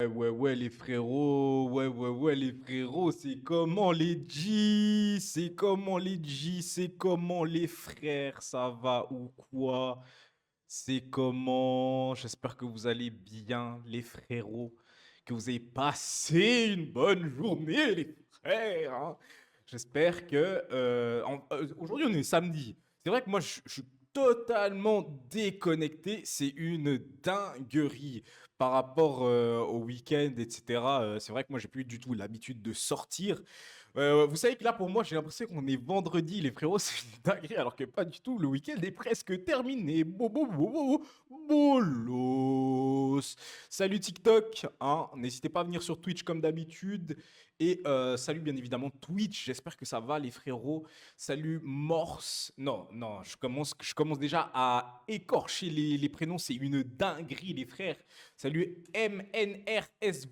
Ouais, les frérots, ouais, les frérots, c'est comment les G, c'est comment les G, c'est comment les frères, ça va ou quoi? C'est comment? J'espère que vous allez bien, les frérots, que vous avez passé une bonne journée, les frères, hein. J'espère que aujourd'hui on est samedi. C'est vrai que moi je suis totalement déconnecté. C'est une dinguerie par rapport au week-end, etc. C'est vrai que moi j'ai plus du tout l'habitude de sortir. Vous savez que là, pour moi, j'ai l'impression qu'on est vendredi, les frérots, c'est une dinguerie, alors que pas du tout. Le week-end est presque terminé. Bolos. Salut TikTok, hein. N'hésitez pas à venir sur Twitch comme d'habitude. Et salut bien évidemment Twitch. J'espère que ça va, les frérots. Salut Morse. Non, non, je commence déjà à écorcher les prénoms. C'est une dinguerie, les frères. Salut MNRSBM,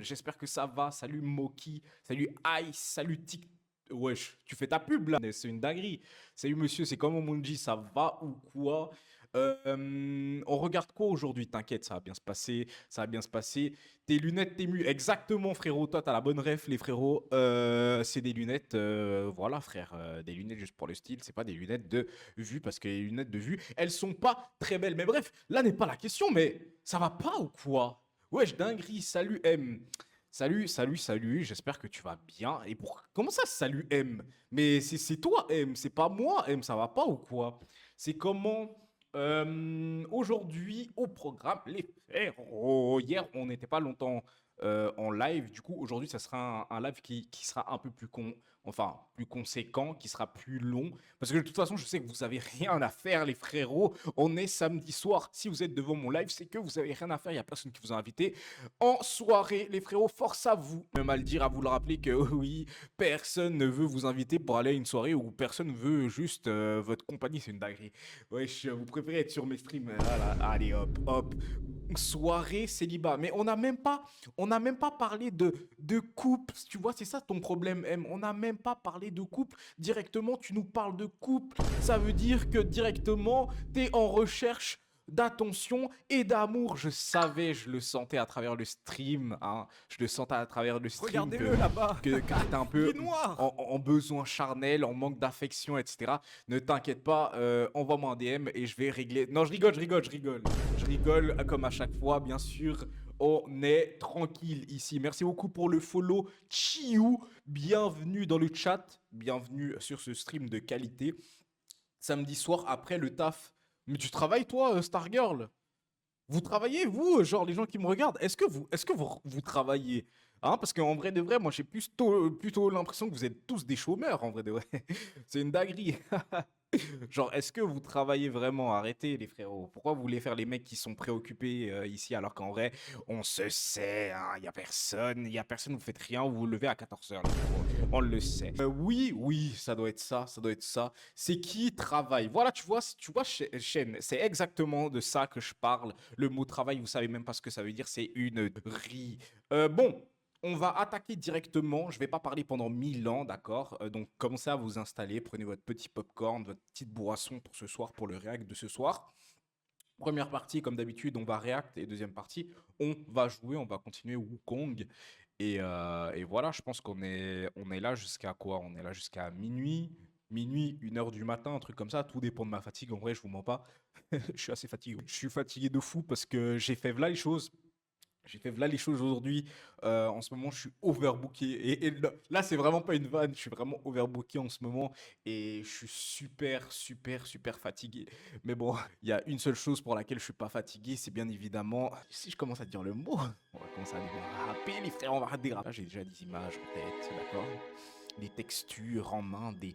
j'espère que ça va. Salut Moki, salut Ice, salut Tic. Wesh, tu fais ta pub là, c'est une dinguerie. Salut monsieur, c'est comment mon G, ça va ou quoi? On regarde quoi aujourd'hui? T'inquiète, ça va bien se passer, ça va bien se passer. Tes lunettes, tes mu. Exactement, frérot, toi t'as la bonne ref, les frérots. C'est des lunettes, voilà, frère, des lunettes juste pour le style, c'est pas des lunettes de vue parce que les lunettes de vue, elles sont pas très belles. Mais bref, là n'est pas la question, mais ça va pas ou quoi? Wesh, dinguerie, salut M. Salut, j'espère que tu vas bien. Et pour... Comment ça, salut M? Mais c'est toi M, c'est pas moi M, ça va pas ou quoi? C'est comment aujourd'hui au programme, les frérots. Hier, on n'était pas longtemps en live. Du coup, aujourd'hui, ça sera un live qui sera un peu plus enfin, plus conséquent, qui sera plus long. Parce que de toute façon, je sais que vous avez rien à faire, les frérots. On est samedi soir. Si vous êtes devant mon live, c'est que vous avez rien à faire. Il n'y a personne qui vous a invité en soirée. Les frérots, force à vous. Même à le dire, à vous le rappeler que oui, personne ne veut vous inviter pour aller à une soirée où personne veut juste votre compagnie. C'est une dinguerie. Wesh, vous préférez être sur mes streams. Voilà, allez, hop, hop. Soirée célibat. Mais on n'a même pas parlé de couple. Tu vois, c'est ça ton problème, M. On n'a même pas parlé de couple. Directement, tu nous parles de couple. Ça veut dire que directement, t'es en recherche d'attention et d'amour. Je savais, je le sentais à travers le stream, hein. Je le sentais à travers le stream Regardez-le là-bas. que t'étais un Il est peu noir. en besoin charnel, en manque d'affection, etc. Ne t'inquiète pas, envoie-moi un DM et je vais régler. Non, je rigole, je rigole, je rigole. Je rigole comme à chaque fois, bien sûr. On est tranquille ici. Merci beaucoup pour le follow. Chiou, bienvenue dans le chat. Bienvenue sur ce stream de qualité. Samedi soir après le taf. Mais tu travailles toi, Stargirl? Vous travaillez, vous, genre les gens qui me regardent, est-ce que vous travaillez? Hein, parce qu'en vrai de vrai, moi j'ai plutôt l'impression que vous êtes tous des chômeurs, en vrai de vrai. C'est une dinguerie. Genre, est-ce que vous travaillez vraiment? Arrêtez, les frérots. Pourquoi vous voulez faire les mecs qui sont préoccupés ici, alors qu'en vrai, on se sait, hein, il y a personne, vous faites rien, vous vous levez à 14h, les frérots. On le sait. Oui, ça doit être ça, ça doit être ça. C'est qui travaille? Voilà, tu vois, Shen, c'est exactement de ça que je parle. Le mot travail, vous savez même pas ce que ça veut dire, c'est une riz. Bon. On va attaquer directement. Je ne vais pas parler pendant 1000 ans, d'accord? Donc, commencez à vous installer. Prenez votre petit popcorn, votre petite boisson pour ce soir, pour le react de ce soir. Première partie, comme d'habitude, on va react. Et deuxième partie, on va jouer, on va continuer Wukong. Et voilà, je pense qu'on est là jusqu'à quoi? On est là jusqu'à minuit, 1 heure du matin, un truc comme ça. Tout dépend de ma fatigue. En vrai, je vous mens pas. Je suis assez fatigué. Je suis fatigué de fou parce que j'ai fait là les choses. J'ai fait voilà les choses aujourd'hui. En ce moment, je suis overbooké. Et là, c'est vraiment pas une vanne. Je suis vraiment overbooké en ce moment. Et je suis super fatigué. Mais bon, il y a une seule chose pour laquelle je suis pas fatigué. C'est bien évidemment. Si je commence à dire le mot, on va commencer à déraper, les frères. On va déraper. Là, j'ai déjà des images en tête, d'accord? Des textures en main, des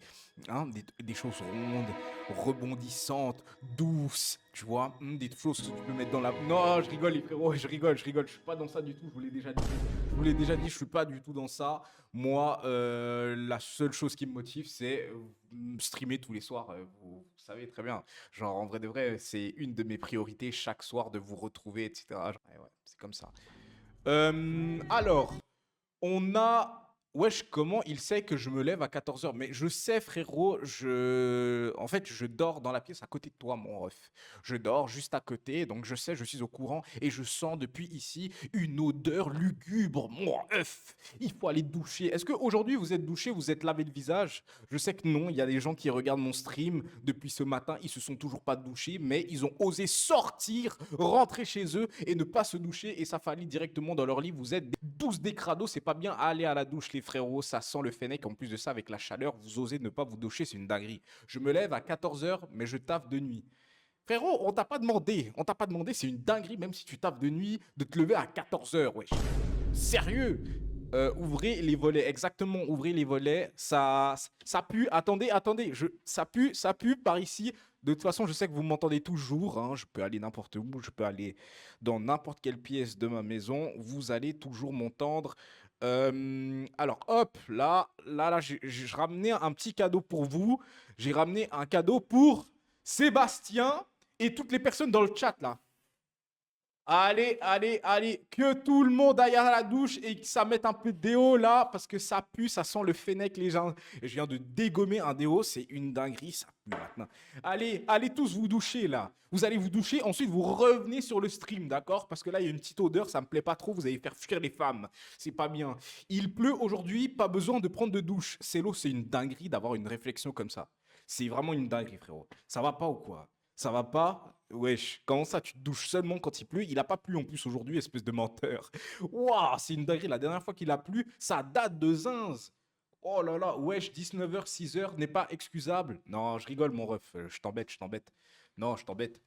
choses rondes, rebondissantes, douces, tu vois, des choses que tu peux mettre dans la... Non, je rigole les frérots, je suis pas dans ça du tout, je vous l'ai déjà dit. Je vous l'ai déjà dit, je suis pas du tout dans ça. Moi, la seule chose qui me motive, c'est streamer tous les soirs, vous savez très bien. Genre, en vrai de vrai, c'est une de mes priorités chaque soir de vous retrouver, etc. Genre, ouais, c'est comme ça. Alors, on a Wesh, comment il sait que je me lève à 14 heures? Mais je sais, frérot, en fait, je dors dans la pièce à côté de toi, mon ref. Je dors juste à côté, donc je sais, je suis au courant et je sens depuis ici une odeur lugubre, mon ref. Il faut aller doucher. Est-ce qu'aujourd'hui, vous êtes douché, vous êtes lavé le visage? Je sais que non, il y a des gens qui regardent mon stream depuis ce matin, ils se sont toujours pas douchés, mais ils ont osé sortir, rentrer chez eux et ne pas se doucher et ça fallait directement dans leur lit. Vous êtes 12 des crados, c'est pas bien. Allez à la douche, les frérots, ça sent le fennec. En plus de ça, avec la chaleur, vous osez ne pas vous doucher, c'est une dinguerie. Je me lève à 14 heures, mais je taffe de nuit. Frérot, on t'a pas demandé, c'est une dinguerie, même si tu taffes de nuit, de te lever à 14 heures, wesh. Sérieux? Ouvrez les volets, exactement, ouvrez les volets, ça pue, attendez, ça pue par ici. De toute façon, je sais que vous m'entendez toujours, hein, je peux aller n'importe où, je peux aller dans n'importe quelle pièce de ma maison, vous allez toujours m'entendre. Alors, hop, là, j'ai ramené un petit cadeau pour vous, j'ai ramené un cadeau pour Sébastien et toutes les personnes dans le chat, là. Allez, que tout le monde aille à la douche et que ça mette un peu de déo là, parce que ça pue, ça sent le fennec, les gens. Je viens de dégommer un déo, c'est une dinguerie, ça pue maintenant. Allez tous vous doucher là. Vous allez vous doucher, ensuite vous revenez sur le stream, d'accord? Parce que là, il y a une petite odeur, ça me plaît pas trop, vous allez faire fuir les femmes. C'est pas bien. Il pleut aujourd'hui, pas besoin de prendre de douche. C'est l'eau, c'est une dinguerie d'avoir une réflexion comme ça. C'est vraiment une dinguerie, frérot. Ça va pas ou quoi? Ça va pas? Wesh, comment ça, tu te douches seulement quand il pleut? Il a pas plu en plus aujourd'hui, espèce de menteur. Waouh, c'est une dinguerie. La dernière fois qu'il a plu, ça date de zinz. Oh là là, wesh, 19 h 6 h n'est pas excusable. Non, je rigole, mon ref. Je t'embête. Non, je t'embête.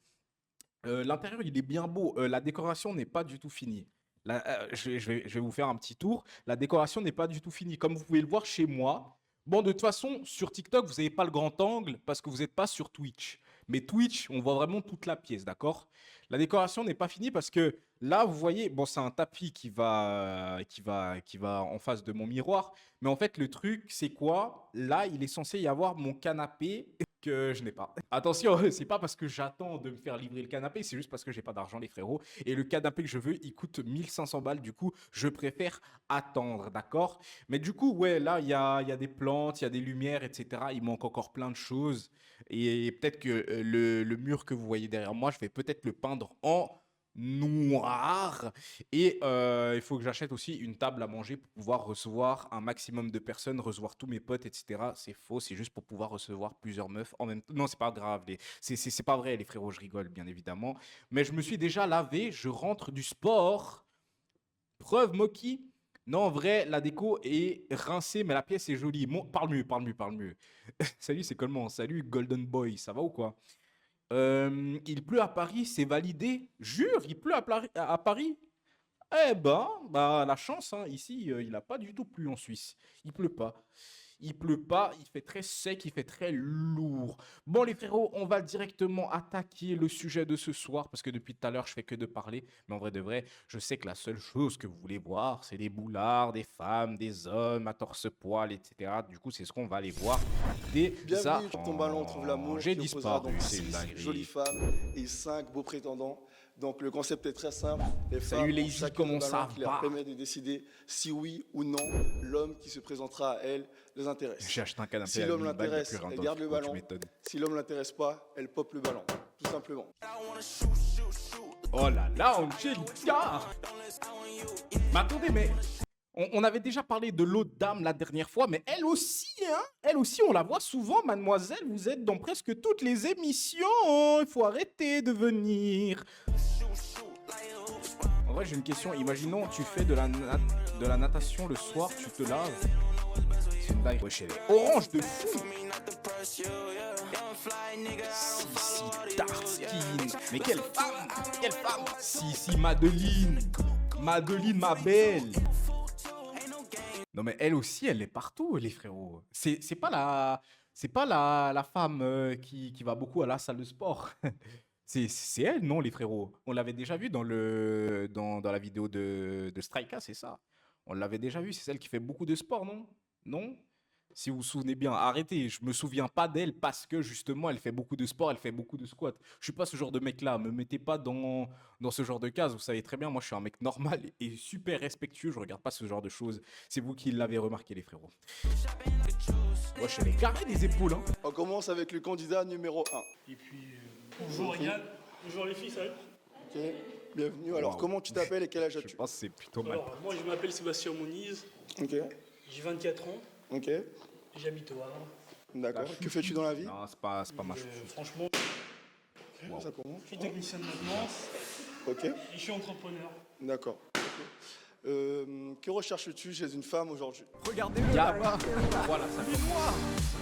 L'intérieur, il est bien beau. La décoration n'est pas du tout finie. Je vais vous faire un petit tour. La décoration n'est pas du tout finie. Comme vous pouvez le voir chez moi. Bon, de toute façon, sur TikTok, vous n'avez pas le grand angle parce que vous n'êtes pas sur Twitch. Mais Twitch, on voit vraiment toute la pièce, d'accord? La décoration n'est pas finie parce que là, vous voyez, bon, c'est un tapis qui va en face de mon miroir. Mais en fait, le truc, c'est quoi? Là, il est censé y avoir mon canapé que je n'ai pas. Attention, c'est pas parce que j'attends de me faire livrer le canapé, c'est juste parce que j'ai pas d'argent, les frérots. Et le canapé que je veux, il coûte 1500 balles. Du coup, je préfère attendre, d'accord? Mais du coup, ouais, là, il y a des plantes, il y a des lumières, etc. Il manque encore plein de choses. Et peut-être que le mur que vous voyez derrière moi, je vais peut-être le peindre en noir. Et il faut que j'achète aussi une table à manger pour pouvoir recevoir un maximum de personnes, recevoir tous mes potes, etc. C'est faux, c'est juste pour pouvoir recevoir plusieurs meufs en même temps. Non, c'est pas grave, c'est pas vrai, les frérots, je rigole, bien évidemment. Mais je me suis déjà lavé, je rentre du sport. Preuve, Moki. Non, en vrai, la déco est rincée, mais la pièce est jolie. Parle mieux. Salut, c'est comment? Salut, Golden Boy, ça va ou quoi? Il pleut à Paris, c'est validé. Jure, il pleut à Paris. Eh ben, bah la chance, hein, ici, il n'a pas du tout plu en Suisse. Il pleut pas. Il pleut pas, il fait très sec, il fait très lourd. Bon, les frérots, on va directement attaquer le sujet de ce soir, parce que depuis tout à l'heure, je fais que de parler. Mais en vrai de vrai, je sais que la seule chose que vous voulez voir, c'est des boulards, des femmes, des hommes à torse-poil, etc. Du coup, c'est ce qu'on va aller voir dès à... Bienvenue sur ton ballon, trouve l'amour J'ai qui opposera disparu, donc c'est une 6 jolies dinguerie. femmes et 5 beaux prétendants. Donc le concept est très simple. Les Salut femmes ont Lazy, chacun comment un ça ballon qui leur va? permet de décider si oui ou non l'homme qui se présentera à elles les intéresse. J'ai acheté un canapé Si à l'homme 1000 balles, il n'y a plus l'intéresse, rien elle dans le garde le frigo, tu ballon. m'étonnes. Si l'homme l'intéresse pas, elle pop le ballon. Tout simplement. Oh là là, Angelica! Mais attendez, mais on avait déjà parlé de l'autre dame la dernière fois, mais elle aussi, hein? Elle aussi, on la voit souvent, mademoiselle. Vous êtes dans presque toutes les émissions. Il faut arrêter de venir. En vrai, j'ai une question. Imaginons, tu fais de la natation le soir, tu te laves. C'est une dingue. Wesh, elle est orange de fou. Si, Tartine. Mais quelle femme! Quelle femme! Si, Madeline. Madeline, ma belle. Non, mais elle aussi, elle est partout, les frérots. C'est pas la femme qui va beaucoup à la salle de sport. C'est elle, non, les frérots. On l'avait déjà vu dans la vidéo de Strika, c'est ça. On l'avait déjà vu, c'est celle qui fait beaucoup de sport, non? Non? Si vous vous souvenez bien, arrêtez, je me souviens pas d'elle parce que justement elle fait beaucoup de sport, elle fait beaucoup de squats. Je suis pas ce genre de mec-là, me mettez pas dans ce genre de case, vous savez très bien, moi je suis un mec normal et super respectueux, je regarde pas ce genre de choses. C'est vous qui l'avez remarqué les frérots. Wesh, elle est carrée les épaules, hein. On commence avec le candidat numéro 1. Et puis, bonjour Yann, bonjour les filles, ça va? Ok, bienvenue. Alors, Wow. comment tu t'appelles et quel âge Je as-tu? pense que c'est plutôt mal. Alors, moi je m'appelle Sébastien Moniz, Ok, j'ai 24 ans, ok, j'habite au Havre. d'accord. Que fais-tu dans la vie? Non, c'est pas ma chose. Franchement, Ça commence. je suis technicien de maintenance Ok, et je suis entrepreneur. d'accord. Que recherches-tu chez une femme aujourd'hui? Regardez-le là-bas. Voilà, ça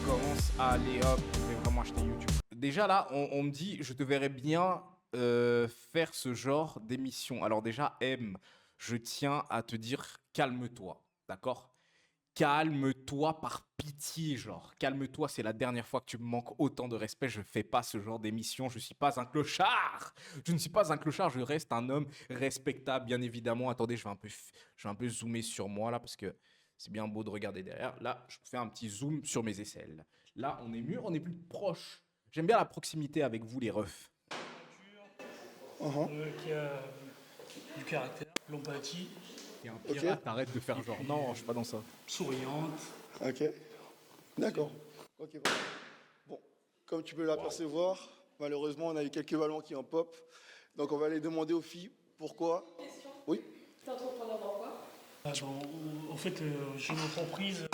commence à aller hop, je vais vraiment acheter YouTube. Déjà là, on me dit, je te verrais bien faire ce genre d'émission. Alors déjà, M, je tiens à te dire, calme-toi, d'accord? Calme-toi par pitié, genre. Calme-toi, c'est la dernière fois que tu me manques autant de respect. Je fais pas ce genre d'émission. Je suis pas un clochard. Je ne suis pas un clochard. Je reste un homme respectable, bien évidemment. Attendez, je vais un peu zoomer sur moi là parce que c'est bien beau de regarder derrière. Là, je fais un petit zoom sur mes aisselles. Là, on est mieux, on est plus proche. J'aime bien la proximité avec vous, les refs. Qui a du caractère, l'empathie, T'es un pirate, t'arrêtes de faire genre. Non, je suis pas dans ça. souriante. Ok, d'accord. Ok, bon. Bon, comme tu peux l'apercevoir, malheureusement, on a eu quelques ballons qui en pop. Donc, on va aller demander aux filles pourquoi. Oui, T'es entrepreneur dans quoi? En fait, j'ai une entreprise.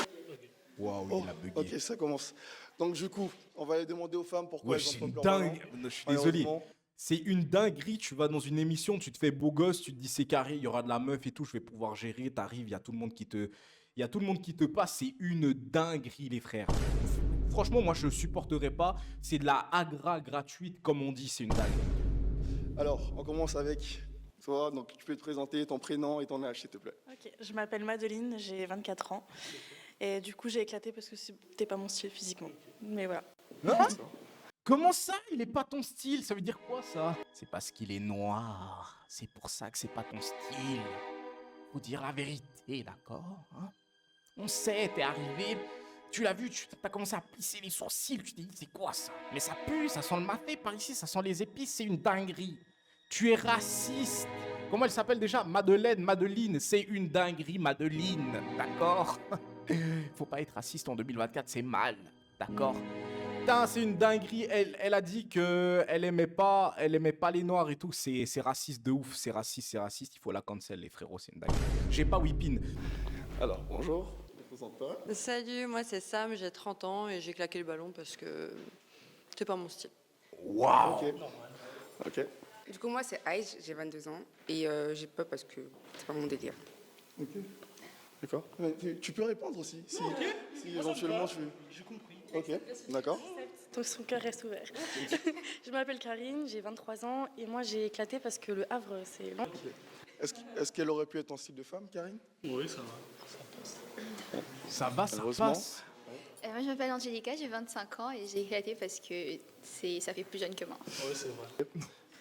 Waouh, oh, il a bugué. ok, ça commence. Donc, du coup, on va aller demander aux femmes pourquoi Ouais, elles c'est une entreprennent leur dingue. ballon. Je suis désolé. Malheureusement, C'est une dinguerie. Tu vas dans une émission, tu te fais beau gosse, tu te dis c'est carré, il y aura de la meuf et tout, je vais pouvoir gérer. T'arrives, il y a tout le monde qui te, il y a tout le monde qui te passe. C'est une dinguerie, les frères. Franchement, moi, je supporterais pas. C'est de la agra gratuite, comme on dit. C'est une dinguerie. alors, on commence avec toi. Donc, tu peux te présenter ton prénom et ton âge, s'il te plaît. Ok, je m'appelle Madeline, j'ai 24 ans. Et du coup, j'ai éclaté parce que c'était pas mon style physiquement. Mais voilà. Hein? Comment ça, il est pas ton style? Ça veut dire quoi, ça? C'est parce qu'il est noir. C'est pour ça que c'est pas ton style. Faut dire la vérité, d'accord? Hein? On sait, t'es arrivé, tu l'as vu, tu as commencé à plisser les sourcils, tu t'es dit c'est quoi ça? Mais ça pue, ça sent le mafé par ici, ça sent les épices, c'est une dinguerie. Tu es raciste. Comment elle s'appelle déjà? Madeline, c'est une dinguerie, Madeline, d'accord? Faut pas être raciste en 2024, c'est mal, d'accord? Putain, c'est une dinguerie. Elle a dit que elle aimait pas les noirs et tout. C'est raciste de ouf. C'est raciste. Il faut la cancel, les frérots. C'est une dinguerie. J'ai pas whippin. Alors, bonjour. Présente-toi. Salut, moi c'est Sam, j'ai 30 ans et j'ai claqué le ballon parce que c'est pas mon style. Waouh. Ok. Ok. Du coup, moi, c'est Aïs, j'ai 22 ans et j'ai peur parce que c'est pas mon délire. Ok. D'accord. Mais tu peux répondre aussi. Si, si éventuellement tu veux. J'ai compris. Ok. D'accord. Donc son cœur reste ouvert. Je m'appelle Karine, j'ai 23 ans et moi j'ai éclaté parce que le Havre c'est long. Est-ce qu'elle aurait pu être ton style de femme, Karine? Oui, ça va. Ça va, ça Malheureusement. passe. Moi, je m'appelle Angelica, j'ai 25 ans et j'ai éclaté parce que ça fait plus jeune que moi. Oui, c'est vrai.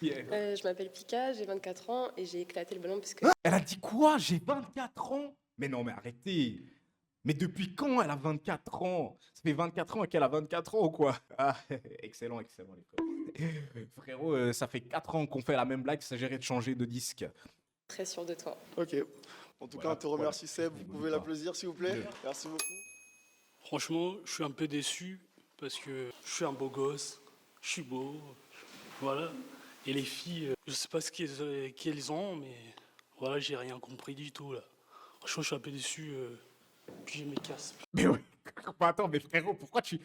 Yeah. Je m'appelle Pika, j'ai 24 ans et j'ai éclaté le ballon parce que Elle a dit quoi? J'ai 24 ans. Mais non, mais arrêtez. Mais depuis quand elle a 24 ans? Ça fait 24 ans qu'elle a 24 ans ou quoi? Ah, excellent, les frères. Frérot, ça fait 4 ans qu'on fait la même blague, il s'agirait de changer de disque. très sûr de toi. Ok. En tout Voilà, cas, on te remercie, voilà. Seb. Vous Rigole pouvez pas. l'applaudir, s'il vous plaît. Deux. Merci beaucoup. Franchement, je suis un peu déçu parce que je suis un beau gosse, je suis beau, voilà. Et les filles, je sais pas ce qu'elles ont, mais voilà, j'ai rien compris du tout là. Franchement, je suis un peu déçu, puis je me casse. Mais ouais. Attends, mais frérot, pourquoi tu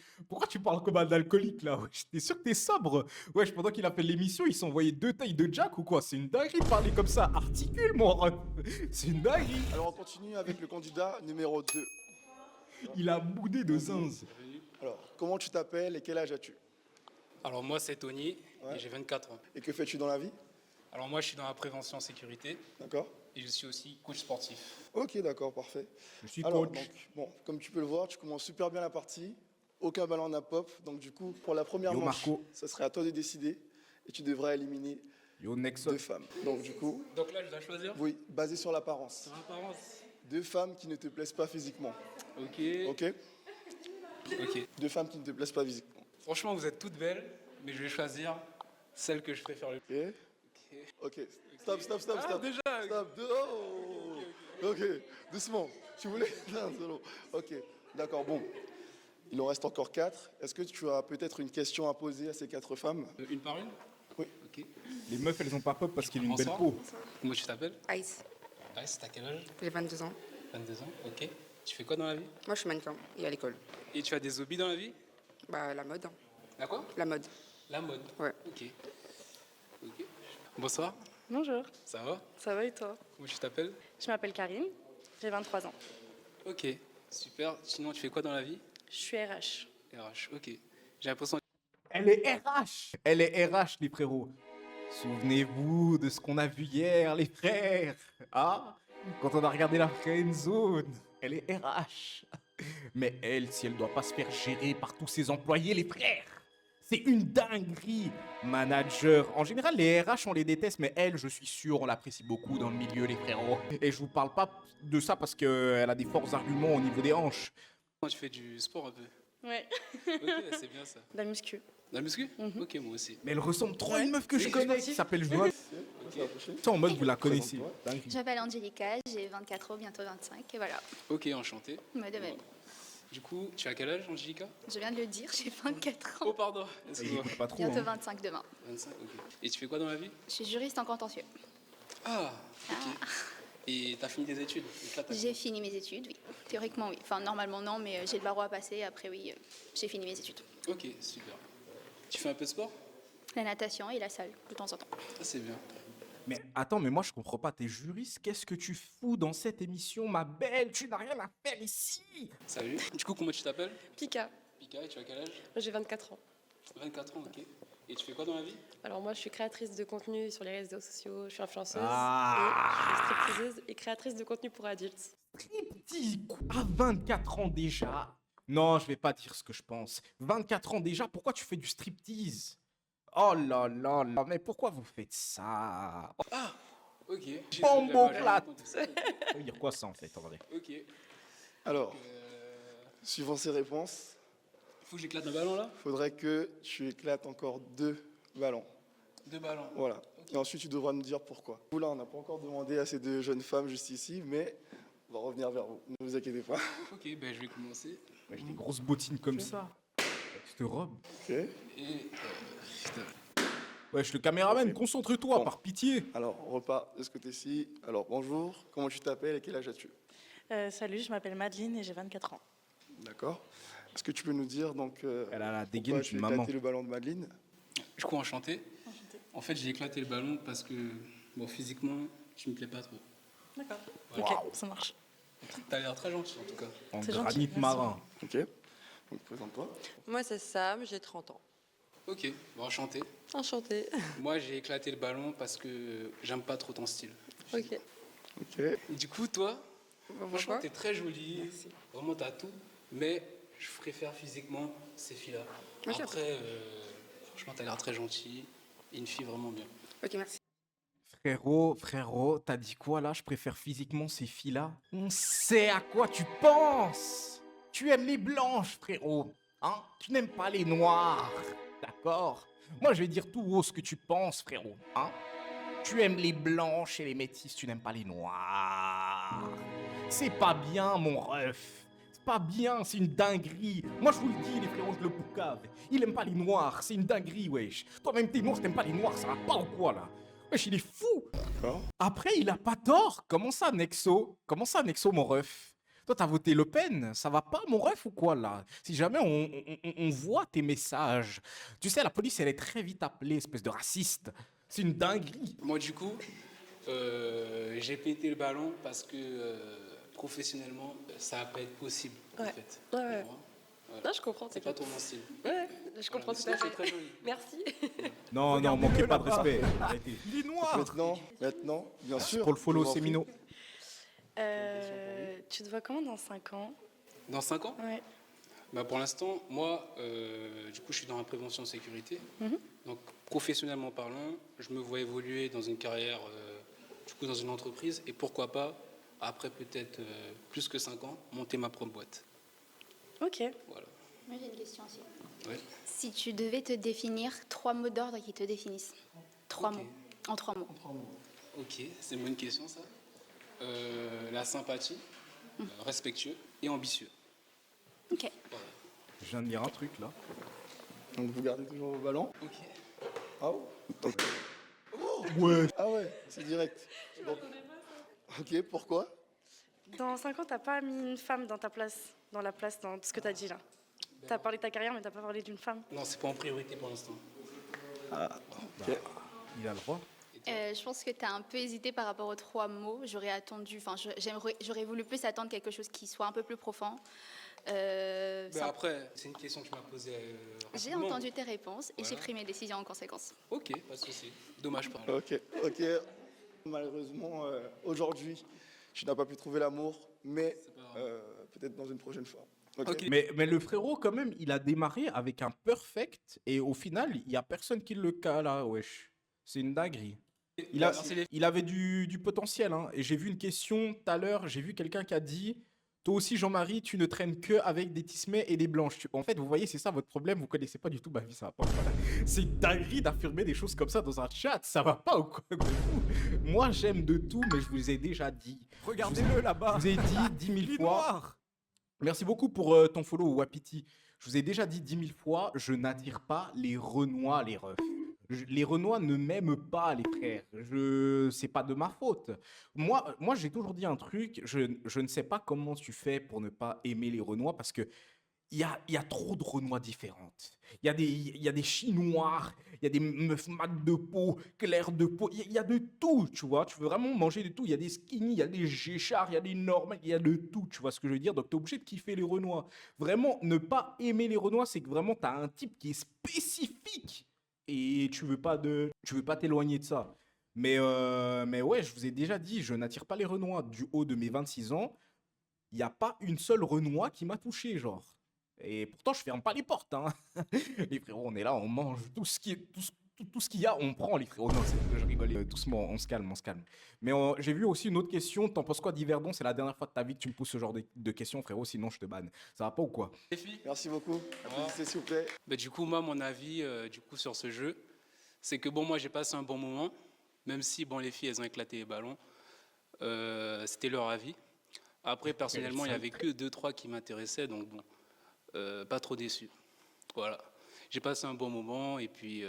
parles comme un alcoolique là? Wesh, t'es sûr que t'es sobre? Wesh, pendant qu'il a fait l'émission, il s'envoyait 2 tailles de Jack ou quoi? C'est une dinguerie de parler comme ça. Articule, mon ref. C'est une dinguerie. Alors, on continue avec le candidat numéro 2. Il a boudé de zinz. Alors, comment tu t'appelles et quel âge as-tu? Alors moi c'est Tony Ouais. et j'ai 24 ans. Et que fais-tu dans la vie? Alors moi je suis dans la prévention sécurité D'accord. et je suis aussi coach sportif. Ok, d'accord, parfait. Je suis Alors, coach. donc, bon, comme tu peux le voir, tu commences super bien la partie. Aucun ballon n'a pop. Donc, du coup, pour la première Yo, manche, Marco. ce serait à toi de décider. Et tu devras éliminer Yo, Nexon. 2 femmes. Donc, du coup, Donc là je dois choisir oui, basé sur l'apparence. sur l'apparence. 2 femmes qui ne te plaisent pas physiquement. Ok. Ok? Ok. Deux femmes qui ne te plaisent pas physiquement. Franchement, vous êtes toutes belles, mais je vais choisir celle que je préfère le plus. Ok. Stop. Déjà. Stop. Ok. Doucement. Tu voulais. Non, c'est long. Ok. D'accord. Bon. Il en reste encore 4. Est-ce que tu as peut-être une question à poser à ces 4 femmes? Une par une? Oui. Ok. Les meufs, elles ont pas pop parce qu'il a une belle Bonsoir. peau. Comment tu t'appelles? Ice, Ice, t'as quel âge? j'ai 22 ans. 22 ans, ok. Tu fais quoi dans la vie? Moi, je suis mannequin et à l'école. Et tu as des hobbies dans la vie? Bah, la mode. La quoi? La mode. La mode. Ouais. Ok. Ok. Bonsoir, Bonjour, ça va? ça va et toi? Comment tu t'appelles? Je m'appelle Karine, j'ai 23 ans. Ok, super. Sinon, tu fais quoi dans la vie? Je suis RH. RH, ok. J'ai l'impression. Elle est RH. Elle est RH, les frérots. Souvenez-vous de ce qu'on a vu hier, les frères. Ah, quand on a regardé la friend zone. Elle est RH. Mais elle, si elle doit pas se faire gérer par tous ses employés, les frères. C'est une dinguerie. Manager. En général, les RH, on les déteste, mais elle, je suis sûr, on l'apprécie beaucoup dans le milieu, les frérots. Et je vous parle pas de ça parce qu'elle a des forts arguments au niveau des hanches. Tu fais du sport un peu. Ouais, Ok, c'est bien ça. la muscu. La muscu? Ok, moi aussi. Mais elle ressemble trop à une meuf que je C'est connais qui sportif. s'appelle Joël. Ça, en mode, vous la connaissez. Dinguerie. Je m'appelle Angelica, j'ai 24 ans, bientôt 25, et voilà. Ok, enchanté. Moi de même. Du coup, tu as quel âge, Angelica? Je viens de le dire, j'ai 24 Oh, ans, pardon. Il Excuse-moi. écoute pas trop. bientôt hein. 25 demain. 25, ok. Et tu fais quoi dans la vie? Je suis juriste en contentieux. Ah, ok. Et t'as fini tes études? Donc là, t'as- J'ai fini mes études, oui. Théoriquement, oui. Enfin, normalement, non, mais j'ai le barreau à passer. Après, oui, j'ai fini mes études. Ok, super. Tu fais un peu de sport? La natation et la salle, de temps en temps. Ah, c'est bien. Mais attends, mais moi je comprends pas, t'es juriste, qu'est-ce que tu fous dans cette émission, ma belle? Tu n'as rien à faire ici! Salut. Du coup, comment tu t'appelles? Pika, Pika, et tu as quel âge? j'ai 24 ans. 24 ans, ok. Et tu fais quoi dans la vie? Alors moi, je suis créatrice de contenu sur les réseaux sociaux, je suis influenceuse Ah. et je suis stripteaseuse et créatrice de contenu pour adultes. Petit coup, à 24 ans déjà? Non, je vais pas dire ce que je pense. 24 ans déjà, pourquoi tu fais du striptease? Oh là là là, mais pourquoi vous faites ça? Ok. Bomboclate. Ça veut dire quoi ça en fait, en vrai? Ok. Alors, suivant ces réponses, Faut que j'éclate un ballon là? il faudrait que tu éclates encore 2 ballons. 2 ballons. Voilà. Et ensuite, tu devras nous dire pourquoi. Vous, là, on n'a pas encore demandé à ces 2 jeunes femmes juste ici, mais on va revenir vers vous. Ne vous inquiétez pas. Ok, ben je vais commencer. Ouais, j'ai des grosses bottines comme ça. Cette robe. Ok. Et. Putain. Wesh, le caméraman, Ok. concentre-toi, Bon. par pitié. Alors, on repart de ce côté-ci. Alors, bonjour. Comment tu t'appelles et quel âge as-tu? Salut, je m'appelle Madeleine et j'ai 24 ans. D'accord. Est-ce que tu peux nous dire donc Elle a la pourquoi dégaine tu d'une as maman. éclaté le ballon de Madeleine? Du coup, enchanté. En fait, j'ai éclaté le ballon parce que, bon, physiquement, tu me plais pas trop. D'accord. Waouh. Ok, ça marche. T'as l'air très gentil en tout cas. En C'est gentil, granit merci. marin. Ok. Donc, présente-toi. Moi, c'est Sam, j'ai 30 ans. Ok, bon, enchanté. Enchantée. Moi, j'ai éclaté le ballon parce que j'aime pas trop ton style. Ok. Ok. Et du coup, toi, franchement, Pourquoi? t'es très jolie. Vraiment, t'as tout. Mais je préfère physiquement ces filles-là. Ok. Après, franchement, t'as l'air très gentil. Et une fille vraiment bien. Ok, merci. Frérot, t'as dit quoi là? Je préfère physiquement ces filles-là. On sait à quoi tu penses. Tu aimes les blanches, frérot. Hein? Tu n'aimes pas les noirs. D'accord? Moi, je vais dire tout haut ce que tu penses, frérot. Hein? Tu aimes les blanches et les métisses, tu n'aimes pas les noirs. C'est pas bien, mon ref. C'est pas bien, c'est une dinguerie. Moi, je vous le dis, les frérots, je le boucave. Il aime pas les noirs, c'est une dinguerie, wesh. Toi-même, t'es noir, t'aimes pas les noirs, ça va pas ou quoi, là? Wesh, il est fou. D'accord. Après, il a pas tort. Comment ça, Nexo? Comment ça, Nexo, mon ref? Toi, t'as voté Le Pen. Ça va pas, mon ref, ou quoi, là? Si jamais on voit tes messages. Tu sais, la police, elle est très vite appelée, espèce de raciste. C'est une dinguerie. Moi, du coup, j'ai pété le ballon parce que professionnellement, ça va pas être possible, en Ouais. fait. Ouais, ouais. Pour moi. Voilà. Non, je comprends, C'est c'est pas cool. trop mon style. Ouais, je comprends Voilà, tout à mais sinon, fait. c'est très joli. Merci. Non, non, manquez pas de respect. Arrêtez. Il est noir. Maintenant, bien sûr. Pour le follow, je vous en c'est prie. Mino. Tu te vois comment dans 5 ans? Dans 5 ans, Ouais. bah, pour l'instant, moi, du coup, je suis dans la prévention sécurité. Mhm. Donc, professionnellement parlant, je me vois évoluer dans une carrière, du coup, dans une entreprise. Et pourquoi pas, après peut-être plus que 5 ans, monter ma propre boîte. Ok. Voilà. Moi, j'ai une question aussi. Ouais. Si tu devais te définir 3 mots d'ordre qui te définissent. 3 Ok. mots. En 3 mots. Ok, c'est une bonne question ça. La sympathie, respectueux et ambitieux. Ok. Je viens de lire un truc là. Donc vous gardez toujours vos ballons. Ok. Ah ouais. Ah ouais, c'est direct. Donc, ok, pourquoi? Dans 5 ans, t'as pas mis une femme dans ta place, dans ce que t'as dit là. T'as parlé de ta carrière, mais t'as pas parlé d'une femme. Non, c'est pas en priorité pour l'instant. Il a le droit. Je pense que tu as un peu hésité par rapport aux 3 mots. J'aurais attendu, j'aurais voulu plus attendre quelque chose qui soit un peu plus profond. Après, c'est une question que tu m'as posée. J'ai rapidement. entendu tes réponses et Voilà. j'ai pris mes décisions en conséquence. Ok, pas de souci. Dommage pas. Ok. Malheureusement, aujourd'hui, tu n'as pas pu trouver l'amour, mais C'est pas grave. peut-être dans une prochaine fois. Ok. Ok. Mais le frérot, quand même, il a démarré avec un perfect et au final, il y a personne qui le cale là, wesh. C'est une dinguerie. Il avait du potentiel. Hein. Et j'ai vu une question tout à l'heure, j'ai vu quelqu'un qui a dit toi aussi, Jean-Marie, tu ne traînes que avec des tismés et des blanches. En fait, vous voyez, c'est ça votre problème, vous connaissez pas du tout ma vie, ça va pas. Voilà. C'est une dinguerie d'affirmer des choses comme ça dans un chat, ça va pas ou quoi de fou. Moi, j'aime de tout, mais je vous ai déjà dit. Regardez-le là-bas. Je vous ai dit 10 000 Il est fois. noir. Merci beaucoup pour ton follow, Wapiti. Je vous ai déjà dit 10 000 fois, je n'attire pas les Renois, les refs. Les Renois ne m'aiment pas, les frères. C'est pas de ma faute. Moi j'ai toujours dit un truc, je ne sais pas comment tu fais pour ne pas aimer les Renois parce que il y a trop de Renois différentes. Il y a des Chinois, il y a des meufs mat de peau, claires de peau, il y a de tout, tu vois. Tu veux vraiment manger de tout. Il y a des skinny, il y a des géchards, il y a des normales, il y a de tout, tu vois ce que je veux dire. Donc, tu es obligé de kiffer les Renois. Vraiment, ne pas aimer les Renois, c'est que vraiment, tu as un type qui est spécifique et tu veux pas t'éloigner de ça. Mais ouais, je vous ai déjà dit, je n'attire pas les Renois. Du haut de mes 26 ans, il n'y a pas une seule Renois qui m'a touché, genre. Et pourtant, je ferme pas les portes, hein. Les frérots, on est là, on mange tout ce qu'il y a, on prend, les frérots. Non, je rigole, doucement, on se calme, on se calme. Mais j'ai vu aussi une autre question. T'en penses quoi d'Yverdon? C'est la dernière fois de ta vie que tu me poses ce genre de questions, frérot, sinon je te banne. Ça va pas ou quoi? Les filles. Merci beaucoup. Applaudissez, s'il vous plaît. Bah, du coup, moi, mon avis sur ce jeu, c'est que bon, moi, j'ai passé un bon moment, même si bon, les filles, elles ont éclaté les ballons. C'était leur avis. Après, personnellement, il n'y avait que 2-3 qui m'intéressaient, donc bon, pas trop déçu. Voilà. J'ai passé un bon moment et puis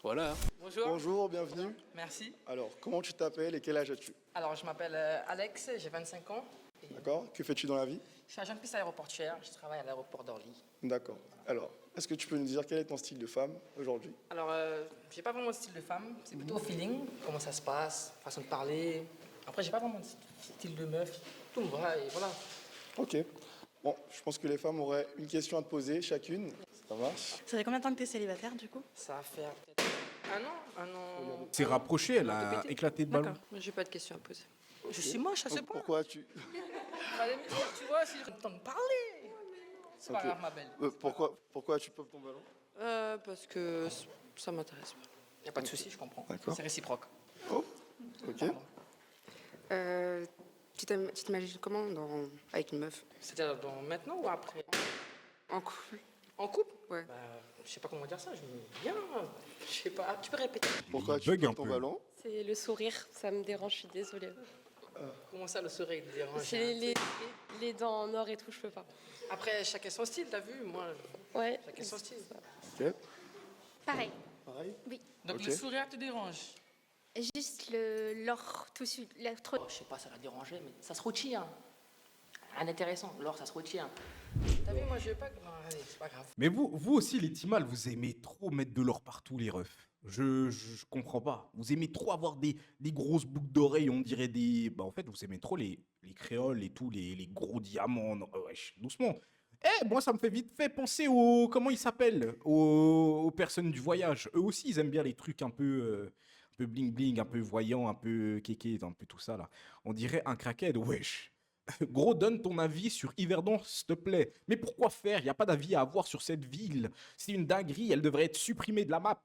voilà. Bonjour. Bonjour, bienvenue. Merci. Alors, comment tu t'appelles et quel âge as-tu? Alors, je m'appelle Alex, j'ai 25 ans. Et D'accord. Que fais-tu dans la vie? je suis agent de piste aéroportuaire, je travaille à l'aéroport d'Orly. D'accord. Alors, est-ce que tu peux nous dire quel est ton style de femme aujourd'hui? Alors, j'ai pas vraiment de style de femme, c'est plutôt au feeling, comment ça se passe, façon de parler. Après, j'ai pas vraiment de style de meuf, tout me va et voilà. Ok. Bon, je pense que les femmes auraient une question à te poser, chacune. Ça marche? Ça fait combien de temps que t'es célibataire du coup? Ça va faire peut-être un an. C'est rapproché, elle a éclaté de ballon. D'accord. Moi, j'ai pas de questions à poser. Je suis moche à ce point. Pourquoi tu... Fallait me dire, tu vois, si j'ai le temps de parler. C'est pas Ok. grave, ma belle. pourquoi tu popes ton ballon? Parce que ça m'intéresse pas. Y a pas de souci, je comprends. D'accord. C'est réciproque. Oh, ok. Tu t'imagines comment avec une meuf? C'est-à-dire maintenant ou après? En couple? En couple? Ouais. Bah, je sais pas comment dire ça, je me bien. Je sais pas, tu peux répéter. Pourquoi tu bug un popes ton peu. ballon? C'est le sourire, ça me dérange, je suis désolée. Comment ça, le sourire te dérange? C'est les dents en or et tout, je peux pas. Après, chacun son style, t'as vu? Moi, Ouais. chacun son style. Ok. Pareil. Pareil? Oui. Donc Ok. le sourire te dérange? Juste l'or tout de suite. Oh, je sais pas, ça va déranger, mais ça se retient. Rien d'intéressant, l'or, ça se retient. T'as vu, moi, je vais pas. Non, allez, c'est pas grave. Mais vous aussi, les Timals, vous aimez trop mettre de l'or partout, les refs. Je comprends pas. Vous aimez trop avoir des grosses boucles d'oreilles, on dirait des... Bah, en fait, vous aimez trop les créoles et tout, les gros diamants. Non, wesh, doucement. Moi, ça me fait vite fait penser aux... Comment ils s'appellent? Aux personnes du voyage. Eux aussi, ils aiment bien les trucs un peu bling-bling, un peu voyant, un peu kéké, un peu tout ça, là. On dirait un crackhead, wesh. Gros, donne ton avis sur Yverdon, s'il te plaît. Mais pourquoi faire? Il n'y a pas d'avis à avoir sur cette ville. C'est une dinguerie, elle devrait être supprimée de la map.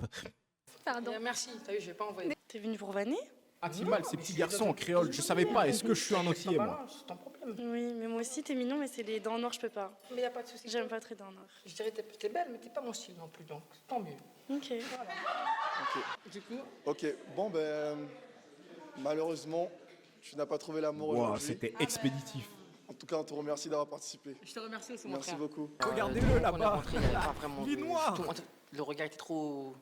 Pardon. Merci, t'as vu, je vais pas envoyer. T'es venu pour vanner? Atimal, ces mais petits c'est garçons dans en un- créole, je savais pas, est-ce que je suis un C'est entier, pas moi? grave, c'est ton problème. problème. Oui, mais moi aussi, t'es mignon, mais c'est les dents noires, je peux pas. Mais il n'y a pas de souci. J'aime pas très dents noires. Je dirais que t'es belle, mais t'es pas mon style non plus, donc tant mieux. Ok. Du coup, Ok, bon, ben, malheureusement, tu n'as pas trouvé l'amour Wow, aujourd'hui. c'était expéditif. En tout cas, on te remercie d'avoir participé. je te remercie aussi, mon Merci frère. beaucoup. Regardez-le On est là-bas. rentré, il y avait pas vraiment Il est de- noir. Le regard était trop.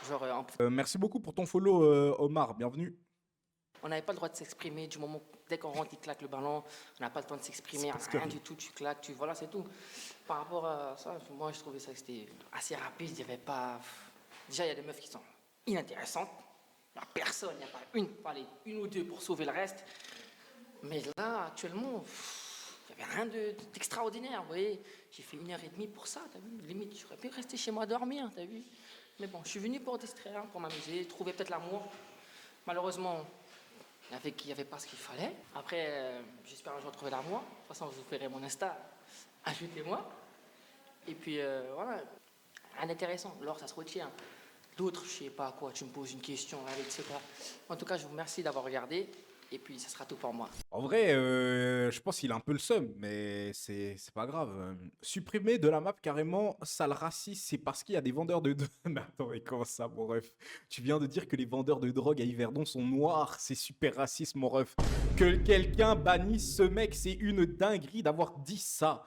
Genre, un peu- Merci beaucoup pour ton follow, Omar. Bienvenue. on n'avait pas le droit de s'exprimer du moment. Dès qu'on rentre, il claque le ballon. On n'a pas le temps de s'exprimer. parce que- Rien du tout. Tu claques, voilà, c'est tout. Par rapport à ça, moi, je trouvais ça que c'était assez rapide. Il y avait pas. Déjà, il y a des meufs qui sont inintéressantes. Il n'y a personne. Il n'y a pas une ou deux pour sauver le reste. Mais là, actuellement, il n'y avait rien d'extraordinaire. Vous voyez, j'ai fait 1h30 pour ça. T'as vu? Limite, j'aurais pu rester chez moi dormir. T'as vu? Mais bon, je suis venu pour distraire, pour m'amuser, trouver peut-être l'amour. Malheureusement, il n'y avait pas ce qu'il fallait. Après, j'espère un jour trouver l'amour. De toute façon, je vous ferai mon Insta. Ajoutez-moi. Et puis, voilà. Rien d'intéressant. L'or, ça se retient. D'autres, je sais pas quoi, tu me poses une question, etc. En tout cas, je vous remercie d'avoir regardé. Et puis, ça sera tout pour moi. En vrai, je pense qu'il a un peu le seum, mais c'est pas grave. Supprimer de la map carrément, sale raciste, c'est parce qu'il y a des vendeurs de... Mais attends, mais comment ça, mon ref? Tu viens de dire que les vendeurs de drogue à Yverdon sont noirs, c'est super raciste, mon ref. Que quelqu'un bannisse ce mec, c'est une dinguerie d'avoir dit ça.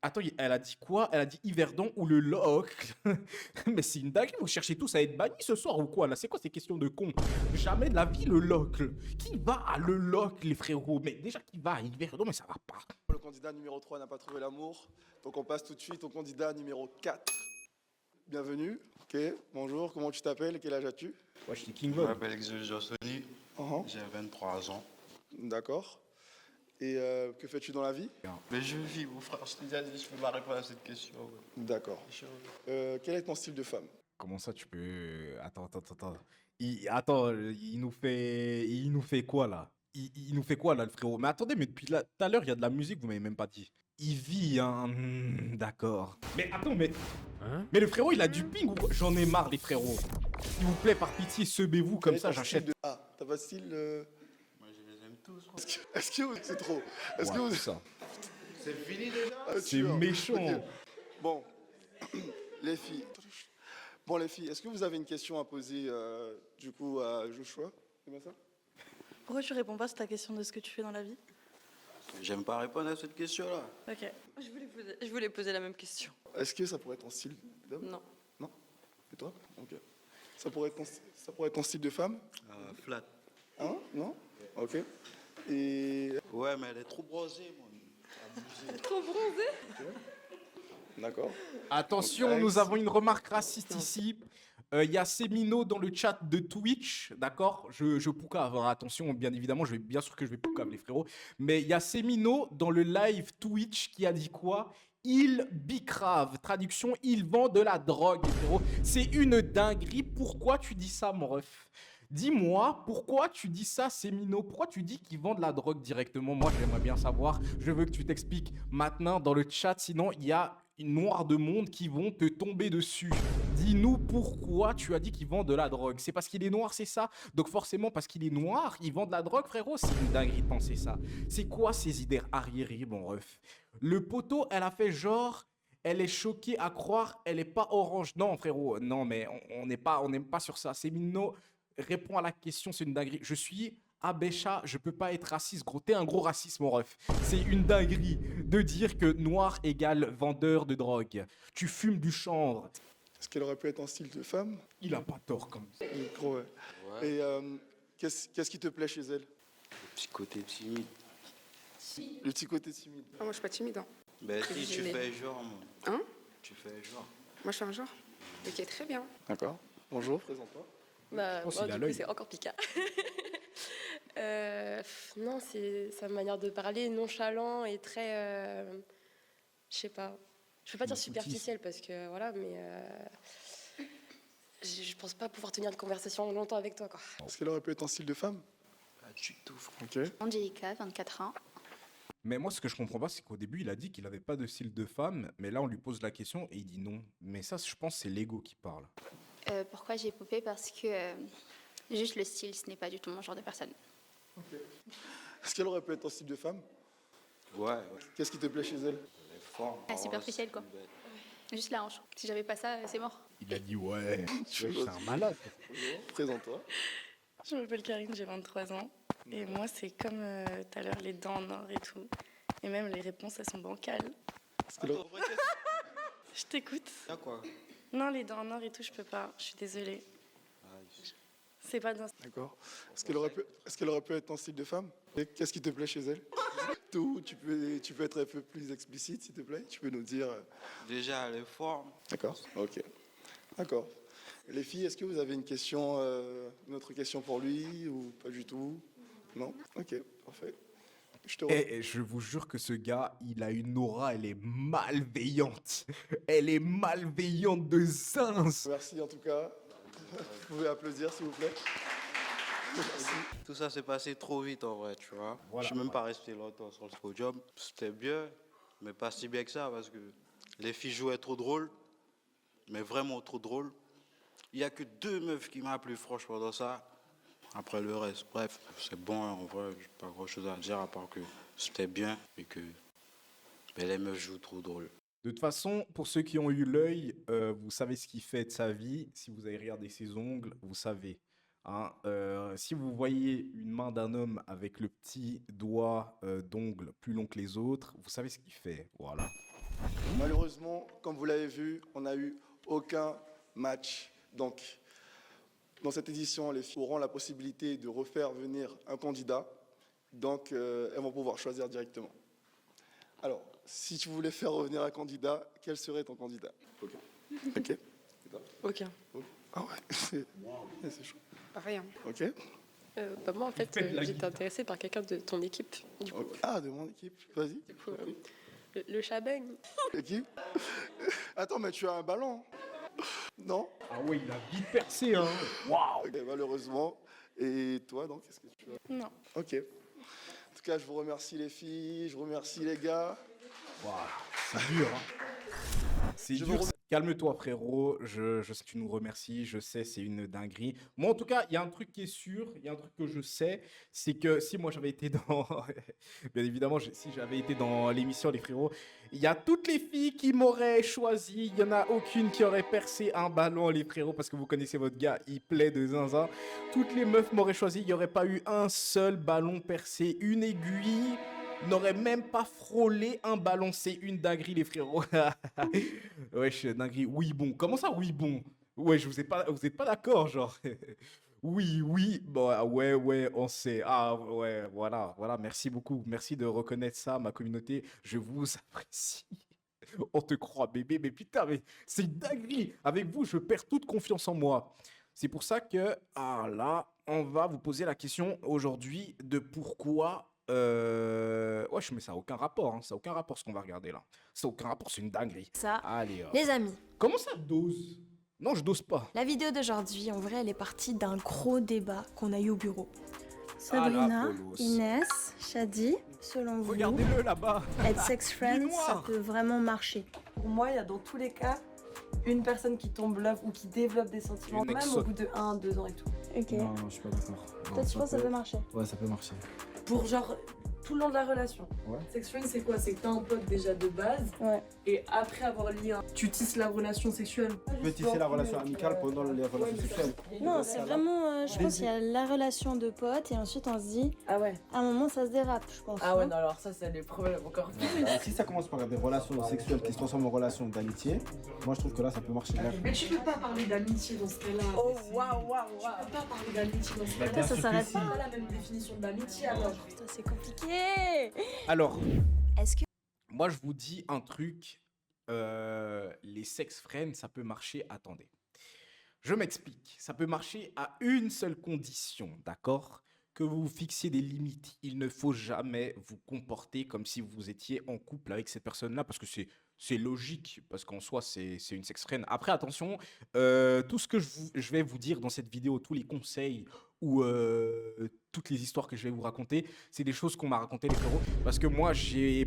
Attends, elle a dit quoi? Elle a dit Yverdon ou le locle. Mais c'est une dinguerie, vous cherchez tous à être bannis ce soir ou quoi? Là, c'est quoi ces questions de con? Jamais de la vie, le locle. Qui va à le locle, les frérots? Mais déjà, qui va à Yverdon? Mais ça va pas. Le candidat numéro 3 n'a pas trouvé l'amour. Donc on passe tout de suite au candidat numéro 4. Bienvenue. Ok, bonjour, comment tu t'appelles? Quel âge as-tu? Ouais, je suis King Je Von. m'appelle Exil Jossoni, Uh-huh. j'ai 23 ans. D'accord. Et que fais-tu dans la vie? Mais je vis, mon frère, je t'ai déjà dit, je peux pas répondre à cette question. Ouais. D'accord. Quel est ton style de femme? Comment ça, tu peux... Attends. Il nous fait quoi, là? Il nous fait quoi, là, le frérot? Mais attendez, mais depuis tout à l'heure, il y a de la musique, vous m'avez même pas dit. Il vit, hein. D'accord. Mais attends, mais... Mais le frérot, il a du ping ou quoi? J'en ai marre, les frérots. S'il vous plaît, par pitié, semez-vous, comme Quel est ça, ton style j'achète. de... Ah, t'as pas de style Moi, je les aime tous. Est-ce que vous... C'est trop. Est-ce Ouais, que vous... c'est ça. C'est fini déjà? Ah, C'est tu vois. méchant. Ok. Bon, les filles. Bon, les filles, est-ce que vous avez une question à poser, du coup, à Joshua? C'est bien ça? Pourquoi tu réponds pas sur ta question de ce que tu fais dans la vie? J'aime pas répondre à cette question-là. Ok. Je voulais poser la même question. Est-ce que ça pourrait être ton style d'homme? Non. Non? Et toi? Ok. Ça pourrait être ton style de femme? Flat. Hein? Non? Ok. Et... Ouais, mais elle est trop bronzée, moi. Abusée. Trop bronzé? D'accord. Attention, Donc, Alex. nous avons une remarque raciste ici. Il y a Semino dans le chat de Twitch, d'accord? Je poucave, hein, attention, bien évidemment, bien sûr que je vais poucave, les frérots. Mais il y a Semino dans le live Twitch qui a dit quoi? Il bicrave. Traduction, il vend de la drogue, les frérots. C'est une dinguerie. Pourquoi tu dis ça, mon ref? Dis-moi, pourquoi tu dis ça, Semino? Pourquoi tu dis qu'il vend de la drogue directement? Moi, j'aimerais bien savoir. Je veux que tu t'expliques maintenant dans le chat. Sinon, il y a une noire de monde qui vont te tomber dessus. Dis-nous pourquoi tu as dit qu'il vend de la drogue. C'est parce qu'il est noir, c'est ça? Donc forcément, parce qu'il est noir, il vend de la drogue, frérot? C'est une dinguerie de penser ça. C'est quoi ces idées arriérées, mon ref? Le poteau, elle a fait genre... Elle est choquée à croire, elle est pas orange. Non, frérot, non, mais on n'est pas sur ça. Semino répond à la question, c'est une dinguerie. Je suis Abécha, je peux pas être raciste, gros. T'es un gros raciste, mon ref. C'est une dinguerie de dire que noir égale vendeur de drogue. Tu fumes du chanvre. Est-ce qu'elle aurait pu être en style de femme? Il a pas tort, quand même. Gros, ouais. Ouais. Et qu'est-ce qui te plaît chez elle? Le petit côté timide. Le petit côté timide. Ah, moi, je suis pas timide. Hein. Ben si, tu Mais- fais genre, moi. Hein? Tu fais genre. Moi, je suis un genre. Ok, très bien. D'accord. Bonjour, présente-toi. Bah, pense moi, qu'il a du l'œil. coup, c'est encore pika. Non, c'est sa manière de parler nonchalant et très. Je sais pas. Je peux pas dire superficielle parce que voilà, mais. Je pense pas pouvoir tenir une conversation longtemps avec toi, quoi. Est-ce qu'elle aurait pu être en style de femme? Pas du tout, frère. Ok. Angelica, 24 ans. Mais moi, ce que je comprends pas, c'est qu'au début, il a dit qu'il avait pas de style de femme, mais là, on lui pose la question et il dit non. Mais ça, je pense, c'est l'ego qui parle. Pourquoi j'ai popé? Parce que juste le style, ce n'est pas du tout mon genre de personne. Est-ce qu'elle aurait pu être en style de femme? Ouais, Qu'est-ce qui te plaît chez elle? elle est forte. Ah, superficielle, quoi. Juste la hanche. Si j'avais pas ça, c'est mort. Il a dit ouais. Tu C'est un malade. Présente-toi. Je m'appelle Karine, j'ai 23 ans. Et moi, c'est comme tout à l'heure, les dents en or et tout. Et même les réponses, elles sont bancales. Je t'écoute. Y'a quoi? Non, les dents en or et tout, je peux pas. Je suis désolée. C'est pas dans... D'accord. Est-ce qu'elle aurait pu être ton style de femme? Et qu'est-ce qui te plaît chez elle? Tout, tu peux être un peu plus explicite, s'il te plaît? Tu peux nous dire... Déjà, elle est forte. D'accord, ok. D'accord. Les filles, est-ce que vous avez une autre question pour lui ou pas du tout? Non? Ok, parfait. Je te Et je vous jure que ce gars, il a une aura, elle est malveillante. Elle est malveillante de zinz. Merci en tout cas. Vous pouvez applaudir, s'il vous plaît. Merci. Tout ça s'est passé trop vite en vrai, tu vois. Voilà. Je suis même pas resté longtemps sur le podium. C'était bien, mais pas si bien que ça parce que les filles jouaient trop drôle, mais vraiment trop drôle. Il y a que 2 meufs qui m'ont plu franchement dans ça. Après le reste, bref, c'est bon en vrai, j'ai pas grand chose à dire à part que c'était bien et que les meufs jouent trop drôle. De toute façon, pour ceux qui ont eu l'œil, vous savez ce qu'il fait de sa vie. Si vous avez regardé ses ongles, vous savez. Hein. Si vous voyez une main d'un homme avec le petit doigt d'ongle plus long que les autres, vous savez ce qu'il fait. Voilà. Malheureusement, comme vous l'avez vu, on n'a eu aucun match. Donc, dans cette édition, les filles auront la possibilité de refaire venir un candidat. Donc, elles vont pouvoir choisir directement. Alors, si tu voulais faire revenir un candidat, quel serait ton candidat? Ok. Ok. Aucun. Ah ouais, c'est chaud. Pareil. Hein. Ok. Bah moi, en fait, j'étais intéressée par quelqu'un de ton équipe. Du coup, Ah, de mon équipe. Vas-y. du coup, le Chabeng. Équipe. Attends, mais tu as un ballon? Non? Ah ouais, il a vite percé, hein. Waouh. Ok, malheureusement. Et toi, donc, qu'est-ce que tu as? Non. Ok. En tout cas, je vous remercie les filles, je vous remercie les gars. Waouh, c'est dur, hein. C'est Je dur. vous Calme-toi, frérot. Je sais que tu nous remercies. Je sais, c'est une dinguerie. Moi, en tout cas, il y a un truc qui est sûr. Il y a un truc que je sais. C'est que si moi, j'avais été dans... Bien évidemment, si j'avais été dans l'émission Les Frérots, il y a toutes les filles qui m'auraient choisi. Il n'y en a aucune qui aurait percé un ballon, les frérots, parce que vous connaissez votre gars, il plaît de zinzin. Toutes les meufs m'auraient choisi. Il n'y aurait pas eu un seul ballon percé. Une aiguille n'aurait même pas frôlé un ballon. C'est une dinguerie, les frérots. Wesh, dinguerie. Oui, bon. Comment ça, oui, bon? Ouais, vous êtes pas d'accord, genre. Oui. Bon, ah, ouais, on sait. Ah, ouais, voilà. Merci beaucoup. Merci de reconnaître ça, ma communauté. Je vous apprécie. On te croit, bébé. Mais putain, mais c'est une dinguerie. Avec vous, je perds toute confiance en moi. C'est pour ça que, là, on va vous poser la question aujourd'hui de pourquoi... Ouais, mais ça n'a aucun rapport, hein. Ça n'a aucun rapport ce qu'on va regarder là. Ça n'a aucun rapport, c'est une dinguerie. Ça, Allez, hop. les amis, Comment ça dose? Non, je dose pas. la vidéo d'aujourd'hui, en vrai, elle est partie d'un gros débat qu'on a eu au bureau. Sabrina, Polos. Inès, Shadi, selon vous, Regardez-le là-bas. être sex friend, noir. ça peut vraiment marcher? Pour moi, il y a dans tous les cas une personne qui tombe love ou qui développe des sentiments, Une même ex- au bout de 1, 2 ans et tout. Ok. Non, je suis pas d'accord. Non, Toi, tu penses que ça peut marcher? Ouais, ça peut marcher. Pour genre tout le long de la relation. Ouais. Sex friend, c'est quoi? C'est que t'as un pote déjà de base, Ouais. et après avoir lié tu tisses la relation sexuelle. Tu peux tisser la relation amicale pendant les relations sexuelles. Non, c'est vraiment. Je pense qu'il y a la relation de potes et ensuite on se dit, Ah ouais. à un moment ça se dérape, je pense. Ah ouais, non non, alors ça, c'est des problèmes encore plus. Si ça commence par des relations sexuelles qui se transforment en relations d'amitié, moi je trouve que là ça peut marcher. Mais tu peux pas parler d'amitié dans ce cas-là. Oh waouh. Tu peux pas parler d'amitié dans ce cas-là. Ça s'arrête C'est pas la même définition d'amitié alors. Putain, c'est compliqué. Alors, Est-ce que moi je vous dis un truc. Les sex friends, ça peut marcher. Attendez. Je m'explique. Ça peut marcher à une seule condition, d'accord? Que vous vous fixiez des limites. Il ne faut jamais vous comporter comme si vous étiez en couple avec cette personne-là, parce que c'est logique, parce qu'en soi, c'est une sex friend. Après, attention, tout ce que je vais vous dire dans cette vidéo, tous les conseils ou toutes les histoires que je vais vous raconter, c'est des choses qu'on m'a racontées, les frérots, parce que moi, je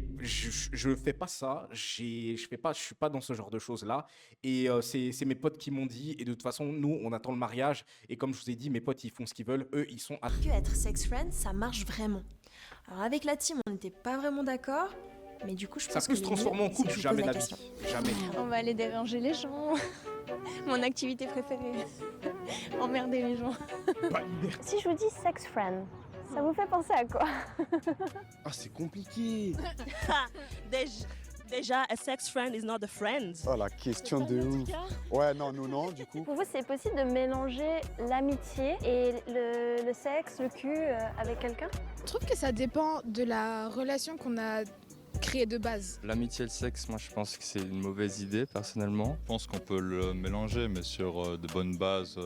fais pas ça, je suis pas dans ce genre de choses-là, et c'est mes potes qui m'ont dit, et de toute façon, nous, on attend le mariage, et comme je vous ai dit, mes potes, ils font ce qu'ils veulent, eux, ils sont à... être sex friend, ça marche vraiment? Alors avec la team, on n'était pas vraiment d'accord, mais du coup, je Ça pense peut que se le transformer en mieux, couple, c'est que je jamais pose de la la vie. question. Jamais. On va aller déranger les gens. Mon activité préférée. Emmerder les gens. Si je vous dis sex friend, ça vous fait penser à quoi? Ah, c'est compliqué. Déjà, a sex friend is not a friend. Oh, la question de ouf. Ouais, non, nous, non, du coup. Pour vous, c'est possible de mélanger l'amitié et le sexe, le cul avec quelqu'un? Je trouve que ça dépend de la relation qu'on a créée de base. L'amitié et le sexe, moi je pense que c'est une mauvaise idée personnellement. Je pense qu'on peut le mélanger, mais sur de bonnes bases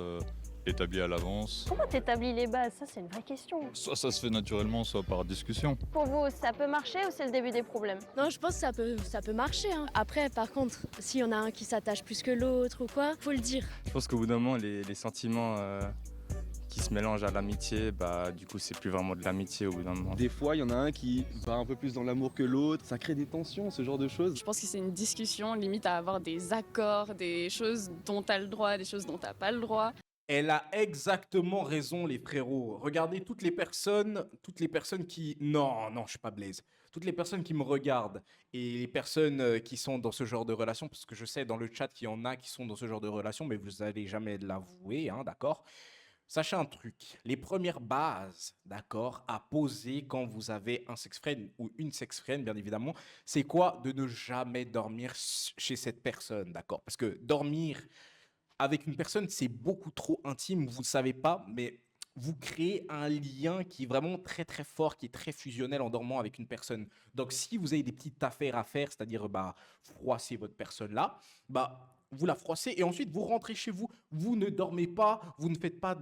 établies à l'avance. Comment t'établis les bases? Ça, c'est une vraie question. Soit ça se fait naturellement, soit par discussion. Pour vous, ça peut marcher ou c'est le début des problèmes? Non, je pense que ça peut marcher. Hein. Après, par contre, s'il y en a un qui s'attache plus que l'autre ou quoi, faut le dire. Je pense qu'au bout d'un moment, les sentiments qui se mélangent à l'amitié, bah du coup c'est plus vraiment de l'amitié au bout d'un moment. Des fois, il y en a un qui va un peu plus dans l'amour que l'autre. Ça crée des tensions, ce genre de choses. Je pense que c'est une discussion, limite à avoir des accords, des choses dont tu as le droit, des choses dont tu n'as pas le droit. Elle a exactement raison, les frérots. Regardez toutes les personnes qui... Non, je suis pas Blaise. Toutes les personnes qui me regardent et les personnes qui sont dans ce genre de relation, parce que je sais dans le chat qu'il y en a qui sont dans ce genre de relation, mais vous n'allez jamais l'avouer, hein, d'accord? Sachez un truc, les premières bases, d'accord, à poser quand vous avez un sex friend ou une sex friend, bien évidemment, c'est quoi? De ne jamais dormir chez cette personne, d'accord? Parce que dormir avec une personne, c'est beaucoup trop intime, vous ne savez pas, mais vous créez un lien qui est vraiment très très fort, qui est très fusionnel en dormant avec une personne. Donc si vous avez des petites affaires à faire, c'est-à-dire froisser votre personne là, vous la froissez et ensuite vous rentrez chez vous. Vous ne dormez pas, vous ne faites pas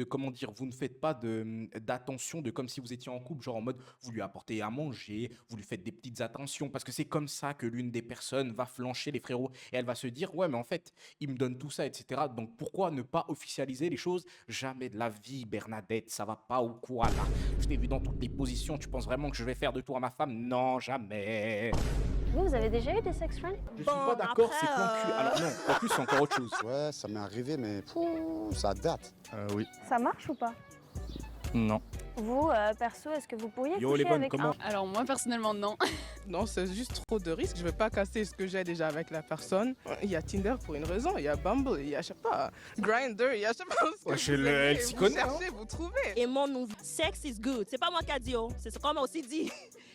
comment dire, vous ne faites pas d'attention de comme si vous étiez en couple, genre en mode vous lui apportez à manger, vous lui faites des petites attentions parce que c'est comme ça que l'une des personnes va flancher, les frérots, et elle va se dire ouais mais en fait il me donne tout ça, etc. Donc pourquoi ne pas officialiser les choses? Jamais de la vie, Bernadette, ça va pas ou quoi là? Je t'ai vu dans toutes les positions, tu penses vraiment que je vais faire de toi ma femme? Non, jamais. Vous avez déjà eu des sex friends? Je suis pas d'accord, c'est plan cul. Alors non, plan cul c'est encore autre chose. Ouais, ça m'est arrivé, mais ça date. Oui. Ça marche ou pas? Non. Vous, perso, est-ce que vous pourriez Yo, coucher les bonnes, avec comment? un... Alors moi personnellement non. Non, c'est juste trop de risques. Je vais pas casser ce que j'ai déjà avec la personne. Il y a Tinder pour une raison, il y a Bumble, il y a, je sais pas, Grindr, il y a, je sais pas ce que Ouais, vous elle aimez. s'y Vous connaît, cherchez, vous trouvez. Et mon nouveau sex is good. C'est pas moi qui a dit, oh. C'est ce qu'on m'a aussi dit.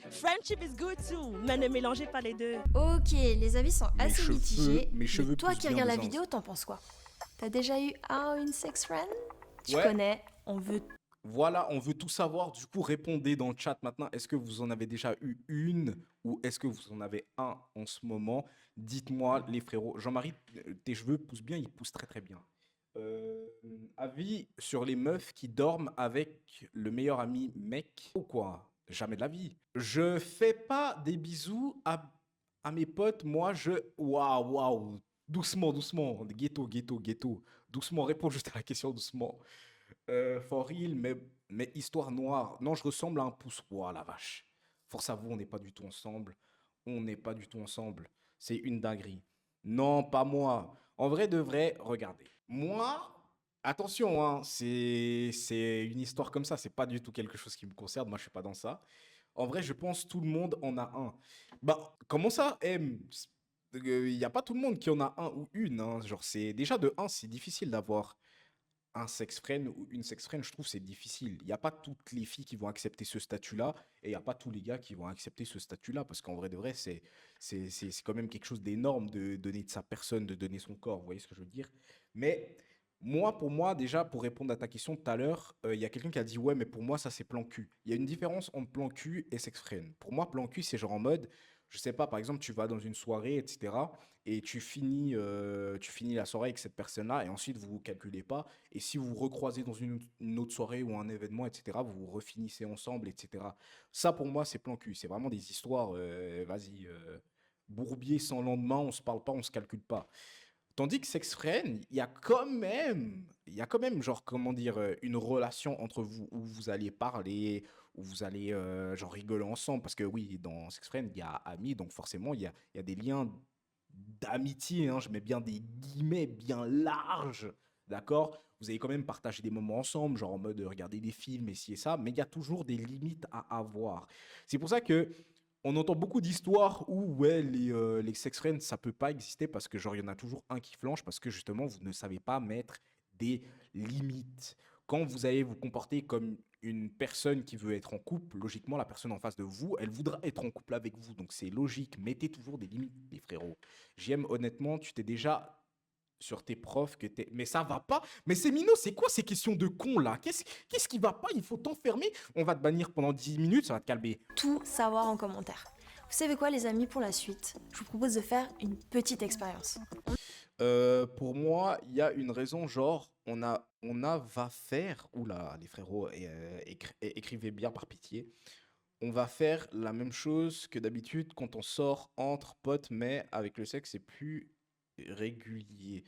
Friendship is good too. Mais ne mélangez pas les deux. Ok, les avis sont Mes assez cheveux- mitigés. mes cheveux mais toi poussent qui bien regardes la aux anges. vidéo, t'en penses quoi? T'as déjà eu une sex friend? Tu Ouais. connais, on veut... Voilà, on veut tout savoir. Du coup, répondez dans le chat maintenant. Est-ce que vous en avez déjà eu une ou est-ce que vous en avez un en ce moment? Dites-moi, les frérots. Jean-Marie, tes cheveux poussent bien, ils poussent très très bien. Avis sur les meufs qui dorment avec le meilleur ami mec ou quoi? Jamais de la vie. Je fais pas des bisous à mes potes. Moi, waouh. Doucement. Ghetto. Doucement, réponds juste à la question doucement. For real, mais histoire noire. Non, je ressemble à un pouce. Ouah, la vache. Force à vous, on n'est pas du tout ensemble. C'est une dinguerie. Non, pas moi. En vrai de vrai, regardez. Moi, attention, hein, c'est une histoire comme ça. C'est pas du tout quelque chose qui me concerne. Moi, je suis pas dans ça. En vrai, je pense tout le monde en a un. Comment ça, M? Il n'y a pas tout le monde qui en a un ou une. Hein. Genre, déjà de un, c'est difficile d'avoir un sex friend ou une sex friend, je trouve c'est difficile. Il n'y a pas toutes les filles qui vont accepter ce statut-là et il n'y a pas tous les gars qui vont accepter ce statut-là parce qu'en vrai de vrai, c'est quand même quelque chose d'énorme de donner de sa personne, de donner son corps, vous voyez ce que je veux dire? Mais pour moi, déjà, pour répondre à ta question tout à l'heure, il y a quelqu'un qui a dit ouais, mais pour moi, ça c'est plan cul. Il y a une différence entre plan cul et sex friend. Pour moi, plan cul, c'est genre en mode, je sais pas, par exemple, tu vas dans une soirée, etc. et tu finis la soirée avec cette personne-là et ensuite vous vous calculez pas. Et si vous vous recroisez dans une autre soirée ou un événement, etc., vous vous refinissez ensemble, etc. Ça, pour moi, c'est plan cul. C'est vraiment des histoires, bourbier sans lendemain, on se parle pas, on se calcule pas. Tandis que sex friend, il y a quand même, genre, comment dire, une relation entre vous où vous allez parler, où vous allez, genre, rigoler ensemble. Parce que oui, dans sex friend, il y a amis, donc forcément, il y a des liens d'amitié, hein, je mets bien des guillemets bien larges, d'accord? vous allez quand même partager des moments ensemble, genre en mode regarder des films et ci et ça, mais il y a toujours des limites à avoir. C'est pour ça que on entend beaucoup d'histoires où ouais, les sex friends, ça peut pas exister parce que genre il y en a toujours un qui flanche parce que justement vous ne savez pas mettre des limites. Quand vous allez vous comporter comme une personne qui veut être en couple, logiquement la personne en face de vous, elle voudra être en couple avec vous. Donc c'est logique, mettez toujours des limites, les frérots. JM, honnêtement, tu t'es déjà sur tes profs que t'es... Mais ça va pas. Mais c'est Mino, c'est quoi ces questions de con là? Qu'est-ce qui va pas? Il faut t'enfermer. On va te bannir pendant 10 minutes, ça va te calmer. Tout savoir en commentaire. Vous savez quoi les amis, pour la suite, je vous propose de faire une petite expérience. Pour moi, il y a une raison, genre, va faire... Oula, les frérots, écrivez bien par pitié. On va faire la même chose que d'habitude quand on sort entre potes, mais avec le sexe, c'est plus régulier.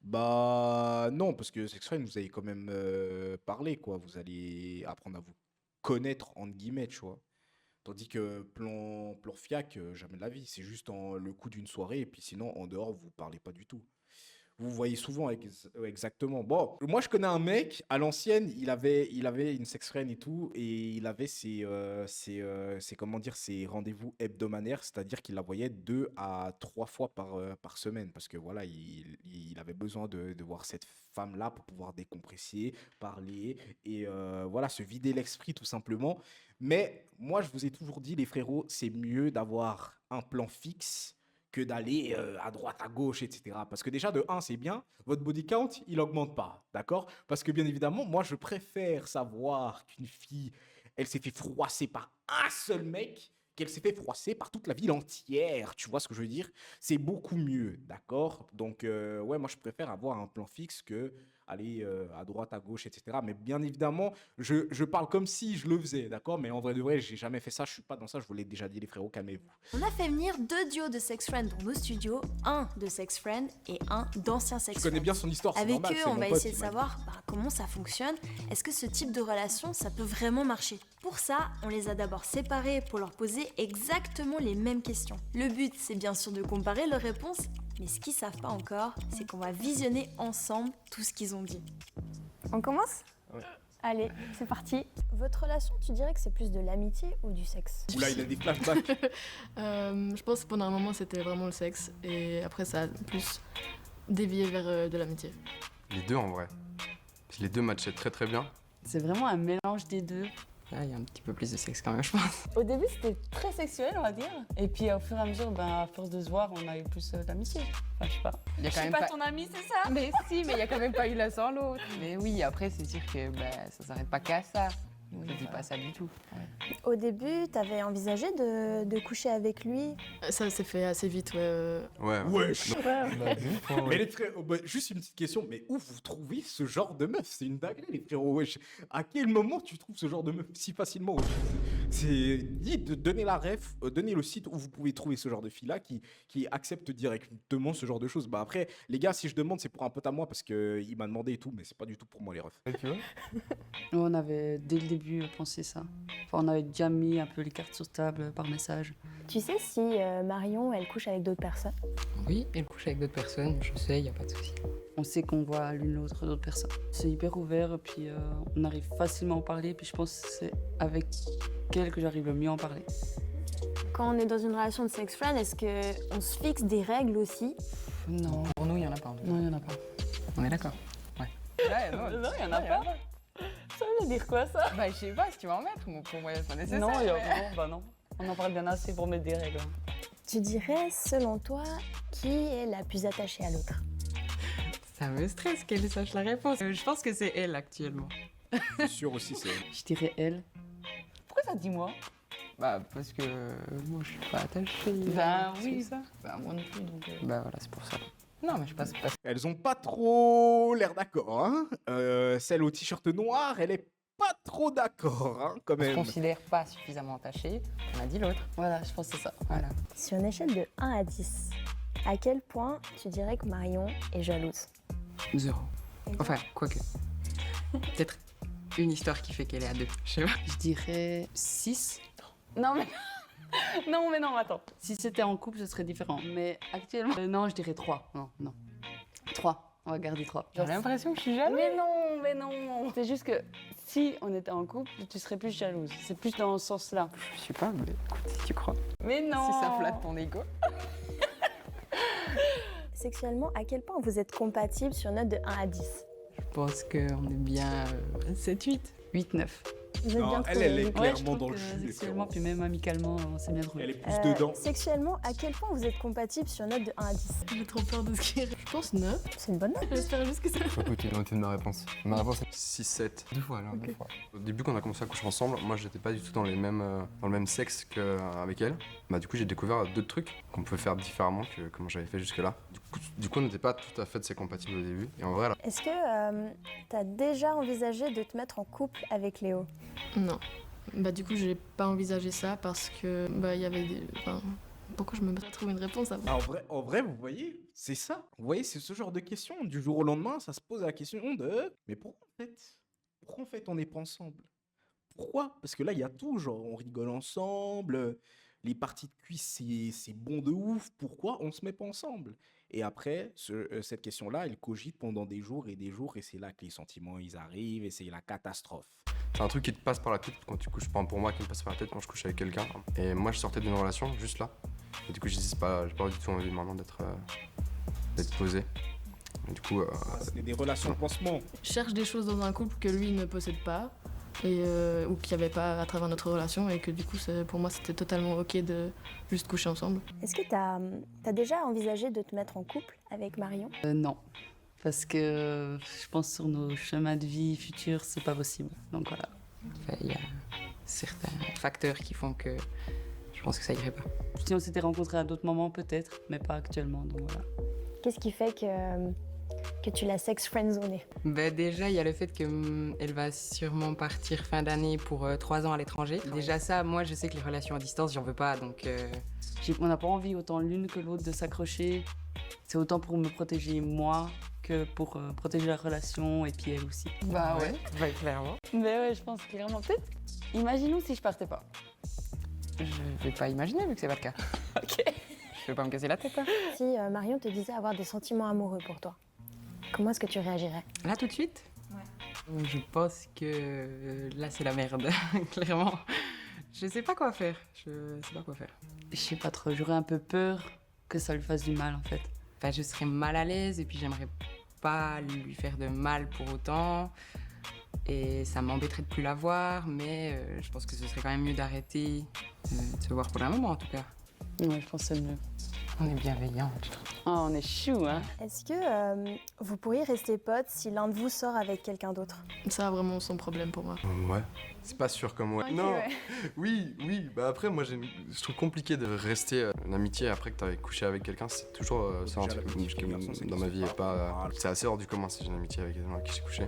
Bah non, parce que sex friend, vous allez quand même parler, quoi. Vous allez apprendre à vous connaître, entre guillemets, tu vois. Tandis que plan fiac, jamais de la vie. C'est juste le coup d'une soirée, et puis sinon, en dehors, vous parlez pas du tout. Vous voyez souvent exactement. Bon, moi je connais un mec, à l'ancienne, il avait une sex friend et tout, et il avait ses comment dire, ses rendez-vous hebdomadaires, c'est-à-dire qu'il la voyait 2 à 3 fois par semaine, parce que voilà, il avait besoin de voir cette femme-là pour pouvoir décompresser, parler, et voilà, se vider l'esprit tout simplement. Mais moi je vous ai toujours dit, les frérots, c'est mieux d'avoir un plan fixe que d'aller à droite, à gauche, etc. Parce que déjà, de 1, c'est bien, votre body count, il augmente pas, d'accord? Parce que bien évidemment, moi, je préfère savoir qu'une fille, elle s'est fait froisser par un seul mec, qu'elle s'est fait froisser par toute la ville entière, tu vois ce que je veux dire? C'est beaucoup mieux, d'accord? Donc, ouais, moi, je préfère avoir un plan fixe que aller à droite, à gauche, etc. Mais bien évidemment, je parle comme si je le faisais, d'accord? Mais en vrai de vrai, j'ai jamais fait ça, je suis pas dans ça, je vous l'ai déjà dit, les frérots, calmez-vous. On a fait venir 2 duos de sex friends dans nos studios, un de sex friend et un d'ancien sex Je friend. connais bien son histoire, c'est Avec normal, eux, c'est on mon va pote, essayer de il m'a dit. savoir comment ça fonctionne. Est-ce que ce type de relation, ça peut vraiment marcher? Pour ça, on les a d'abord séparés pour leur poser exactement les mêmes questions. Le but, c'est bien sûr de comparer leurs réponses, mais ce qu'ils savent pas encore, c'est qu'on va visionner ensemble tout ce qu'ils ont dit. On commence? Ouais. Allez, c'est parti. Votre relation, tu dirais que c'est plus de l'amitié ou du sexe? Oula, il a des flashbacks. Je pense que pendant un moment c'était vraiment le sexe et après ça a plus dévié vers de l'amitié. Les deux en vrai. Les deux matchaient très très bien. C'est vraiment un mélange des deux. Là, il y a un petit peu plus de sexe quand même, je pense. Au début, c'était très sexuel, on va dire. Et puis, au fur et à mesure, à force de se voir, on a eu plus d'amitié. Enfin, je sais pas. Je suis pas ton ami, c'est ça? Mais si, mais il y a quand même pas eu l'un sans l'autre. Mais oui, après, c'est sûr que ça s'arrête pas qu'à ça. Je dis pas ça du tout. Au début, t'avais envisagé de coucher avec lui? Ça s'est fait assez vite, ouais. Ouais. Wesh. Ouais. Mais les frères, juste une petite question, mais où vous trouvez ce genre de meuf? C'est une dinguerie, les frérots, wesh. À quel moment tu trouves ce genre de meuf si facilement, wesh? Donnez la ref, donnez le site où vous pouvez trouver ce genre de fille-là qui accepte directement ce genre de choses. Bah après, les gars, si je demande, c'est pour un pote à moi parce qu'il m'a demandé et tout, mais c'est pas du tout pour moi, les refs. Tu vois? Nous, on avait dès le début pensé ça. Enfin, on avait déjà mis un peu les cartes sur table par message. Tu sais si Marion, elle couche avec d'autres personnes? Oui, elle couche avec d'autres personnes, je sais, y a pas de souci. On sait qu'on voit l'une l'autre d'autres personnes. C'est hyper ouvert, puis on arrive facilement à en parler, puis je pense que c'est avec elle que j'arrive le mieux à en parler. Quand on est dans une relation de sex friend, est-ce qu'on se fixe des règles aussi? Non. Pour nous, il y en a pas. Non, il y en a pas. On est d'accord? Ouais. Non, il y en a pas. Ça veut dire quoi, ça? Bah, je sais pas si tu vas en mettre, mais pour moi, c'est pas nécessaire. Non, mais- non. On en parle bien assez pour mettre des règles. Tu dirais, selon toi, qui est la plus attachée à l'autre? Ça me stresse qu'elle sache la réponse. Je pense que c'est elle actuellement. C'est sûr aussi, c'est elle. Je dirais elle. Pourquoi ça dit moi? Bah, parce que moi, je suis pas attachée. Ben c'est oui. ça. Bah moi non plus, donc... Bah voilà, c'est pour ça. Non, mais je passe pas. Elles ont pas trop l'air d'accord, hein. Celle au t-shirt noir, elle est pas trop d'accord, hein, quand On se même. considère pas suffisamment attaché. On a dit l'autre. Voilà, je pense que c'est ça. Voilà. Sur une échelle de 1 à 10, à quel point tu dirais que Marion est jalouse? 0. Enfin, quoique. Peut-être une histoire qui fait qu'elle est à 2. Je sais pas. Je dirais 6. Non, mais... non, mais non, attends. Si c'était en couple, ce serait différent. Mais actuellement... non, je dirais 3. Non. 3. On va garder 3. J'ai l'impression que je suis jalouse. Mais non. C'est juste que si on était en couple, tu serais plus jalouse. C'est plus dans ce sens-là. Je suis pas, mais écoute, si tu crois. Mais non. Si ça flatte ton ego. Sexuellement, à quel point vous êtes compatibles sur une note de 1 à 10? Je pense qu'on est bien 7-8. 8-9. Vous êtes bien elle est trouvés. clairement dans le jus. Sexuellement, puis même amicalement, c'est bien trouvé. Elle est plus dedans. Sexuellement, à quel point vous êtes compatibles sur une note de 1 à 10? J'ai trop peur de ce qui est. Je pense 9. C'est une bonne note. J'espère juste que ça. Faut écouter l'honnêteté de ma réponse. Ma réponse est 6-7. 2 fois alors, 2 fois. Au début, quand on a commencé à coucher ensemble, moi j'étais pas du tout dans le même sexe qu'avec elle. Bah, du coup, j'ai découvert d'autres trucs qu'on pouvait faire différemment que comment j'avais fait jusque-là. Du coup, on n'était pas tout à fait assez compatibles au début. Et en vrai, là. Est-ce que t'as déjà envisagé de te mettre en couple avec Léo? Non. Bah du coup j'ai pas envisagé ça parce que il y avait des. Enfin, pourquoi je me mettrais à trouver une réponse avant? En vrai, vous voyez, c'est ça. Vous voyez, c'est ce genre de question. Du jour au lendemain, ça se pose la question de mais pourquoi en fait on n'est pas ensemble? Pourquoi? Parce que là, il y a tout, genre on rigole ensemble, les parties de cuisse, c'est bon de ouf. Pourquoi on se met pas ensemble? Et après, cette question-là, elle cogite pendant des jours, et c'est là que les sentiments, ils arrivent, et c'est la catastrophe. C'est un truc qui te passe par la tête quand tu couches. Enfin, pour moi, qui me passe par la tête quand je couche avec quelqu'un. Et moi, je sortais d'une relation, juste là. Et du coup, j'ai pas du tout envie maintenant d'être posé. Et du coup... C'était des relations de pansement. Je cherche des choses dans un couple que lui ne possède pas. Ou qu'il n'y avait pas à travers notre relation et que du coup pour moi c'était totalement ok de juste coucher ensemble. Est-ce que t'as déjà envisagé de te mettre en couple avec Marion? Non, parce que je pense sur nos chemins de vie futurs, c'est pas possible. Donc voilà. Il y a certains facteurs qui font que je pense que ça irait pas. Si on s'était rencontrés à d'autres moments peut-être, mais pas actuellement, donc voilà. Qu'est-ce qui fait que tu l'as sex friendzonée? Déjà, il y a le fait qu'elle va sûrement partir fin d'année pour 3 ans à l'étranger. Déjà ça, moi je sais que les relations à distance, j'en veux pas, donc... On n'a pas envie autant l'une que l'autre de s'accrocher. C'est autant pour me protéger moi que pour protéger la relation et puis elle aussi. Bah ouais, clairement. Mais ouais, je pense clairement. Peut-être, imaginons si je partais pas. Je vais pas imaginer vu que c'est pas le cas. Ok. Je vais pas me casser la tête. Hein. Si Marion te disait avoir des sentiments amoureux pour toi, comment est-ce que tu réagirais? Là tout de suite? Ouais. Je pense que là c'est la merde, clairement. Je sais pas quoi faire. Je sais pas trop, j'aurais un peu peur que ça lui fasse du mal en fait. Enfin, je serais mal à l'aise et puis j'aimerais pas lui faire de mal pour autant. Et ça m'embêterait de plus la voir, mais je pense que ce serait quand même mieux d'arrêter de se voir pour un moment en tout cas. Ouais, je pense que c'est mieux. On est bienveillants. Oh, on est chou, hein. Est-ce que vous pourriez rester potes si l'un de vous sort avec quelqu'un d'autre? Ça a vraiment son problème pour moi. Ouais. C'est pas sûr comme ouais. Okay, non. ouais. Oui. Bah après, moi, je trouve compliqué de rester en amitié après que t'avais couché avec quelqu'un. C'est toujours ça un truc qui dans ma vie est pas. C'est assez hors du commun si j'ai une amitié avec des gens avec qui j'ai couché.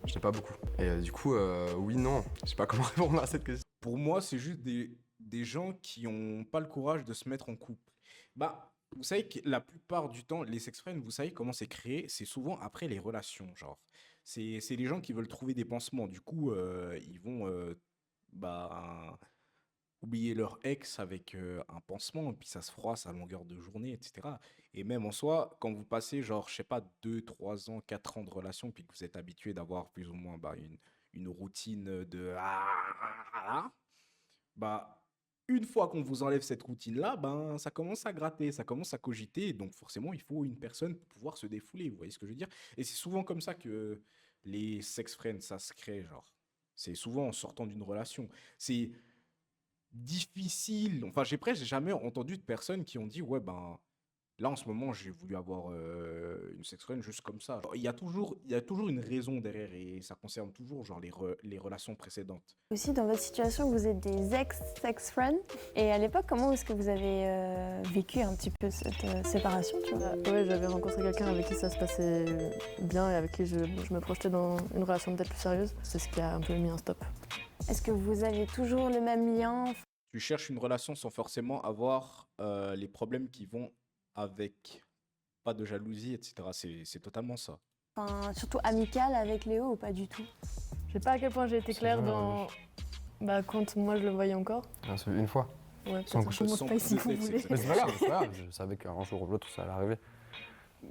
Je n'ai pas beaucoup. Et du coup, oui, non. Je sais pas comment répondre à cette question. Pour moi, c'est juste des gens qui ont pas le courage de se mettre en couple. Bah, vous savez que la plupart du temps, les sex friends, vous savez comment c'est créé? C'est souvent après les relations, genre. C'est les gens qui veulent trouver des pansements. Du coup, ils vont oublier leur ex avec un pansement, et puis ça se froisse à longueur de journée, etc. Et même en soi, quand vous passez, genre, je sais pas, 2, 3 ans, 4 ans de relation, puis que vous êtes habitué d'avoir plus ou moins une routine de... une fois qu'on vous enlève cette routine-là, ça commence à gratter, ça commence à cogiter. Donc forcément, il faut une personne pour pouvoir se défouler. Vous voyez ce que je veux dire? Et c'est souvent comme ça que les sex friends, ça se crée, genre. C'est souvent en sortant d'une relation. C'est difficile. Enfin, j'ai jamais entendu de personnes qui ont dit, ouais, là, en ce moment, j'ai voulu avoir une sex friend juste comme ça. Il y a toujours une raison derrière et ça concerne toujours genre les relations précédentes. Aussi, dans votre situation, vous êtes des ex-sex friends. Et à l'époque, comment est-ce que vous avez vécu un petit peu cette séparation, tu vois? Ouais, j'avais rencontré quelqu'un avec qui ça se passait bien et avec qui je me projetais dans une relation peut-être plus sérieuse. C'est ce qui a un peu mis un stop. Est-ce que vous avez toujours le même lien? Tu cherches une relation sans forcément avoir les problèmes qui vont avec, pas de jalousie, etc. C'est totalement ça. Enfin, surtout amicale avec Léo ou pas du tout? Je sais pas à quel point j'ai été claire dans... quand moi je le voyais encore. Une fois. Ouais, sans je montre pas ici si vous voulez. Mais c'est pas grave, je savais qu'un jour ou l'autre ça allait arriver.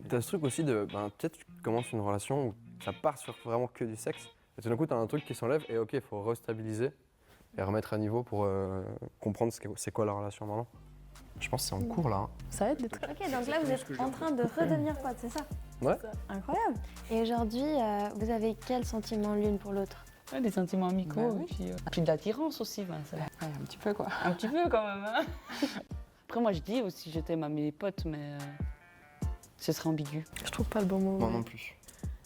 T'as ce truc aussi de, peut-être tu commences une relation où ça part sur vraiment que du sexe, et tout d'un coup t'as un truc qui s'enlève, et ok, il faut restabiliser et remettre à niveau pour comprendre c'est quoi la relation maintenant. Je pense que c'est en cours là. Ça aide d'être. Ok, donc là vous êtes en train de redevenir potes, c'est ça? Ouais. Incroyable. Et aujourd'hui, vous avez quel sentiment l'une pour l'autre? Ouais, des sentiments amicaux, et puis de l'attirance aussi. Un petit peu quoi. Un petit peu quand même. Hein. Après, moi je dis aussi je t'aime à mes potes, mais ce serait ambigu. Je trouve pas le bon mot. Moi non plus.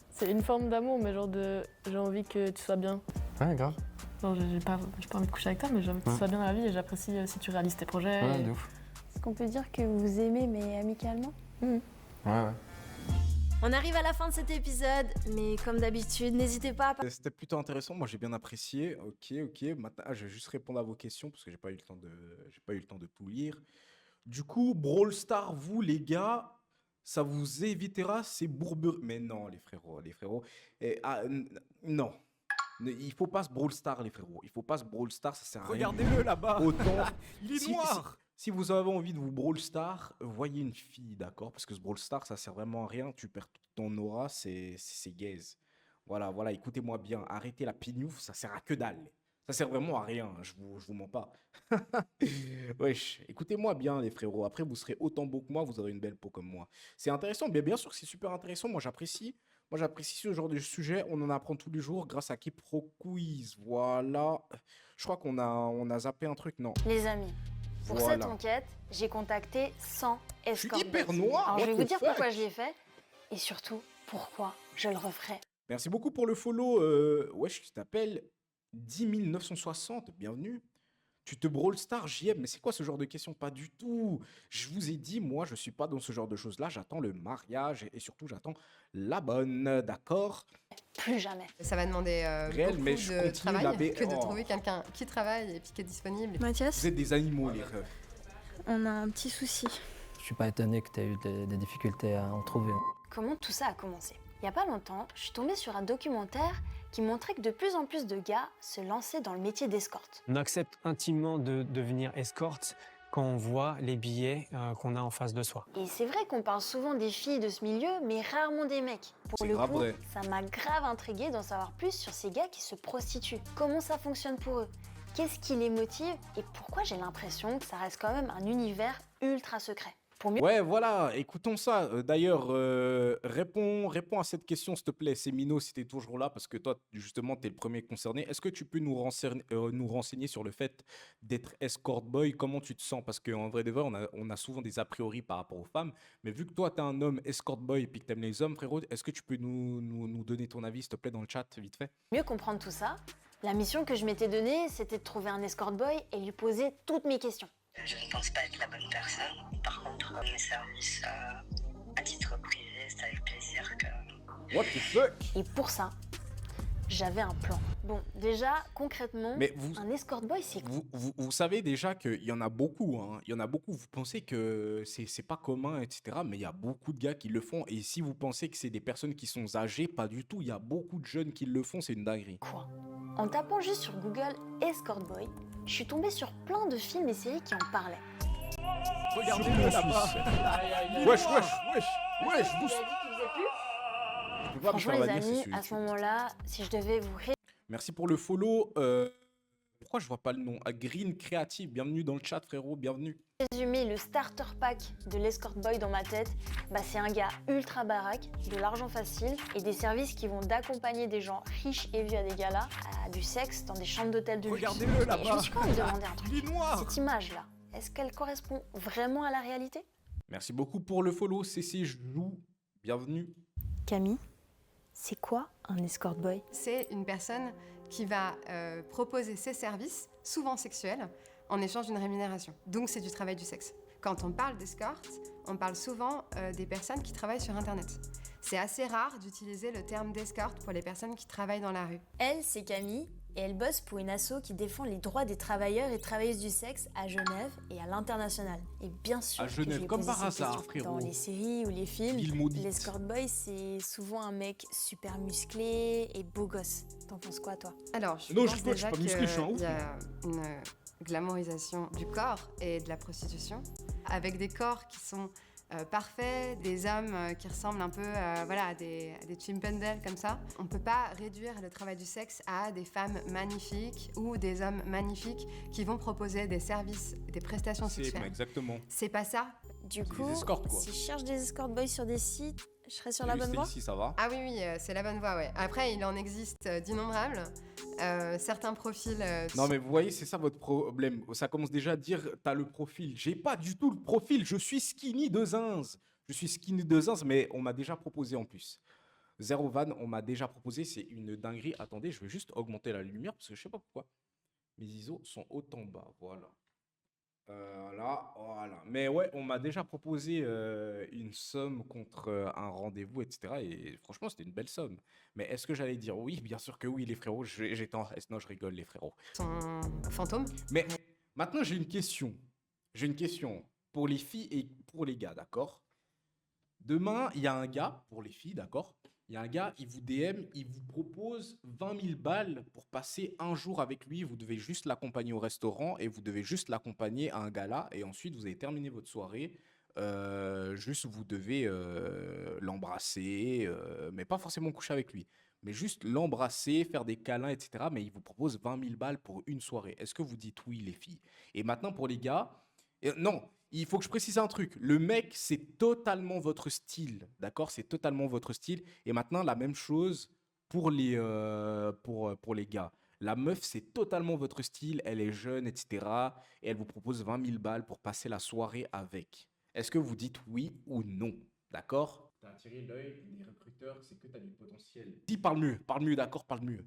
C'est une forme d'amour, mais genre de j'ai envie que tu sois bien. Ouais, grave. Genre, j'ai pas envie de coucher avec toi, mais j'ai envie que tu sois bien dans la vie et j'apprécie si tu réalises tes projets. Ouais, de ouf. Est-ce qu'on peut dire que vous vous aimez, mais amicalement? Ouais. On arrive à la fin de cet épisode, mais comme d'habitude, n'hésitez pas à... C'était plutôt intéressant, moi j'ai bien apprécié. Ok. Maintenant, je vais juste répondre à vos questions parce que j'ai pas eu le temps de tout lire. Du coup, Brawl Stars, vous les gars, ça vous évitera ces bourberies. Mais non, les frérots. Non. Il faut pas se Brawl Stars, les frérots. Il faut pas se Brawl Stars, ça sert à rien. Regardez-le là-bas. Autant. Il est noir. Si vous avez envie de vous Brawl Stars, voyez une fille, d'accord? Parce que ce Brawl Stars, ça sert vraiment à rien. Tu perds ton aura, c'est gaze. Voilà, écoutez-moi bien. Arrêtez la pignouf, ça sert à que dalle. Ça sert vraiment à rien, je vous mens pas. Wesh, écoutez-moi bien les frérots. Après, vous serez autant beau que moi, vous aurez une belle peau comme moi. C'est intéressant, bien sûr que c'est super intéressant. Moi, j'apprécie ce genre de sujet. On en apprend tous les jours grâce à Kipro Quiz. Voilà. Je crois qu'on a zappé un truc, non? Les amis, pour cette enquête, j'ai contacté 100 escort boys. Hyper noir. Alors, je vais vous dire pourquoi je l'ai fait et surtout pourquoi je le referai. Merci beaucoup pour le follow. Wesh, tu t'appelles 10 960, bienvenue. Tu te Brawl Stars, JM, mais c'est quoi ce genre de question? Pas du tout. Je vous ai dit, moi, je suis pas dans ce genre de choses-là. J'attends le mariage et surtout, j'attends la bonne, d'accord? Plus jamais. Ça va demander beaucoup mais je de continue travail que de Oh. trouver quelqu'un qui travaille et puis qui est disponible. Mathias, Vous êtes des animaux, les rêves. on a un petit souci. Je suis pas étonné que tu aies eu des difficultés à en trouver. Comment tout ça a commencé? Il y a pas longtemps, je suis tombée sur un documentaire qui montrait que de plus en plus de gars se lançaient dans le métier d'escorte. On accepte intimement de devenir escorte quand on voit les billets qu'on a en face de soi. Et c'est vrai qu'on parle souvent des filles de ce milieu, mais rarement des mecs. Pour C'est le grave coup, vrai. ça m'a grave intriguée d'en savoir plus sur ces gars qui se prostituent. Comment ça fonctionne pour eux? Qu'est-ce qui les motive? Et pourquoi j'ai l'impression que ça reste quand même un univers ultra secret? Pour mieux... Ouais, voilà, écoutons ça. D'ailleurs, réponds à cette question, s'il te plaît. C'est Mino, si t'es toujours là, parce que toi, justement, t'es le premier concerné. Est-ce que tu peux nous renseigner sur le fait d'être escort boy? Comment tu te sens? Parce qu'en vrai de vrai, on a souvent des a priori par rapport aux femmes. Mais vu que toi, t'es un homme escort boy et puis que t'aimes les hommes, frérot, est-ce que tu peux nous donner ton avis, s'il te plaît, dans le chat, vite fait? Mieux comprendre tout ça, la mission que je m'étais donnée, c'était de trouver un escort boy et lui poser toutes mes questions. Je ne pense pas être la bonne personne. Par contre, mes services à titre privé, c'est avec plaisir que... What the fuck? Et pour ça, j'avais un plan. Bon, déjà, concrètement, Mais un escort boy, c'est quoi? Vous savez déjà qu'il y en a beaucoup, hein. Il y en a beaucoup. Vous pensez que c'est pas commun, etc. Mais il y a beaucoup de gars qui le font. Et si vous pensez que c'est des personnes qui sont âgées, pas du tout. Il y a beaucoup de jeunes qui le font. C'est une dinguerie. Quoi? En tapant juste sur Google escort boy, je suis tombée sur plein de films et séries qui en parlaient. Regardez-le là-bas. Wesh, boost. Je peux pas me Franchement, faire les bannir, c'est amis, sur à ce YouTube. moment-là, si je devais vous Merci pour le follow. Pourquoi je vois pas le nom? Green Creative, bienvenue dans le chat, frérot, bienvenue. résumer le starter pack de l'escort boy dans ma tête, bah c'est un gars ultra baraque, de l'argent facile et des services qui vont d'accompagner des gens riches et vieux à des galas, à du sexe dans des chambres d'hôtel de luxe. Regardez-le là-bas. Et je me suis quand même demandé un truc. Il est noir. Cette image-là, est-ce qu'elle correspond vraiment à la réalité? Merci beaucoup pour le follow. CC Joue, bienvenue. Camille, c'est quoi un escort boy? C'est une personne qui va proposer ses services, souvent sexuels, en échange d'une rémunération. Donc c'est du travail du sexe. Quand on parle d'escorte, on parle souvent des personnes qui travaillent sur Internet. C'est assez rare d'utiliser le terme d'escorte pour les personnes qui travaillent dans la rue. Elle, c'est Camille, et elle bosse pour une asso qui défend les droits des travailleurs et travailleuses du sexe à Genève et à l'international. Et bien sûr, À que je Genève, lui ai comme posé par cette hasard, question. frérot. Dans les séries ou les films, Ville maudite. l'escort boy, c'est souvent un mec super musclé et beau gosse. T'en penses quoi, toi? Alors, je Non, pense je suis déjà pas musclé, je suis un ouf, qu'il y a une glamourisation du corps et de la prostitution, avec des corps qui sont parfaits, des hommes qui ressemblent un peu à des chimpendales comme ça. On ne peut pas réduire le travail du sexe à des femmes magnifiques ou des hommes magnifiques qui vont proposer des services, des prestations sexuelles. Exactement. C'est pas ça. Du coup, des escortes, quoi. si je cherche des escort boys sur des sites, je serais sur la bonne voie. Ici, ça va. Ah oui, c'est la bonne voie, ouais. Après, il en existe d'innombrables. Certains profils... Non, mais vous voyez, c'est ça votre problème. Ça commence déjà à dire, t'as le profil. J'ai pas du tout le profil. Je suis skinny de zinz. Je suis skinny de zinz, mais on m'a déjà proposé en plus. Zero van, on m'a déjà proposé. C'est une dinguerie. Attendez, je vais juste augmenter la lumière parce que je sais pas pourquoi. Mes ISO sont autant bas. Voilà. Voilà. Mais ouais, on m'a déjà proposé une somme contre un rendez-vous, etc. Et franchement, c'était une belle somme. Mais est-ce que j'allais dire oui? Bien sûr que oui, les frérots. J'étais en reste. Non, je rigole, les frérots. Son fantôme. Mais maintenant, j'ai une question. J'ai une question pour les filles et pour les gars, d'accord? Demain, il y a un gars, pour les filles, d'accord? Il y a un gars, il vous DM, il vous propose 20 000 balles pour passer un jour avec lui. Vous devez juste l'accompagner au restaurant et vous devez juste l'accompagner à un gala. Et ensuite, vous avez terminé votre soirée. Juste, vous devez l'embrasser, mais pas forcément coucher avec lui. Mais juste l'embrasser, faire des câlins, etc. Mais il vous propose 20 000 balles pour une soirée. Est-ce que vous dites oui, les filles? Et maintenant, pour les gars, non. Il faut que je précise un truc. Le mec, c'est totalement votre style, d'accord? C'est totalement votre style. Et maintenant, la même chose pour les gars. La meuf, c'est totalement votre style. Elle est jeune, etc. Et elle vous propose 20 000 balles pour passer la soirée avec. Est-ce que vous dites oui ou non? D'accord? T'as attiré l'œil des recruteurs, c'est que t'as du potentiel. Dis, parle mieux, d'accord? Parle mieux.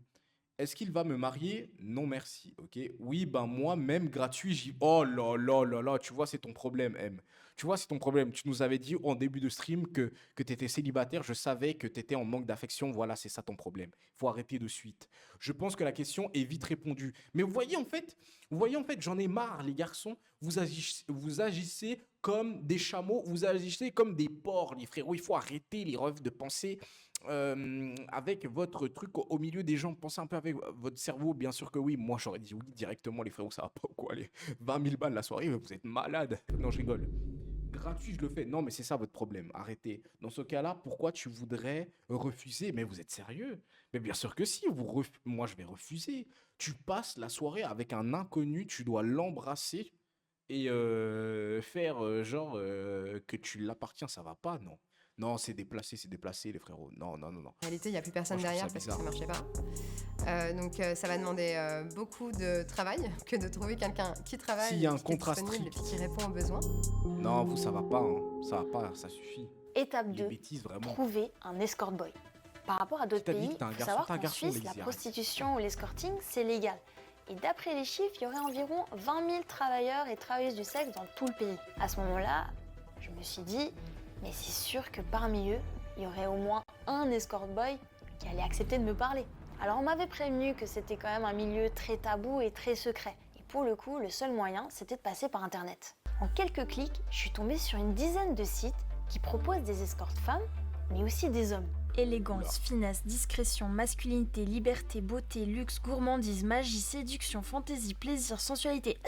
Est-ce qu'il va me marier? Non, merci, ok? Oui, ben moi, même gratuit, j'y... Oh là là là là, tu vois, c'est ton problème, M. Tu vois, c'est ton problème. Tu nous avais dit en début de stream que tu étais célibataire. Je savais que tu étais en manque d'affection. Voilà, c'est ça ton problème. Il faut arrêter de suite. Je pense que la question est vite répondue. Mais vous voyez, en fait, j'en ai marre, les garçons. Vous agissez comme des chameaux. Vous agissez comme des porcs, les frérots. Il faut arrêter, les refs, de penser... avec votre truc au milieu des gens, pensez un peu avec votre cerveau. Bien sûr que oui, moi j'aurais dit oui directement, les frérots, ça va pas ou quoi, les 20 000 balles la soirée, vous êtes malade. Non, je rigole. Gratuit, je le fais. Non, mais c'est ça votre problème, arrêtez. Dans ce cas-là, pourquoi tu voudrais refuser? Mais vous êtes sérieux? Mais bien sûr que si, moi je vais refuser. Tu passes la soirée avec un inconnu, tu dois l'embrasser et faire genre que tu l'appartiens, ça va pas, non? Non, c'est déplacé, les frérots. Non. En réalité, il n'y a plus personne Moi, je derrière trouve parce ça que ça marchait pas. Donc ça va demander beaucoup de travail que de trouver quelqu'un qui travaille, S'il y a un qui est contrat disponible et strict. puis qui répond aux besoins. Non, vous, ça va pas, hein. Ça va pas, ça suffit. Étape Les 2, bêtises, vraiment. trouver un escort boy. Par rapport à d'autres T'as dit pays, que t'es un il faut garçon, savoir t'es un qu'en garçon, Suisse, Lexi, la arrête. prostitution ou l'escorting, c'est légal. Et d'après les chiffres, il y aurait environ 20 000 travailleurs et travailleuses du sexe dans tout le pays. À ce moment-là, je me suis dit, mais c'est sûr que parmi eux, il y aurait au moins un escort boy qui allait accepter de me parler. Alors on m'avait prévenu que c'était quand même un milieu très tabou et très secret. Et pour le coup, le seul moyen, c'était de passer par Internet. En quelques clics, je suis tombée sur une dizaine de sites qui proposent des escortes femmes, mais aussi des hommes. Élégance, finesse, discrétion, masculinité, liberté, beauté, luxe, gourmandise, magie, séduction, fantaisie, plaisir, sensualité.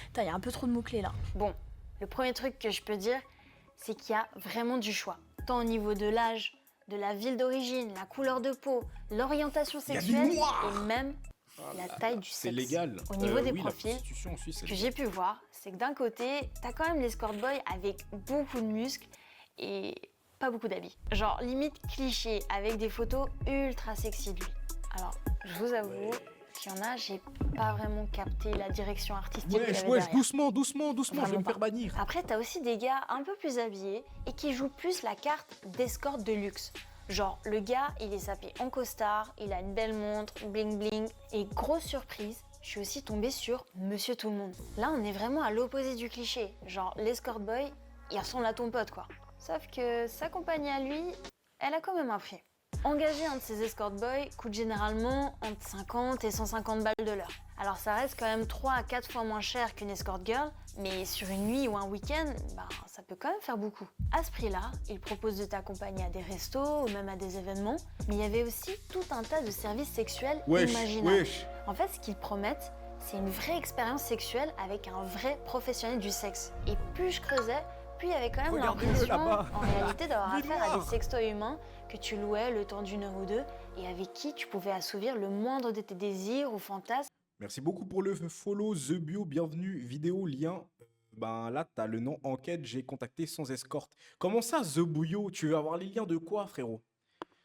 Putain, il y a un peu trop de mots-clés là. Bon, le premier truc que je peux dire, c'est qu'il y a vraiment du choix. Tant au niveau de l'âge, de la ville d'origine, la couleur de peau, l'orientation Il y a du sexuelle noir et même la taille du C'est sexe. légal. Au niveau des oui, la profils, prostitution en Suisse, ce c'est que légal. j'ai pu voir, c'est que d'un côté, t'as quand même l'escort boy avec beaucoup de muscles et pas beaucoup d'habits. Genre limite cliché avec des photos ultra sexy de lui. Alors, je vous avoue qu'il y en a, j'ai pas vraiment capté la direction artistique qu'il y avait derrière. doucement, je vais Vraiment me pas. faire bannir. Après, t'as aussi des gars un peu plus habillés et qui jouent plus la carte d'escorte de luxe. Genre, le gars, il est sapé en costard, il a une belle montre, bling bling. Et grosse surprise, je suis aussi tombée sur Monsieur Tout-le-Monde. Là, on est vraiment à l'opposé du cliché. Genre, l'escort boy, il ressemble à ton pote, quoi. Sauf que sa compagnie à lui, elle a quand même un prix. Engager un de ces escort boys coûte généralement entre 50 et 150 balles de l'heure. Alors ça reste quand même 3 à 4 fois moins cher qu'une escort girl, mais sur une nuit ou un week-end, ça peut quand même faire beaucoup. À ce prix-là, il propose de t'accompagner à des restos ou même à des événements, mais il y avait aussi tout un tas de services sexuels imaginables. En fait, ce qu'ils promettent, c'est une vraie expérience sexuelle avec un vrai professionnel du sexe. Et plus je creusais, plus il y avait quand même Regardez-le l'impression, là-bas. en réalité, d'avoir Il est affaire à noir. des sextoys humains que tu louais le temps d'une heure ou deux et avec qui tu pouvais assouvir le moindre de tes désirs ou fantasmes. Merci beaucoup pour le follow, The Bio, bienvenue, vidéo, lien. Ben là, t'as le nom enquête, j'ai contacté sans escorte. Comment ça, The Bouillot? Tu veux avoir les liens de quoi, frérot?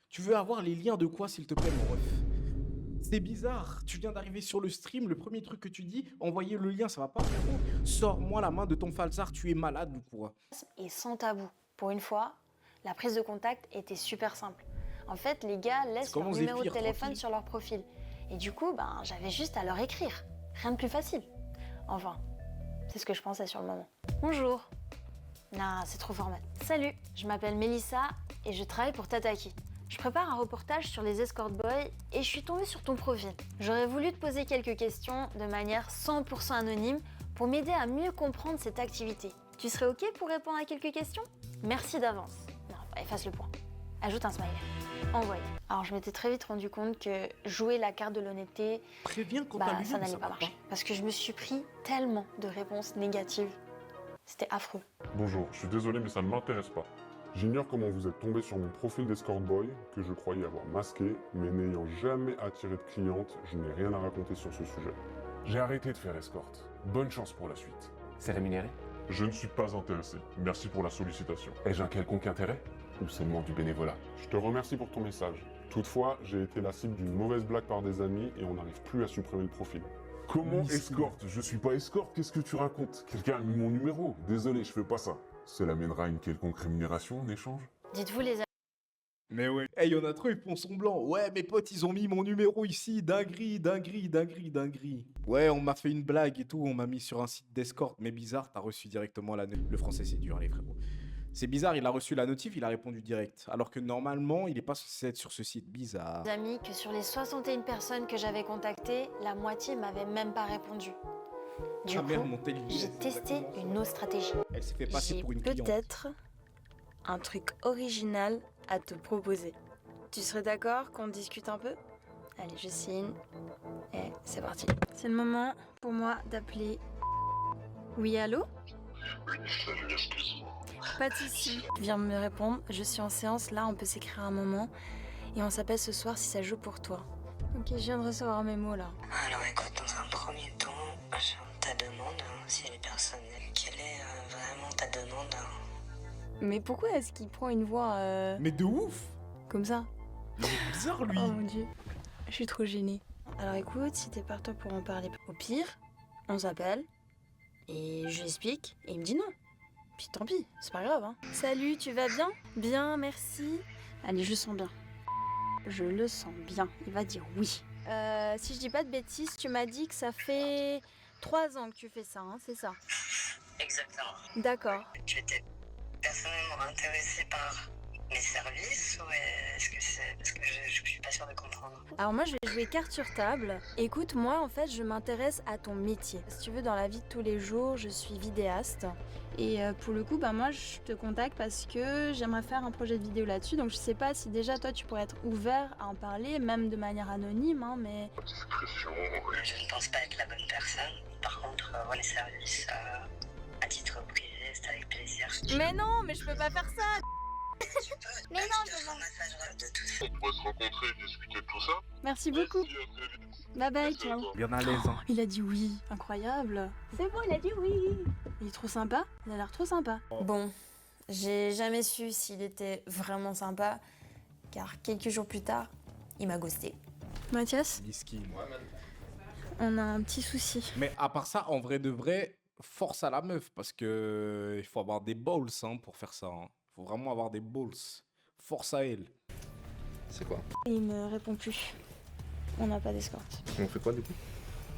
Tu veux avoir les liens de quoi, s'il te plaît, mon ref? C'est bizarre, tu viens d'arriver sur le stream, le premier truc que tu dis, envoyer le lien, ça va pas, frérot? Sors-moi la main de ton falzar, tu es malade ou quoi? Et sans tabou. Pour une fois, la prise de contact était super simple. En fait, les gars laissent leur comment numéro de Zéphyr, téléphone tranquille. sur leur profil. Et du coup, ben, j'avais juste à leur écrire. Rien de plus facile. Enfin, c'est ce que je pensais sur le moment. Bonjour. Non, c'est trop formel. Salut, je m'appelle Mélissa et je travaille pour Tataki. Je prépare un reportage sur les escort boys et je suis tombée sur ton profil. J'aurais voulu te poser quelques questions de manière 100% anonyme pour m'aider à mieux comprendre cette activité. Tu serais OK pour répondre à quelques questions? Merci d'avance. Non, efface le point. Ajoute un smiley. Envoyé. Alors je m'étais très vite rendu compte que jouer la carte de l'honnêteté, Préviens quand t'as bah, le ça lien, n'allait ça pas va marcher. Parce que je me suis pris tellement de réponses négatives. C'était affreux. Bonjour, je suis désolé mais ça ne m'intéresse pas. J'ignore comment vous êtes tombé sur mon profil d'escort boy, que je croyais avoir masqué, mais n'ayant jamais attiré de cliente, je n'ai rien à raconter sur ce sujet. J'ai arrêté de faire escorte. Bonne chance pour la suite. C'est rémunéré? Je ne suis pas intéressé. Merci pour la sollicitation. Ai-je un quelconque intérêt? Ou seulement du bénévolat? Je te remercie pour ton message. Toutefois, j'ai été la cible d'une mauvaise blague par des amis et on n'arrive plus à supprimer le profil. Comment escorte? Je suis pas escorte, qu'est-ce que tu racontes? Quelqu'un a mis mon numéro. Désolé, je fais pas ça. Cela mènera à une quelconque rémunération en échange? Dites-vous les amis. Mais ouais. Hey, y'en a trop, ils font semblant. Ouais, mes potes, ils ont mis mon numéro ici. Dinguerie, dinguerie, dinguerie, dinguerie. Ouais, on m'a fait une blague et tout. On m'a mis sur un site d'escorte. Mais bizarre, t'as reçu directement la notif. Le français, c'est dur, les frérots. C'est bizarre, il a reçu la notif, il a répondu direct. Alors que normalement, il est pas censé être sur ce site. Bizarre. Amis, que sur les 61 personnes que j'avais contactées, la moitié m'avait même pas répondu. Du Ah coup, merde, mon téléviseur. j'ai testé une autre stratégie. Elle s'est fait passer J'ai pour une cliente. peut-être un truc original à te proposer. Tu serais d'accord qu'on discute un peu? Allez, je signe. Et c'est parti. C'est le moment pour moi d'appeler. Oui, allô? Oui, salut, excuse-moi. Pas de soucis. Tu viens me répondre, je suis en séance, là on peut s'écrire un moment. Et on s'appelle ce soir si ça joue pour toi. Ok, je viens de recevoir mes mots là. Alors écoute, dans un premier temps, ta demande, si elle est personnelle, quelle est vraiment ta demande? Mais pourquoi est-ce qu'il prend une voix Mais de ouf! comme ça? Il est bizarre, lui. Oh mon dieu, je suis trop gênée. Alors écoute, si t'es partant pour en parler, au pire, on s'appelle et je lui explique et il me dit non. Puis tant pis, c'est pas grave. Hein. Salut, tu vas bien? Bien, merci. Allez, je le sens bien. Je le sens bien, il va dire oui. Si je dis pas de bêtises, tu m'as dit que ça fait 3 ans que tu fais ça, hein, c'est ça? Exactement. D'accord. Tu étais personnellement intéressé par mes services ou est-ce que c'est parce que je suis pas sûre de comprendre? Alors moi je vais jouer carte sur table. Écoute, moi en fait je m'intéresse à ton métier. Si tu veux, dans la vie de tous les jours, je suis vidéaste. Et pour le coup, bah moi je te contacte parce que j'aimerais faire un projet de vidéo là-dessus. Donc je sais pas si déjà toi tu pourrais être ouvert à en parler, même de manière anonyme, hein, mais... Discrétion, oui. Je ne pense pas être la bonne personne. Par contre, les services à titre privé, c'est avec plaisir. Mais non, mais je peux pas faire ça. Mais non, je veux de tout ça. On pourrait se rencontrer et discuter de tout ça. Merci beaucoup. Bye bye, ciao. Bien à l'aise, hein. Il a dit oui, incroyable. C'est bon, il a dit oui. Il est trop sympa, il a l'air trop sympa. Bon, j'ai jamais su s'il était vraiment sympa, car quelques jours plus tard, il m'a ghosté. Mathias, Miskin. on a un petit souci. Mais à part ça, en vrai de vrai, force à la meuf, parce que il faut avoir des balls hein, pour faire ça. Hein. Faut vraiment avoir des balls. Force à elle. C'est quoi? Il me répond plus. On n'a pas d'escorte. On fait quoi du coup?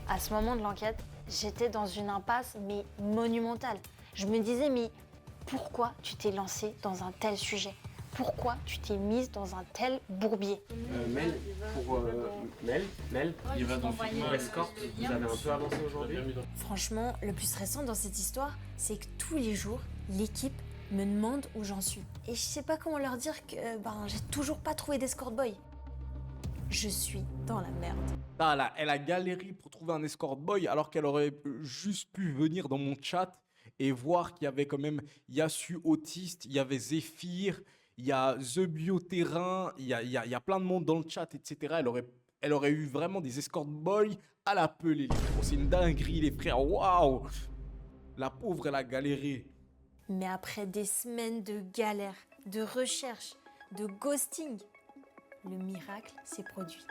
À ce moment de l'enquête, j'étais dans une impasse, mais monumentale. Je me disais, mais pourquoi tu t'es lancée dans un tel sujet? Pourquoi tu t'es mise dans un tel bourbier? Mel, il va dans le escorte. Vous avez un peu avancé aujourd'hui? Franchement, le plus stressant dans cette histoire, c'est que tous les jours, l'équipe me demande où j'en suis. Et je sais pas comment leur dire que j'ai toujours pas trouvé d'escort boy. Je suis dans la merde. Ah là, elle a galéré pour trouver un escort boy alors qu'elle aurait juste pu venir dans mon chat et voir qu'il y avait quand même Yasu Autiste, il y avait Zéphyr, il y a The Bioterrain, il y a plein de monde dans le chat, etc. Elle aurait eu vraiment des escort boys à la pelée, les frères. C'est une dinguerie, les frères. Waouh! La pauvre, elle a galéré. Mais après des semaines de galères, de recherche, de ghosting, le miracle s'est produit.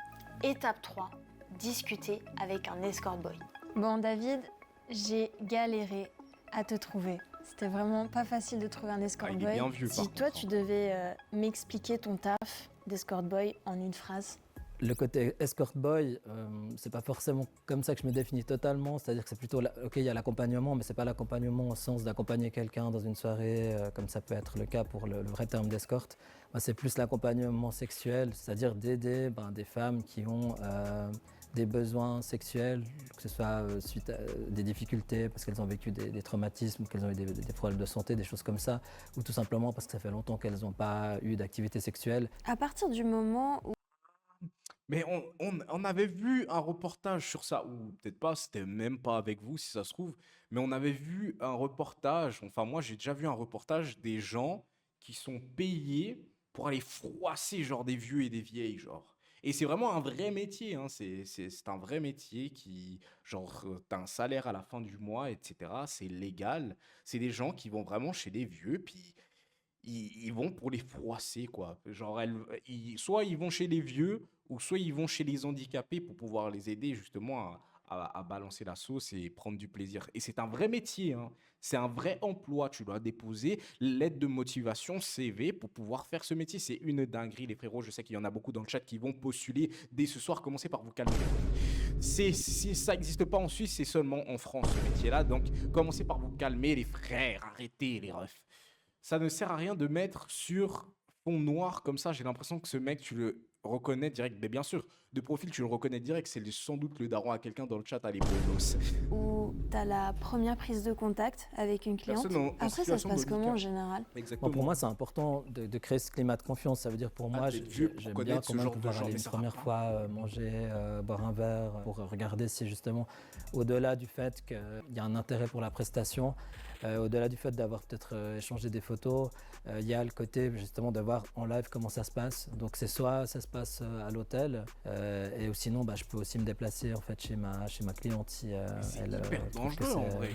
Étape 3, discuter avec un escort boy. Bon, David, j'ai galéré à te trouver. C'était vraiment pas facile de trouver un escort il est boy. bien vieux, Si par toi, tu devais m'expliquer ton taf d'escort boy en une phrase. Le côté escort boy, c'est pas forcément comme ça que je me définis totalement. C'est-à-dire que c'est plutôt, ok, il y a l'accompagnement, mais c'est pas l'accompagnement au sens d'accompagner quelqu'un dans une soirée, comme ça peut être le cas pour le vrai terme d'escorte. Moi, c'est plus l'accompagnement sexuel, c'est-à-dire d'aider des femmes qui ont des besoins sexuels, que ce soit suite à des difficultés, parce qu'elles ont vécu des traumatismes, qu'elles ont eu des problèmes de santé, des choses comme ça, ou tout simplement parce que ça fait longtemps qu'elles n'ont pas eu d'activité sexuelle. À partir du moment où Mais on avait vu un reportage sur ça, ou peut-être pas, c'était même pas avec vous si ça se trouve, mais on avait vu un reportage, enfin moi j'ai déjà vu un reportage des gens qui sont payés pour aller froisser genre des vieux et des vieilles, genre. Et c'est vraiment un vrai métier, hein, c'est un vrai métier qui, genre, t'as un salaire à la fin du mois, etc. C'est légal. C'est des gens qui vont vraiment chez des vieux, puis ils vont pour les froisser, quoi. Genre, soit ils vont chez les vieux, ou soit ils vont chez les handicapés pour pouvoir les aider justement à balancer la sauce et prendre du plaisir. Et c'est un vrai métier, hein. C'est un vrai emploi. Tu dois déposer lettre de motivation, CV, pour pouvoir faire ce métier. C'est une dinguerie, les frérots. Je sais qu'il y en a beaucoup dans le chat qui vont postuler dès ce soir. Commencez par vous calmer. Ça n'existe pas en Suisse, c'est seulement en France, ce métier-là. Donc, commencez par vous calmer, les frères. Arrêtez, les refs. Ça ne sert à rien de mettre sur fond noir comme ça. J'ai l'impression que ce mec, tu le reconnais direct. Mais bien sûr, de profil, tu le reconnais direct. C'est sans doute le daron à quelqu'un dans le chat à l'époque. où t'as la première prise de contact avec une cliente. Personne en Après, ça se situation passe de comment handicap. en général? Exactement. Bon, pour moi, c'est important de créer ce climat de confiance. Ça veut dire pour moi, t'es vieux pour j'aime bien connaître quand ce même genre de pouvoir gens, aller mais une ça va première pas. fois manger, boire un verre, pour regarder si justement, au-delà du fait qu'il y a un intérêt pour la prestation, au-delà du fait d'avoir peut-être échangé des photos, il y a le côté justement de voir en live comment ça se passe. Donc c'est soit ça se passe à l'hôtel, et sinon je peux aussi me déplacer en fait chez ma cliente si elle hyper trouve que dangereux en vrai.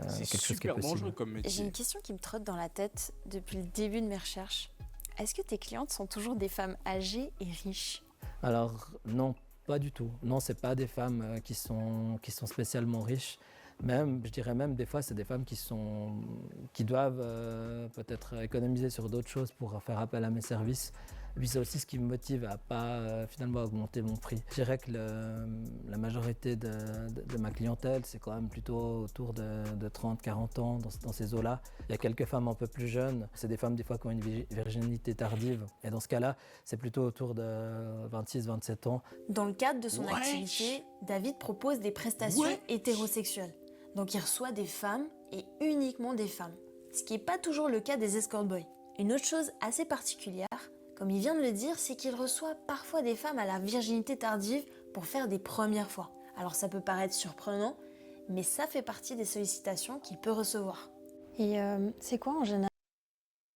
C'est quelque chose qui est super dangereux possible. comme J'ai métier. une question qui me trotte dans la tête depuis le début de mes recherches. Est-ce que tes clientes sont toujours des femmes âgées et riches? Alors non, pas du tout. Non, c'est pas des femmes qui sont spécialement riches. Même, je dirais même des fois, c'est des femmes qui doivent peut-être économiser sur d'autres choses pour faire appel à mes services. Et puis c'est aussi ce qui me motive à pas finalement augmenter mon prix. Je dirais que la majorité de ma clientèle, c'est quand même plutôt autour de 30-40 ans dans ces eaux-là. Il y a quelques femmes un peu plus jeunes. C'est des femmes des fois qui ont une virginité tardive. Et dans ce cas-là, c'est plutôt autour de 26-27 ans. Dans le cadre de son Wesh. activité, David propose des prestations Wesh. hétérosexuelles. Donc il reçoit des femmes et uniquement des femmes. Ce qui n'est pas toujours le cas des escort boys. Une autre chose assez particulière, comme il vient de le dire, c'est qu'il reçoit parfois des femmes à la virginité tardive pour faire des premières fois. Alors ça peut paraître surprenant, mais ça fait partie des sollicitations qu'il peut recevoir. Et c'est quoi en général?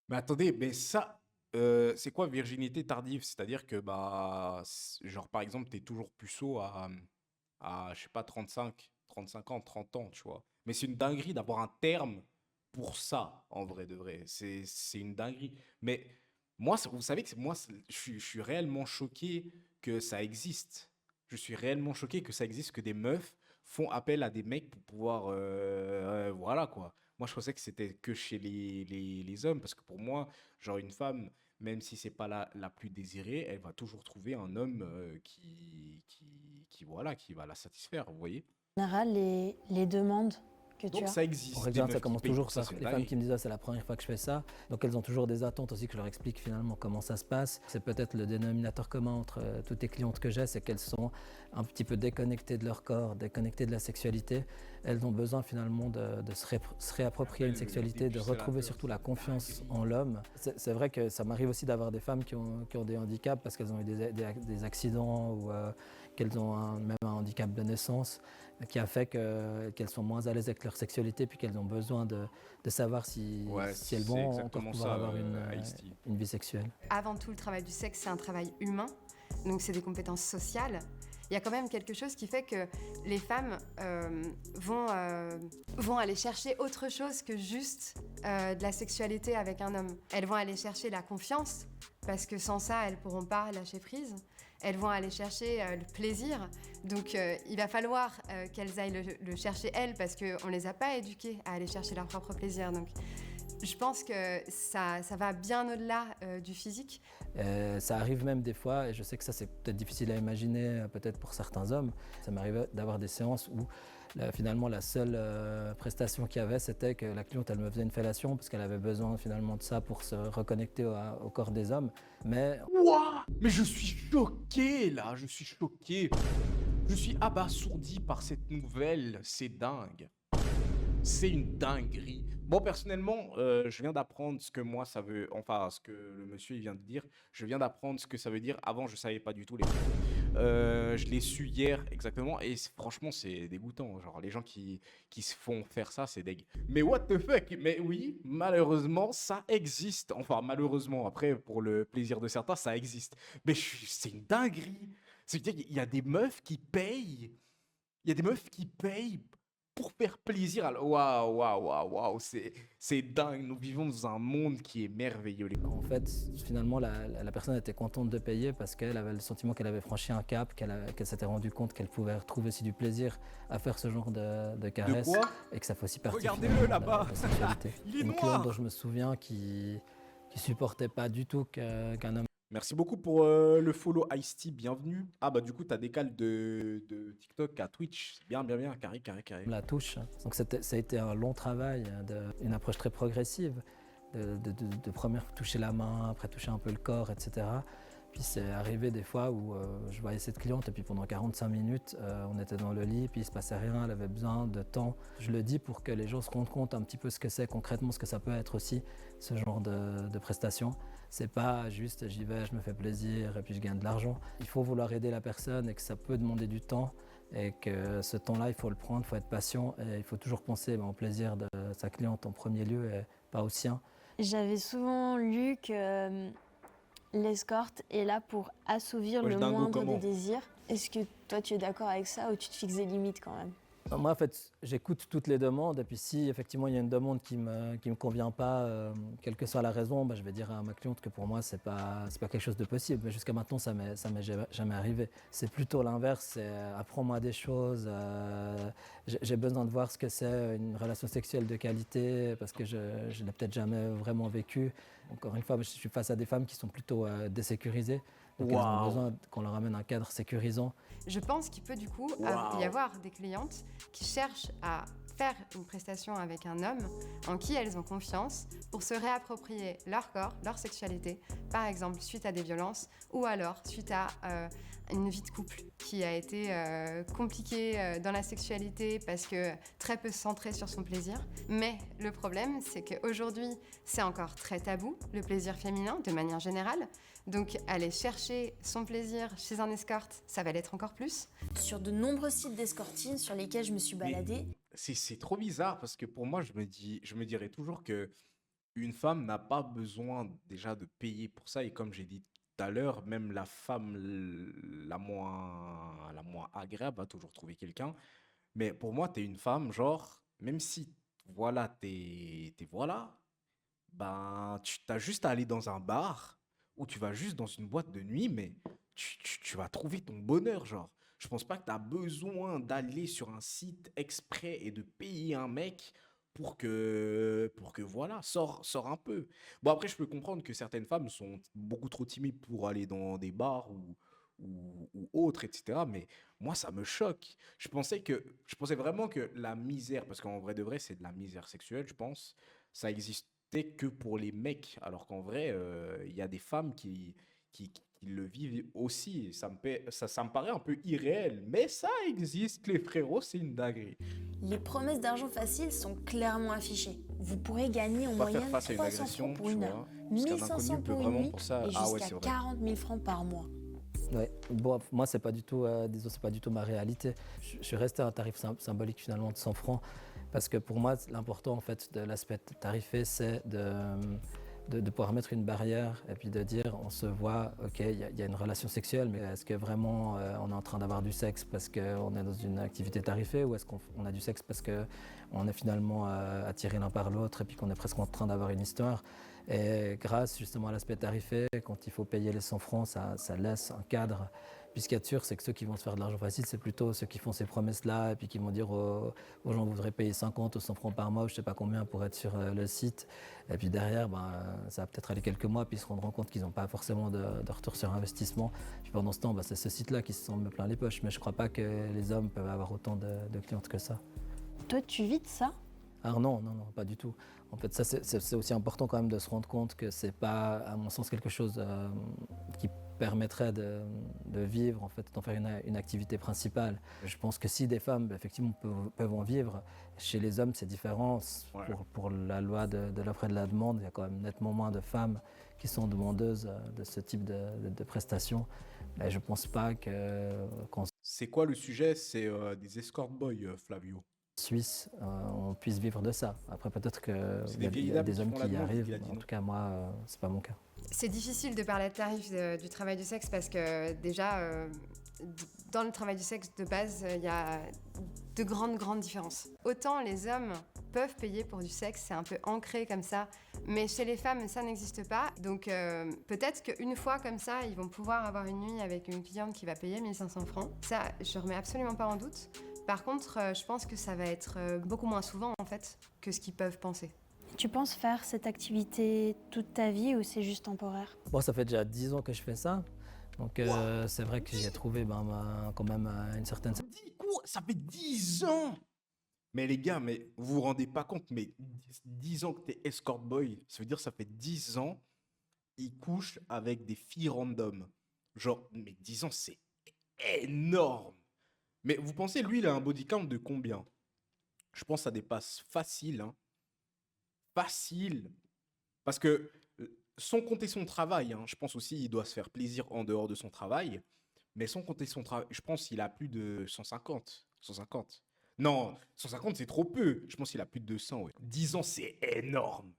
Mais attendez, mais ça, c'est quoi virginité tardive? C'est-à-dire que, genre par exemple, t'es toujours puceau à je sais pas, 35 ans, 30 ans, tu vois. Mais c'est une dinguerie d'avoir un terme pour ça, en vrai de vrai. C'est une dinguerie. Mais moi, vous savez que je suis réellement choqué que ça existe. Je suis réellement choqué que ça existe, que des meufs font appel à des mecs pour pouvoir... voilà, quoi. Moi, je pensais que c'était que chez les hommes, parce que pour moi, genre une femme, même si c'est pas la plus désirée, elle va toujours trouver un homme qui va la satisfaire, vous voyez? En général, les demandes que tu Donc as. ça existe. En des règle, meufs ça qui commence payent toujours pour ça, par c'est les une femmes dinguerie. qui me disent c'est la première fois que je fais ça. Donc elles ont toujours des attentes aussi que je leur explique finalement comment ça se passe. C'est peut-être le dénominateur commun entre toutes les clientes que j'ai, c'est qu'elles sont un petit peu déconnectées de leur corps, déconnectées de la sexualité. Elles ont besoin finalement de se réapproprier une sexualité, de retrouver surtout la confiance en l'homme. C'est vrai que ça m'arrive aussi d'avoir des femmes qui ont des handicaps parce qu'elles ont eu des accidents ou qu'elles ont même un handicap de naissance. qui a fait qu'elles sont moins à l'aise avec leur sexualité, puis qu'elles ont besoin de savoir si elles vont encore pouvoir avoir une vie sexuelle. Avant tout, le travail du sexe, c'est un travail humain, donc c'est des compétences sociales. Il y a quand même quelque chose qui fait que les femmes vont aller chercher autre chose que juste de la sexualité avec un homme. Elles vont aller chercher la confiance, parce que sans ça, elles ne pourront pas lâcher prise. Elles vont aller chercher le plaisir. Donc il va falloir qu'elles aillent le chercher elles, parce qu'on ne les a pas éduquées à aller chercher leur propre plaisir. Donc je pense que ça va bien au-delà du physique. Ça arrive même des fois, et je sais que ça c'est peut-être difficile à imaginer, peut-être pour certains hommes, ça m'arrive d'avoir des séances où finalement la seule prestation qu'il y avait, c'était que la cliente elle me faisait une fellation parce qu'elle avait besoin finalement de ça pour se reconnecter au corps des hommes. Mais Ouah, mais je suis choqué là, je suis choqué. Je suis abasourdi par cette nouvelle, c'est dingue. C'est une dinguerie. Bon, personnellement, je viens d'apprendre ce que moi ça veut, enfin ce que le monsieur il vient de dire. Je viens d'apprendre ce que ça veut dire. Avant, je savais pas du tout les mots. Je l'ai su hier exactement et franchement, c'est dégoûtant. Genre, les gens qui se font faire ça, c'est dégueu. Mais what the fuck? Mais oui, malheureusement, ça existe. Enfin, malheureusement, après, pour le plaisir de certains, ça existe. Mais c'est une dinguerie. C'est-à-dire qu'il y a des meufs qui payent. Il y a des meufs qui payent pour faire plaisir. Waouh, c'est dingue. Nous vivons dans un monde qui est merveilleux. En fait, finalement, la personne était contente de payer parce qu'elle avait le sentiment qu'elle avait franchi un cap, qu'elle s'était rendu compte qu'elle pouvait retrouver aussi du plaisir à faire ce genre de caresses. De quoi? Et que ça fait aussi partie Regardez-le là-bas. de la sexualité. Il est Une noir. cliente dont je me souviens qui supportait pas du tout qu'un homme. Merci beaucoup pour le follow Ice-T, bienvenue. Ah bah du coup t'as décalé de TikTok à Twitch, c'est bien, carré. La touche. Donc ça a été un long travail, une approche très progressive, de première toucher la main, après toucher un peu le corps, etc. Puis c'est arrivé des fois où je voyais cette cliente et puis pendant 45 minutes, on était dans le lit, puis il se passait rien, elle avait besoin de temps. Je le dis pour que les gens se rendent compte un petit peu ce que c'est concrètement, ce que ça peut être aussi, ce genre de prestations. C'est pas juste j'y vais, je me fais plaisir et puis je gagne de l'argent. Il faut vouloir aider la personne et que ça peut demander du temps et que ce temps-là, il faut le prendre, il faut être patient et il faut toujours penser au plaisir de sa cliente en premier lieu et pas au sien. J'avais souvent lu que l'escorte est là pour assouvir le moindre des désirs. Est-ce que toi, tu es d'accord avec ça ou tu te fixes des limites quand même? Moi, en fait, j'écoute toutes les demandes et puis si effectivement il y a une demande qui me convient pas, quelle que soit la raison, je vais dire à ma cliente que pour moi c'est pas quelque chose de possible. Mais jusqu'à maintenant ça m'est jamais arrivé. C'est plutôt l'inverse, c'est apprends-moi des choses. J'ai besoin de voir ce que c'est une relation sexuelle de qualité parce que je l'ai peut-être jamais vraiment vécu. Encore une fois, je suis face à des femmes qui sont plutôt désécurisées. Donc elles ont besoin qu'on leur amène un cadre sécurisant. Je pense qu'il peut du coup y avoir des clientes qui cherchent à faire une prestation avec un homme en qui elles ont confiance pour se réapproprier leur corps, leur sexualité, par exemple suite à des violences ou alors suite à une vie de couple qui a été compliquée dans la sexualité parce que très peu centrée sur son plaisir. Mais le problème, c'est qu'aujourd'hui, c'est encore très tabou, le plaisir féminin de manière générale. Donc aller chercher son plaisir chez un escorte, ça va l'être encore plus. Sur de nombreux sites d'escorting sur lesquels je me suis baladée. C'est trop bizarre parce que pour moi je me dirais toujours que une femme n'a pas besoin déjà de payer pour ça et comme j'ai dit tout à l'heure, même la femme la moins agréable va toujours trouver quelqu'un. Mais pour moi, t'es une femme, genre, même si voilà, t'es voilà, tu t'as juste à aller dans un bar ou tu vas juste dans une boîte de nuit, mais tu vas trouver ton bonheur, genre. Je pense pas que tu as besoin d'aller sur un site exprès et de payer un mec pour que voilà, sors un peu. Bon, après, je peux comprendre que certaines femmes sont beaucoup trop timides pour aller dans des bars ou autres, etc. Mais moi, ça me choque. Je pensais vraiment que la misère, parce qu'en vrai de vrai, c'est de la misère sexuelle, je pense, ça existait que pour les mecs, alors qu'en vrai, il y a des femmes qui le vivent aussi. Ça me paraît un peu irréel, mais ça existe, les frérots, c'est une dinguerie. Les promesses d'argent facile sont clairement affichées. Vous pourrez gagner en moyenne 300 francs pour une heure, 1500 pour une nuit et jusqu'à 40 000 francs par mois. Ouais. Bon, moi, c'est pas du tout, disons, c'est pas du tout ma réalité. Je suis resté à un tarif symbolique finalement de 100 francs parce que pour moi, l'important en fait de l'aspect tarifé, c'est de pouvoir mettre une barrière et puis de dire on se voit, ok, il y a une relation sexuelle, mais est-ce que vraiment on est en train d'avoir du sexe parce qu'on est dans une activité tarifée ou est-ce qu'on a du sexe parce qu'on est finalement attiré l'un par l'autre et puis qu'on est presque en train d'avoir une histoire. Et grâce justement à l'aspect tarifé, quand il faut payer les 100 francs, ça laisse un cadre. Puis ce qu'il y a de sûr, c'est que ceux qui vont se faire de l'argent facile, c'est plutôt ceux qui font ces promesses-là et puis qui vont dire aux gens, vous devrez payer 50 ou 100 francs par mois, ou je ne sais pas combien pour être sur le site. Et puis derrière, ça va peut-être aller quelques mois, puis ils se rendront compte qu'ils n'ont pas forcément de retour sur investissement. Puis pendant ce temps, c'est ce site-là qui se semble plein les poches. Mais je ne crois pas que les hommes peuvent avoir autant de clientes que ça. Toi, tu vis de ça? Alors non, pas du tout. En fait, ça, c'est aussi important quand même de se rendre compte que c'est pas, à mon sens, quelque chose qui permettrait de vivre, en fait, d'en faire une activité principale. Je pense que si des femmes, effectivement, peuvent en vivre, chez les hommes, c'est différent. Pour la loi de l'offre et de la demande, il y a quand même nettement moins de femmes qui sont demandeuses de ce type de prestations. Mais je pense pas qu'on... C'est quoi le sujet? C'est des escort boys, Flavio. Suisse, on puisse vivre de ça. Après, peut-être qu'il y a des hommes qui y arrivent. En tout cas, moi, c'est pas mon cas. C'est difficile de parler de tarifs du travail du sexe parce que déjà, dans le travail du sexe de base, il y a de grandes différences. Autant les hommes peuvent payer pour du sexe, c'est un peu ancré comme ça, mais chez les femmes, ça n'existe pas. Donc peut-être qu'une fois comme ça, ils vont pouvoir avoir une nuit avec une cliente qui va payer 1500 francs. Ça, je remets absolument pas en doute. Par contre, je pense que ça va être beaucoup moins souvent en fait que ce qu'ils peuvent penser. Tu penses faire cette activité toute ta vie ou c'est juste temporaire? Bon, ça fait déjà 10 ans que je fais ça. Donc c'est vrai que j'y ai trouvé quand même une certaine... Ça fait 10 ans! Mais les gars, mais vous vous rendez pas compte, mais 10 ans que t'es escort boy, ça veut dire que ça fait 10 ans, il couche avec des filles random. Genre, mais 10 ans, c'est énorme! Mais vous pensez, lui, il a un body count de combien? Je pense que ça dépasse facile, hein. Facile. Parce que, sans compter son travail, hein, je pense aussi qu'il doit se faire plaisir en dehors de son travail. Mais sans compter son travail, je pense qu'il a plus de 150. 150. Non, 150, c'est trop peu. Je pense qu'il a plus de 200, ouais. 10 ans, c'est énorme.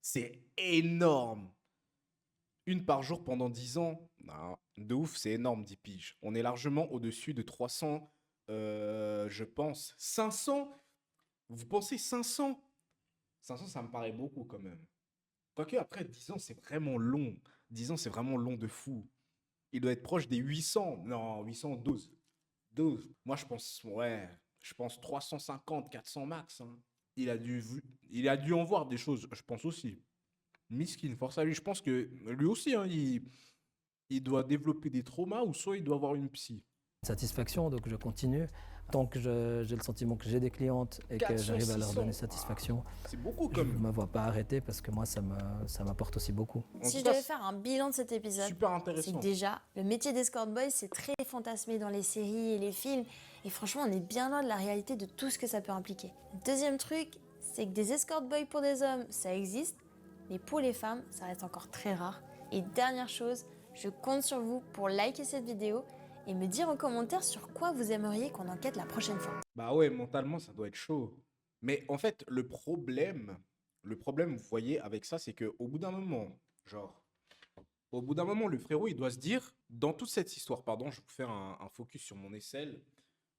C'est énorme. Une par jour pendant 10 ans, non, de ouf, c'est énorme, 10 piges. On est largement au-dessus de 300... je pense 500. Vous pensez 500? 500, ça me paraît beaucoup quand même. Quoique après 10 ans, c'est vraiment long. 10 ans, c'est vraiment long de fou. Il doit être proche des 800. Non, 812. 12. Moi, je pense 350, 400 max. Hein. Il a dû en voir des choses, je pense aussi. Miskin, force à lui. Je pense que lui aussi, hein, il doit développer des traumas ou soit il doit avoir une psy. Satisfaction, donc je continue. Tant que j'ai le sentiment que j'ai des clientes et que j'arrive à leur donner satisfaction, c'est beaucoup je ne me vois pas arrêter parce que moi, ça m'apporte aussi beaucoup. Si je devais faire un bilan de cet épisode, c'est que déjà, le métier d'escort boy, c'est très fantasmé dans les séries et les films. Et franchement, on est bien loin de la réalité de tout ce que ça peut impliquer. Deuxième truc, c'est que des escort boys pour des hommes, ça existe. Mais pour les femmes, ça reste encore très rare. Et dernière chose, je compte sur vous pour liker cette vidéo et me dire en commentaire sur quoi vous aimeriez qu'on enquête la prochaine fois. Bah ouais, mentalement, ça doit être chaud. Mais en fait, le problème, vous voyez, avec ça, c'est qu'au bout d'un moment, le frérot, il doit se dire, dans toute cette histoire, pardon, je vais vous faire un focus sur mon aisselle,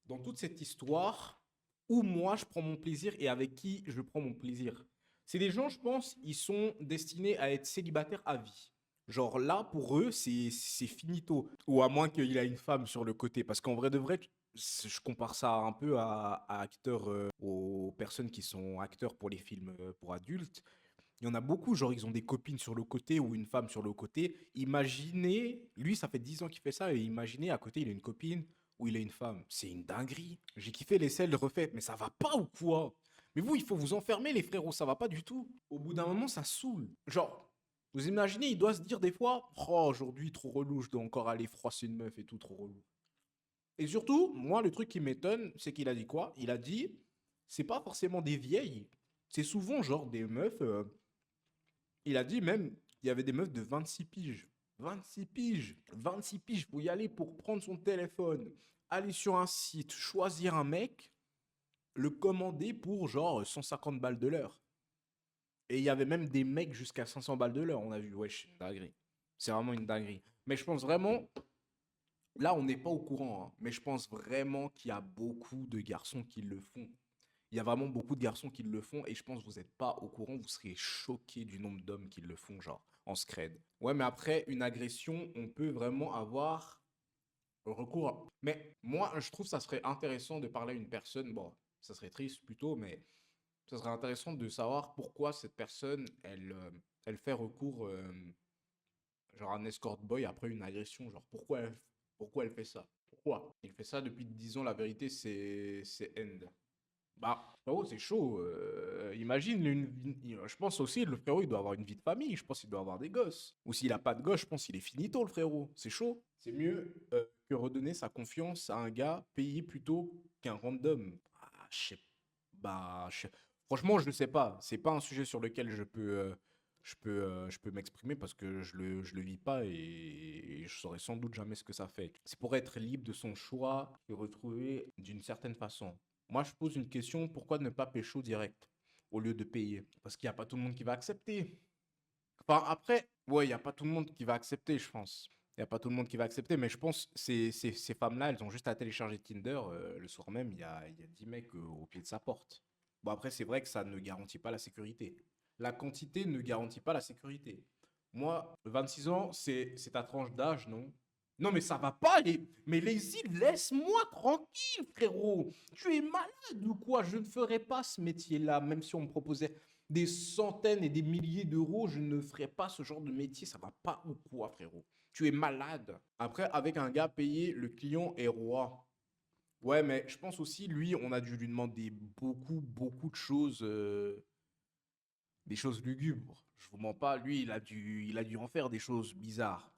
dans toute cette histoire, où moi, je prends mon plaisir et avec qui je prends mon plaisir. C'est des gens, je pense, ils sont destinés à être célibataires à vie. Genre là, pour eux, c'est finito. Ou à moins qu'il a une femme sur le côté. Parce qu'en vrai de vrai, je compare ça un peu à acteurs, aux personnes qui sont acteurs pour les films pour adultes. Il y en a beaucoup, genre ils ont des copines sur le côté ou une femme sur le côté. Imaginez, lui, ça fait 10 ans qu'il fait ça, et imaginez à côté, il a une copine ou il a une femme. C'est une dinguerie. J'ai kiffé les selles refaites, mais ça va pas ou quoi? Mais vous, il faut vous enfermer, les frérots, ça va pas du tout. Au bout d'un moment, ça saoule. Genre... Vous imaginez, il doit se dire des fois, oh, aujourd'hui, trop relou, je dois encore aller froisser une meuf et tout, trop relou. Et surtout, moi, le truc qui m'étonne, c'est qu'il a dit quoi? Il a dit, c'est pas forcément des vieilles, c'est souvent genre des meufs. Il a dit même, il y avait des meufs de 26 piges. 26 piges. 26 piges, faut y aller pour prendre son téléphone, aller sur un site, choisir un mec, le commander pour genre 150 balles de l'heure. Et il y avait même des mecs jusqu'à 500 balles de l'heure, on a vu. Wesh, une dinguerie. C'est vraiment une dinguerie. Mais je pense vraiment, là on n'est pas au courant, hein, mais je pense vraiment qu'il y a beaucoup de garçons qui le font. Il y a vraiment beaucoup de garçons qui le font et je pense que vous n'êtes pas au courant, vous seriez choqués du nombre d'hommes qui le font, genre, en scred. Ouais, mais après, une agression, on peut vraiment avoir recours à... Mais moi, je trouve que ça serait intéressant de parler à une personne, bon, ça serait triste plutôt, mais ça serait intéressant de savoir pourquoi cette personne, elle fait recours, genre, à un escort boy après une agression, genre, pourquoi elle fait ça? Pourquoi? Il fait ça depuis 10 ans, la vérité, c'est end. Bah, frérot, c'est chaud. Imagine, je pense aussi, le frérot, il doit avoir une vie de famille. Je pense qu'il doit avoir des gosses. Ou s'il a pas de gosses, je pense qu'il est finito, le frérot. C'est chaud. C'est mieux que redonner sa confiance à un gars payé plutôt qu'un random. Ah, franchement, je ne sais pas. C'est pas un sujet sur lequel je peux m'exprimer parce que je le vis pas et je saurais sans doute jamais ce que ça fait. C'est pour être libre de son choix et retrouver d'une certaine façon. Moi, je pose une question, pourquoi ne pas pécho direct au lieu de payer? Parce qu'il n'y a pas tout le monde qui va accepter. Enfin, après, ouais, il n'y a pas tout le monde qui va accepter, je pense. Il n'y a pas tout le monde qui va accepter, mais je pense que ces femmes-là, elles ont juste à télécharger Tinder. Le soir même, il y a 10 mecs au pied de sa porte. Bon, après, c'est vrai que ça ne garantit pas la sécurité. La quantité ne garantit pas la sécurité. Moi, 26 ans, c'est ta tranche d'âge, non? Non, mais ça va pas, mais les îles, laisse-moi tranquille, frérot. Tu es malade ou quoi? Je ne ferais pas ce métier-là, même si on me proposait des centaines et des milliers d'euros, je ne ferais pas ce genre de métier. Ça va pas ou quoi, frérot? Tu es malade. Après, avec un gars payé, le client est roi. Ouais, mais je pense aussi, lui, on a dû lui demander beaucoup de choses, des choses lugubres. Je vous mens pas, lui, il a dû en faire des choses bizarres.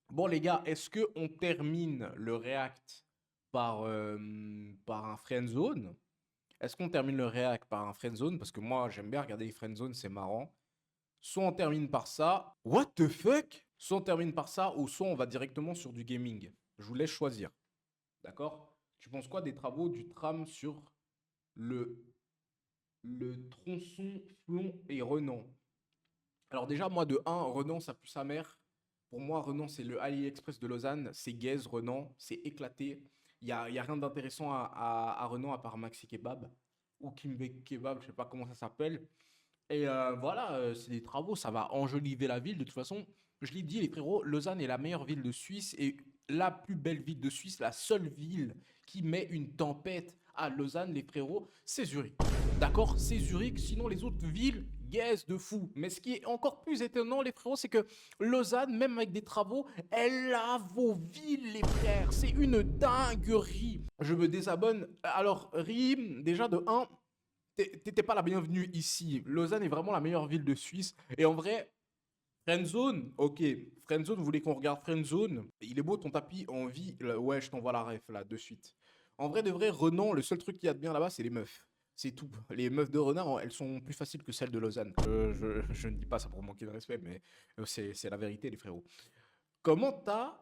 Bon, les gars, est-ce qu'on termine le react par un friendzone? Est-ce qu'on termine le react par un friendzone? Parce que moi, j'aime bien regarder les friendzones, c'est marrant. Soit on termine par ça. What the fuck? Soit on termine par ça, ou soit on va directement sur du gaming. Je vous laisse choisir. D'accord? Tu penses quoi des travaux du tram sur le tronçon Flon et Renan? Alors déjà, moi, de 1, Renan, ça pue sa mère. Pour moi, Renan, c'est le AliExpress de Lausanne. C'est gaze, Renan. C'est éclaté. Il y a rien d'intéressant à Renan à part Maxi Kebab. Ou Kimbe Kebab, je sais pas comment ça s'appelle. Et voilà, c'est des travaux. Ça va enjoliver la ville. De toute façon, je l'ai dit, les frérots, Lausanne est la meilleure ville de Suisse. Et la plus belle ville de Suisse, la seule ville qui met une tempête à Lausanne, les frérots, c'est Zurich. D'accord? C'est Zurich. Sinon, les autres villes, yes, de fou. Mais ce qui est encore plus étonnant, les frérots, c'est que Lausanne, même avec des travaux, elle a vos villes, les frères. C'est une dinguerie. Je me désabonne. Alors, Rim, déjà de 1, t'étais pas la bienvenue ici. Lausanne est vraiment la meilleure ville de Suisse. Et en vrai, Friendzone, ok. Friendzone, vous voulez qu'on regarde Friendzone? Il est beau ton tapis en vie. Ouais, je t'envoie la ref là, de suite. En vrai, de vrai, Renan, le seul truc qu'il y a de bien là-bas, c'est les meufs. C'est tout. Les meufs de Renard, elles sont plus faciles que celles de Lausanne. Je ne dis pas ça pour manquer de respect, mais c'est la vérité, les frérots. Comment t'as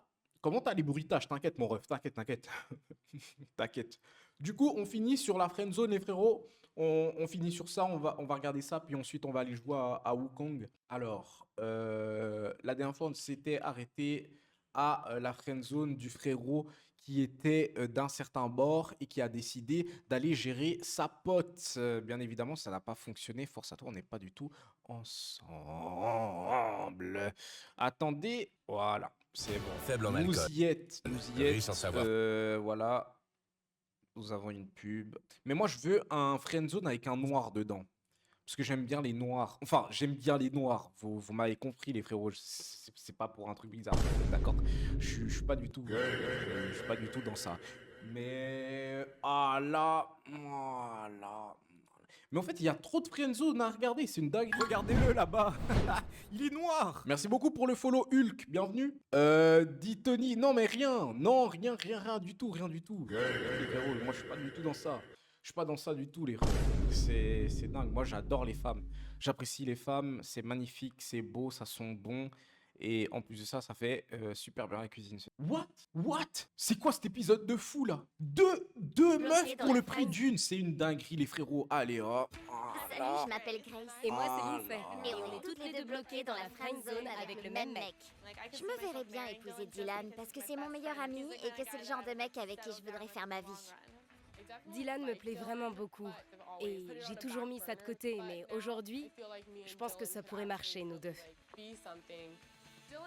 les bruitages? T'inquiète, mon ref, t'inquiète. T'inquiète. Du coup, on finit sur la friendzone, les frérots. On finit sur ça, on va regarder ça, puis ensuite, on va aller jouer à Wukong. Alors, la dernière fois, on s'était arrêté à la friendzone du frérot qui était d'un certain bord et qui a décidé d'aller gérer sa pote. Bien évidemment, ça n'a pas fonctionné. Force à toi, on n'est pas du tout ensemble. Attendez, voilà, c'est bon. Faible en Nous alcool. y êtes. Riche en savoir. Voilà, nous avons une pub. Mais moi, je veux un friendzone avec un noir dedans. Parce que j'aime bien les noirs. Enfin, j'aime bien les noirs. Vous m'avez compris, les frérots. C'est pas pour un truc bizarre. D'accord? Je suis pas du tout. Je suis pas du tout dans ça. Mais. Ah là. Voilà. Mais en fait, il y a trop de friendzone à regarder. C'est une dingue. Regardez-le là-bas. Il est noir. Merci beaucoup pour le follow Hulk. Bienvenue. Dit Tony. Non, mais rien. Non, rien du tout. Rien du tout. Les frérots, moi, je suis pas du tout dans ça. Je suis pas dans ça du tout, les frérots. C'est dingue. Moi, j'adore les femmes. J'apprécie les femmes. C'est magnifique, c'est beau, ça sent bon. Et en plus de ça, ça fait super bien la cuisine. What? C'est quoi cet épisode de fou là? Deux meufs pour le prix d'une, c'est une dinguerie les frérots. Allez hop. Salut, je m'appelle Grace. Et moi, c'est Lindsay. Et on est toutes les deux bloquées dans la friend zone avec le même mec. Je me verrais bien épouser Dylan parce que c'est mon meilleur ami et que c'est le genre de mec avec qui je voudrais faire ma vie. Dylan me plaît vraiment beaucoup. Et j'ai toujours mis ça de côté, mais aujourd'hui, je pense que ça pourrait marcher, nous deux.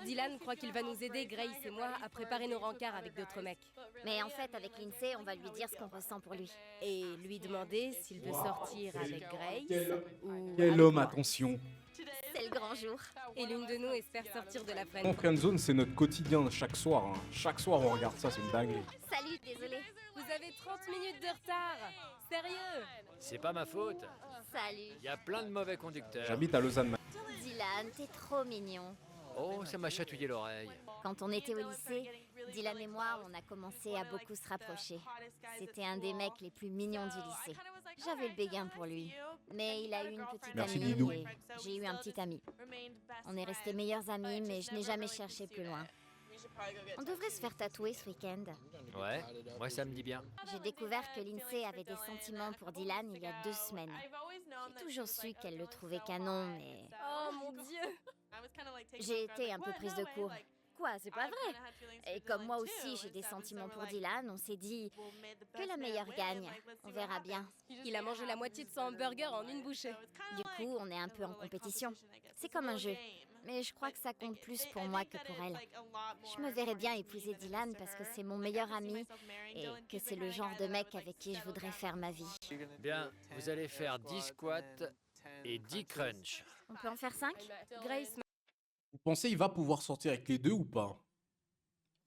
Dylan croit qu'il va nous aider, Grace et moi, à préparer nos rencarts avec d'autres mecs. Mais en fait, avec Lindsay, on va lui dire ce qu'on ressent pour lui. Et lui demander s'il veut sortir avec Grace ou Quel avec homme, moi. attention. C'est le grand jour. Et l'une de nous espère sortir de la Mon friend. friendzone, c'est notre quotidien chaque soir. Hein. Chaque soir, on regarde ça, c'est une dinguerie. Salut, désolé. Vous avez 30 minutes de retard. Sérieux? C'est pas ma faute. Salut. Il y a plein de mauvais conducteurs. J'habite à Lausanne. Dylan, t'es trop mignon. Oh, ça m'a chatouillé l'oreille. Quand on était au lycée, Dylan et moi, on a commencé à beaucoup se rapprocher. C'était un des mecs les plus mignons du lycée. J'avais le béguin pour lui. Mais il a eu une petite Merci, amie Didou. et j'ai eu un petit ami. On est restés meilleurs amis, mais je n'ai jamais cherché plus loin. On devrait se faire tatouer ce week-end. Ouais, moi ça me dit bien. J'ai découvert que Lindsay avait des sentiments pour Dylan il y a 2 semaines. J'ai toujours su qu'elle le trouvait canon, mais... Oh mon Dieu! J'ai été un peu prise de court. Quoi, c'est pas vrai? Et comme moi aussi j'ai des sentiments pour Dylan, on s'est dit que la meilleure gagne. On verra bien. Il a mangé la moitié de son hamburger en une bouchée. Du coup, on est un peu en compétition. C'est comme un jeu. Mais je crois que ça compte plus pour moi que pour elle. Je me verrais bien épouser Dylan parce que c'est mon meilleur ami et que c'est le genre de mec avec qui je voudrais faire ma vie. Bien, vous allez faire 10 squats et 10 crunch. On peut en faire 5? Grace Vous pensez il va pouvoir sortir avec les deux ou pas?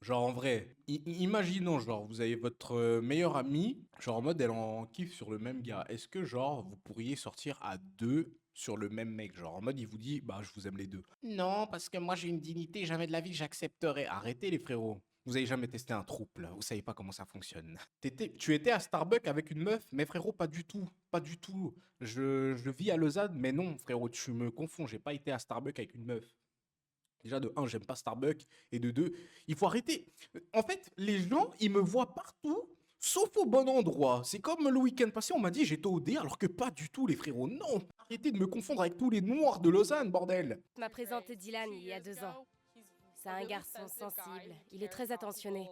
Genre en vrai, imaginons genre vous avez votre meilleure amie, genre en mode elle en kiffe sur le même gars. Est-ce que genre vous pourriez sortir à deux sur le même mec? Genre en mode il vous dit bah je vous aime les deux. Non parce que moi j'ai une dignité, jamais de la vie que j'accepterai. Arrêtez les frérots. Vous avez jamais testé un trouble, vous savez pas comment ça fonctionne. Tu étais à Starbucks avec une meuf, mais frérot pas du tout, pas du tout. Je vis à Lausanne, mais non frérot tu me confonds, j'ai pas été à Starbucks avec une meuf. Déjà, de 1, j'aime pas Starbucks. Et de 2, il faut arrêter. En fait, les gens, ils me voient partout, sauf au bon endroit. C'est comme le week-end passé, on m'a dit j'étais au D, alors que pas du tout, les frérots. Non, arrêtez de me confondre avec tous les noirs de Lausanne, bordel. m'a présenté Dylan il y a 2 ans. C'est un garçon sensible, il est très attentionné.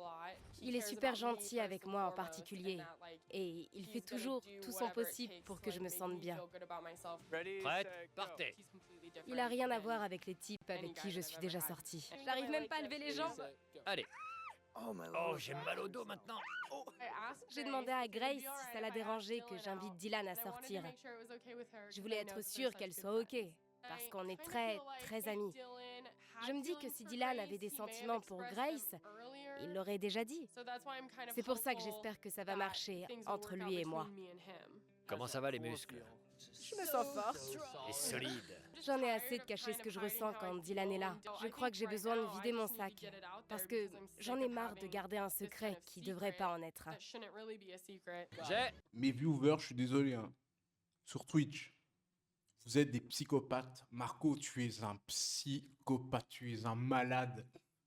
Il est super gentil avec moi en particulier. Et il fait toujours tout son possible pour que je me sente bien. Prête? Partez. Il a rien à voir avec les types avec qui je suis déjà sortie. J'arrive même pas à lever les jambes. Allez. Oh, j'ai mal au dos maintenant. J'ai demandé à Grace si ça la dérangeait que j'invite Dylan à sortir. Je voulais être sûre qu'elle soit OK, parce qu'on est très, très amis. Je me dis que si Dylan avait des sentiments pour Grace, il l'aurait déjà dit. C'est pour ça que j'espère que ça va marcher entre lui et moi. Comment ça va les muscles? Je me sens forte. Et solide. J'en ai assez de cacher ce que je ressens quand Dylan est là. Je crois que j'ai besoin de vider mon sac. Parce que j'en ai marre de garder un secret qui devrait pas en être un. Mes viewers, je suis désolé, hein. Sur Twitch, vous êtes des psychopathes. Marco, tu es un psychopathe, tu es un malade.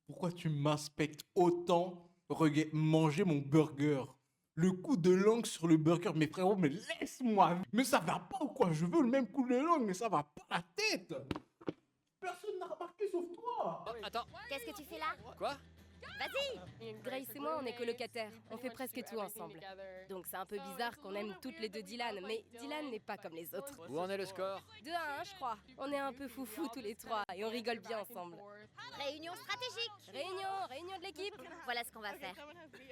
Pourquoi tu m'inspectes autant? Manger mon burger. Le coup de langue sur le burger, mais frérot, mais laisse-moi. Mais ça va pas ou quoi? Je veux le même coup de langue, mais ça va pas la tête. Personne n'a remarqué sauf toi. Attends. Qu'est-ce que tu fais là? Quoi? Vas-y! Grace et moi, on est colocataires. On fait presque tout ensemble. Donc c'est un peu bizarre qu'on aime toutes les deux Dylan, mais Dylan n'est pas comme les autres. Où en est le score? 2-1, je crois. On est un peu foufou tous les trois et on rigole bien ensemble. Réunion stratégique! Réunion de l'équipe! Voilà ce qu'on va faire.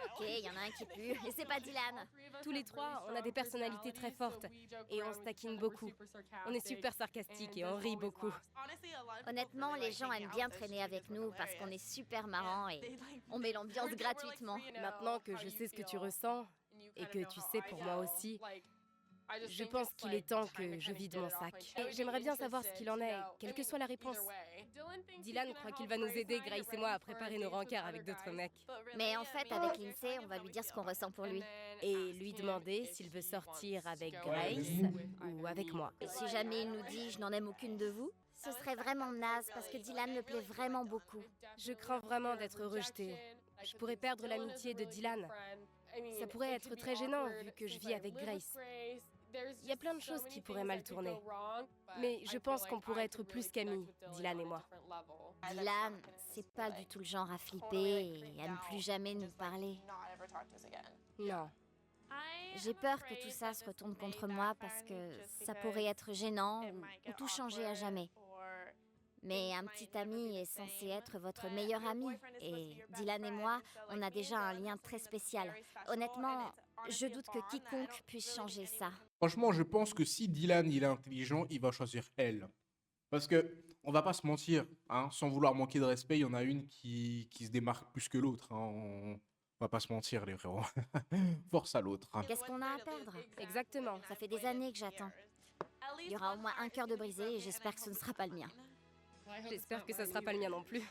Ok, il y en a un qui pue, et c'est pas Dylan. Tous les trois, on a des personnalités très fortes et on se taquine beaucoup. On est super sarcastique et on rit beaucoup. Honnêtement, les gens aiment bien traîner avec nous parce qu'on est super marrants et on met l'ambiance gratuitement. Maintenant que je sais ce que tu ressens et que tu sais pour moi aussi, je pense qu'il est temps que je vide mon sac. Et j'aimerais bien savoir ce qu'il en est, quelle que soit la réponse. Dylan croit qu'il va nous aider, Grace et moi, à préparer nos rencarts avec d'autres mecs. Mais en fait, avec Lindsay, on va lui dire ce qu'on ressent pour lui. Et lui demander s'il veut sortir avec Grace ou avec moi. Et si jamais il nous dit « je n'en aime aucune de vous », Ce serait vraiment naze parce que Dylan me plaît vraiment beaucoup. Je crains vraiment d'être rejetée. Je pourrais perdre l'amitié de Dylan. Ça pourrait être très gênant vu que je vis avec Grace. Il y a plein de choses qui pourraient mal tourner. Mais je pense qu'on pourrait être plus qu'amis, Dylan et moi. Dylan, c'est pas du tout le genre à flipper et à ne plus jamais nous parler. Non. J'ai peur que tout ça se retourne contre moi parce que ça pourrait être gênant ou tout changer à jamais. Mais un petit ami est censé être votre meilleur ami. Et Dylan et moi, on a déjà un lien très spécial. Honnêtement, je doute que quiconque puisse changer ça. Franchement, je pense que si Dylan il est intelligent, il va choisir elle. Parce que, on va pas se mentir, hein, sans vouloir manquer de respect, il y en a une qui se démarque plus que l'autre. Hein, on va pas se mentir, les frérots. Force à l'autre. Hein. Qu'est-ce qu'on a à perdre? Exactement. Ça fait des années que j'attends. Il y aura au moins un cœur de brisé et j'espère que ce ne sera pas le mien. J'espère que ça sera pas le mien non plus.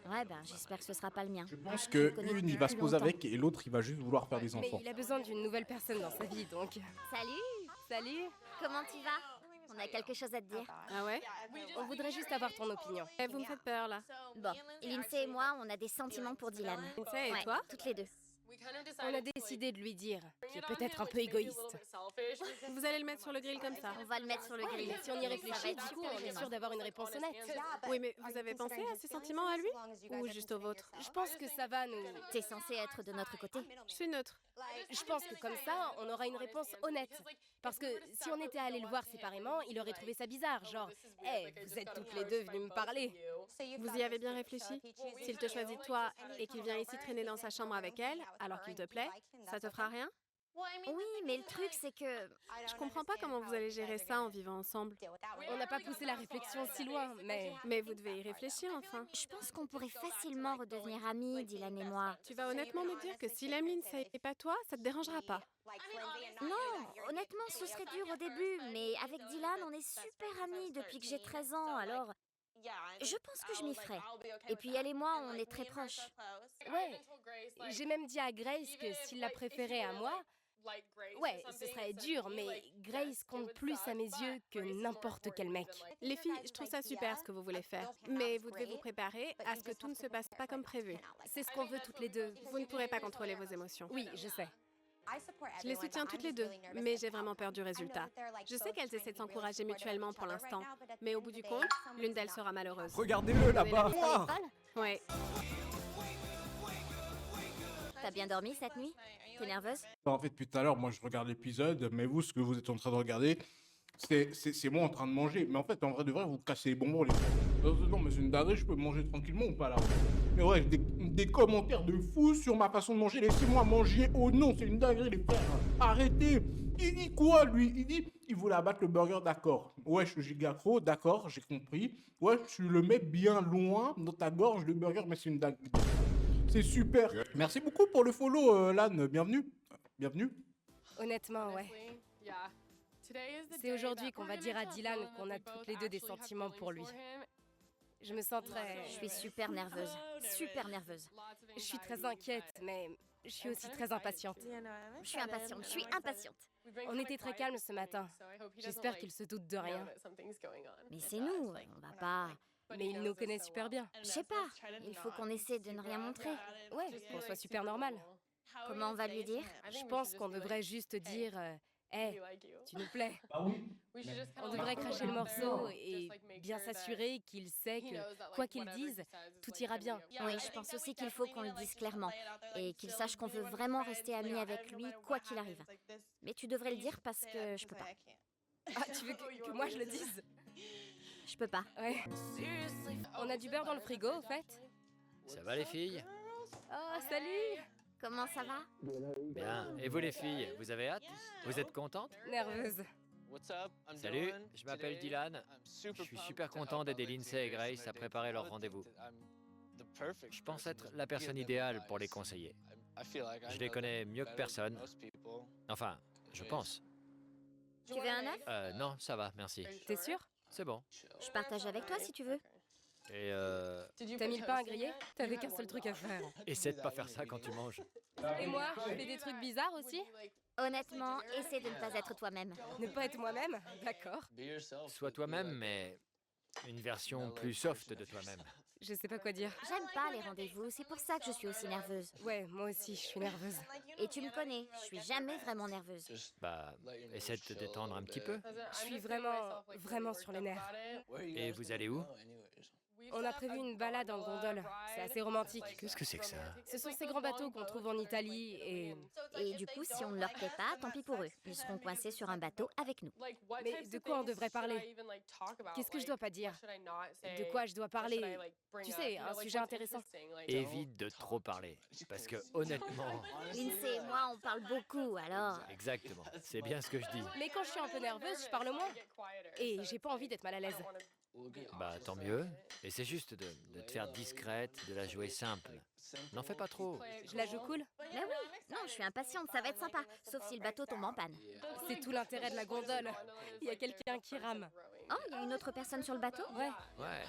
Ouais, ben j'espère que ce sera pas le mien. Je pense que une, il va se poser avec et l'autre, il va juste vouloir faire des enfants. Mais il a besoin d'une nouvelle personne dans sa vie, donc... Salut! Salut! Comment tu vas? On a quelque chose à te dire. Ah ouais? On voudrait juste avoir ton opinion. Vous me faites peur, là. Bon, Lindsay et moi, on a des sentiments pour Dylan. Lindsay et Ouais, toi? toutes les deux. On a décidé de lui dire, qui est peut-être un peu égoïste. Vous allez le mettre sur le grill comme ça? On va le mettre sur le Ouais, grill. mais si on y réfléchit, du coup, on est sûr d'avoir une réponse honnête. Oui, mais vous avez pensé à ses sentiments à lui? Ou juste aux vôtres? Je pense que ça va nous... T'es censé être de notre côté. Je suis neutre. Je pense que comme ça, on aura une réponse honnête. Parce que si on était allé le voir séparément, il aurait trouvé ça bizarre. Genre, hey, vous êtes toutes les deux venues me parler. Vous y avez bien réfléchi? S'il te choisit toi et qu'il vient ici traîner dans sa chambre avec elle, alors qu'il te plaît, ça te fera rien? Oui, mais le truc, c'est que... Je comprends pas comment vous allez gérer ça en vivant ensemble. On n'a pas poussé la réflexion si loin, mais... Mais vous devez y réfléchir, enfin. Je pense qu'on pourrait facilement redevenir amis, Dylan et moi. Tu vas honnêtement me dire que si l'aime Lindsay et pas toi, ça te dérangera pas? Non, honnêtement, ce serait dur au début, mais avec Dylan, on est super amis depuis que j'ai 13 ans, alors... Je pense que je m'y ferai. Et puis elle et moi, on est très proches. Ouais, j'ai même dit à Grace que s'il la préférait à moi... Ouais, ce serait dur, mais Grace compte plus à mes yeux que n'importe quel mec. Les filles, je trouve ça super ce que vous voulez faire. Mais vous devez vous préparer à ce que tout ne se passe pas comme prévu. C'est ce qu'on veut toutes les deux. Vous ne pourrez pas contrôler vos émotions. Oui, je sais. Je les soutiens toutes les deux, mais j'ai vraiment peur du résultat. Je sais qu'elles essaient de s'encourager mutuellement pour l'instant, mais au bout du compte, l'une d'elles sera malheureuse. Regardez-le là-bas. Ouais. T'as bien dormi cette nuit? T'es nerveuse? En fait, depuis tout à l'heure, moi je regarde l'épisode, mais vous, ce que vous êtes en train de regarder, c'est moi en train de manger. Mais en fait, en vrai de vrai, vous cassez les bonbons, les gars. Non, mais c'est une dinguerie, je peux manger tranquillement ou pas là? Mais ouais, des commentaires de fous sur ma façon de manger. Laissez-moi manger. Oh non, c'est une dinguerie, les frères. Arrêtez. Il dit quoi, lui? Il dit, il voulait abattre le burger, d'accord. Ouais, je suis gigacro, d'accord, j'ai compris. Ouais, tu le mets bien loin dans ta gorge, le burger, mais c'est une dinguerie. C'est super. Merci beaucoup pour le follow, Lan. Bienvenue. Bienvenue. Honnêtement, ouais. C'est aujourd'hui qu'on va dire à Dylan qu'on a toutes les deux des sentiments pour lui. Je me sens très... Je suis super nerveuse. Super nerveuse. Je suis très inquiète, mais je suis aussi très impatiente. Je suis impatiente, je suis impatiente. On était très calmes ce matin. J'espère qu'il se doute de rien. Mais c'est nous, on va pas... Mais il nous connaît super bien. Je sais pas, il faut qu'on essaie de ne rien montrer. Ouais, qu'on soit super normal. Comment on va lui dire? Je pense qu'on devrait juste dire hey, tu nous plais. Ah oui. On devrait cracher le morceau et bien s'assurer qu'il sait que, quoi qu'il dise, tout ira bien. Oui, je pense aussi qu'il faut qu'on le dise clairement et qu'il sache qu'on veut vraiment rester amis avec lui, quoi qu'il arrive. Mais tu devrais le dire parce que je peux pas. Ah, tu veux que moi je le dise? Je peux pas. Ouais. On a du beurre dans le frigo, au fait. Ça va les filles? Oh, salut! Comment ça va? Bien. Et vous les filles, vous avez hâte? Vous êtes contentes? Nerveuse. Salut, je m'appelle Dylan. Je suis super content d'aider Lindsay et Grace à préparer leur rendez-vous. Je pense être la personne idéale pour les conseiller. Je les connais mieux que personne. Enfin, je pense. Tu veux un œuf? Non, ça va, merci. T'es sûr? C'est bon. Je partage avec toi si tu veux. Et T'as mis le pain à griller? T'avais qu'un seul truc à faire. essaie de pas faire ça quand tu manges. Et moi, je fais des trucs bizarres aussi? Honnêtement, essaie de ne pas être toi-même. Ne pas être moi-même? D'accord. Sois toi-même, mais Une version plus soft de toi-même. Je sais pas quoi dire. J'aime pas les rendez-vous, c'est pour ça que je suis aussi nerveuse. Ouais, moi aussi, je suis nerveuse. Et tu me connais, je suis jamais vraiment nerveuse. Bah, essaie de te détendre un petit peu. Je suis vraiment sur les nerfs. Et vous allez où? On a prévu une balade en gondole. C'est assez romantique. Qu'est-ce que c'est que ça? Ce sont ces grands bateaux qu'on trouve en Italie et... Et du coup, si on ne leur plaît pas, tant pis pour eux. Ils seront coincés sur un bateau avec nous. Mais de quoi on devrait parler? Qu'est-ce que je dois pas dire? De quoi je dois parler? Tu sais, un sujet intéressant. Évite de trop parler. Parce que honnêtement... Lindsay et moi, on parle beaucoup, alors... Exactement, c'est bien ce que je dis. Mais quand je suis un peu nerveuse, je parle moins. Et j'ai pas envie d'être mal à l'aise. Bah tant mieux. Et c'est juste de te faire discrète, de la jouer simple. N'en fais pas trop. Je la joue cool? Mais oui, non, je suis impatiente, ça va être sympa. Sauf si le bateau tombe en panne. C'est tout l'intérêt de la gondole. Il y a quelqu'un qui rame. Oh, il y a une autre personne sur le bateau? Ouais. Ouais.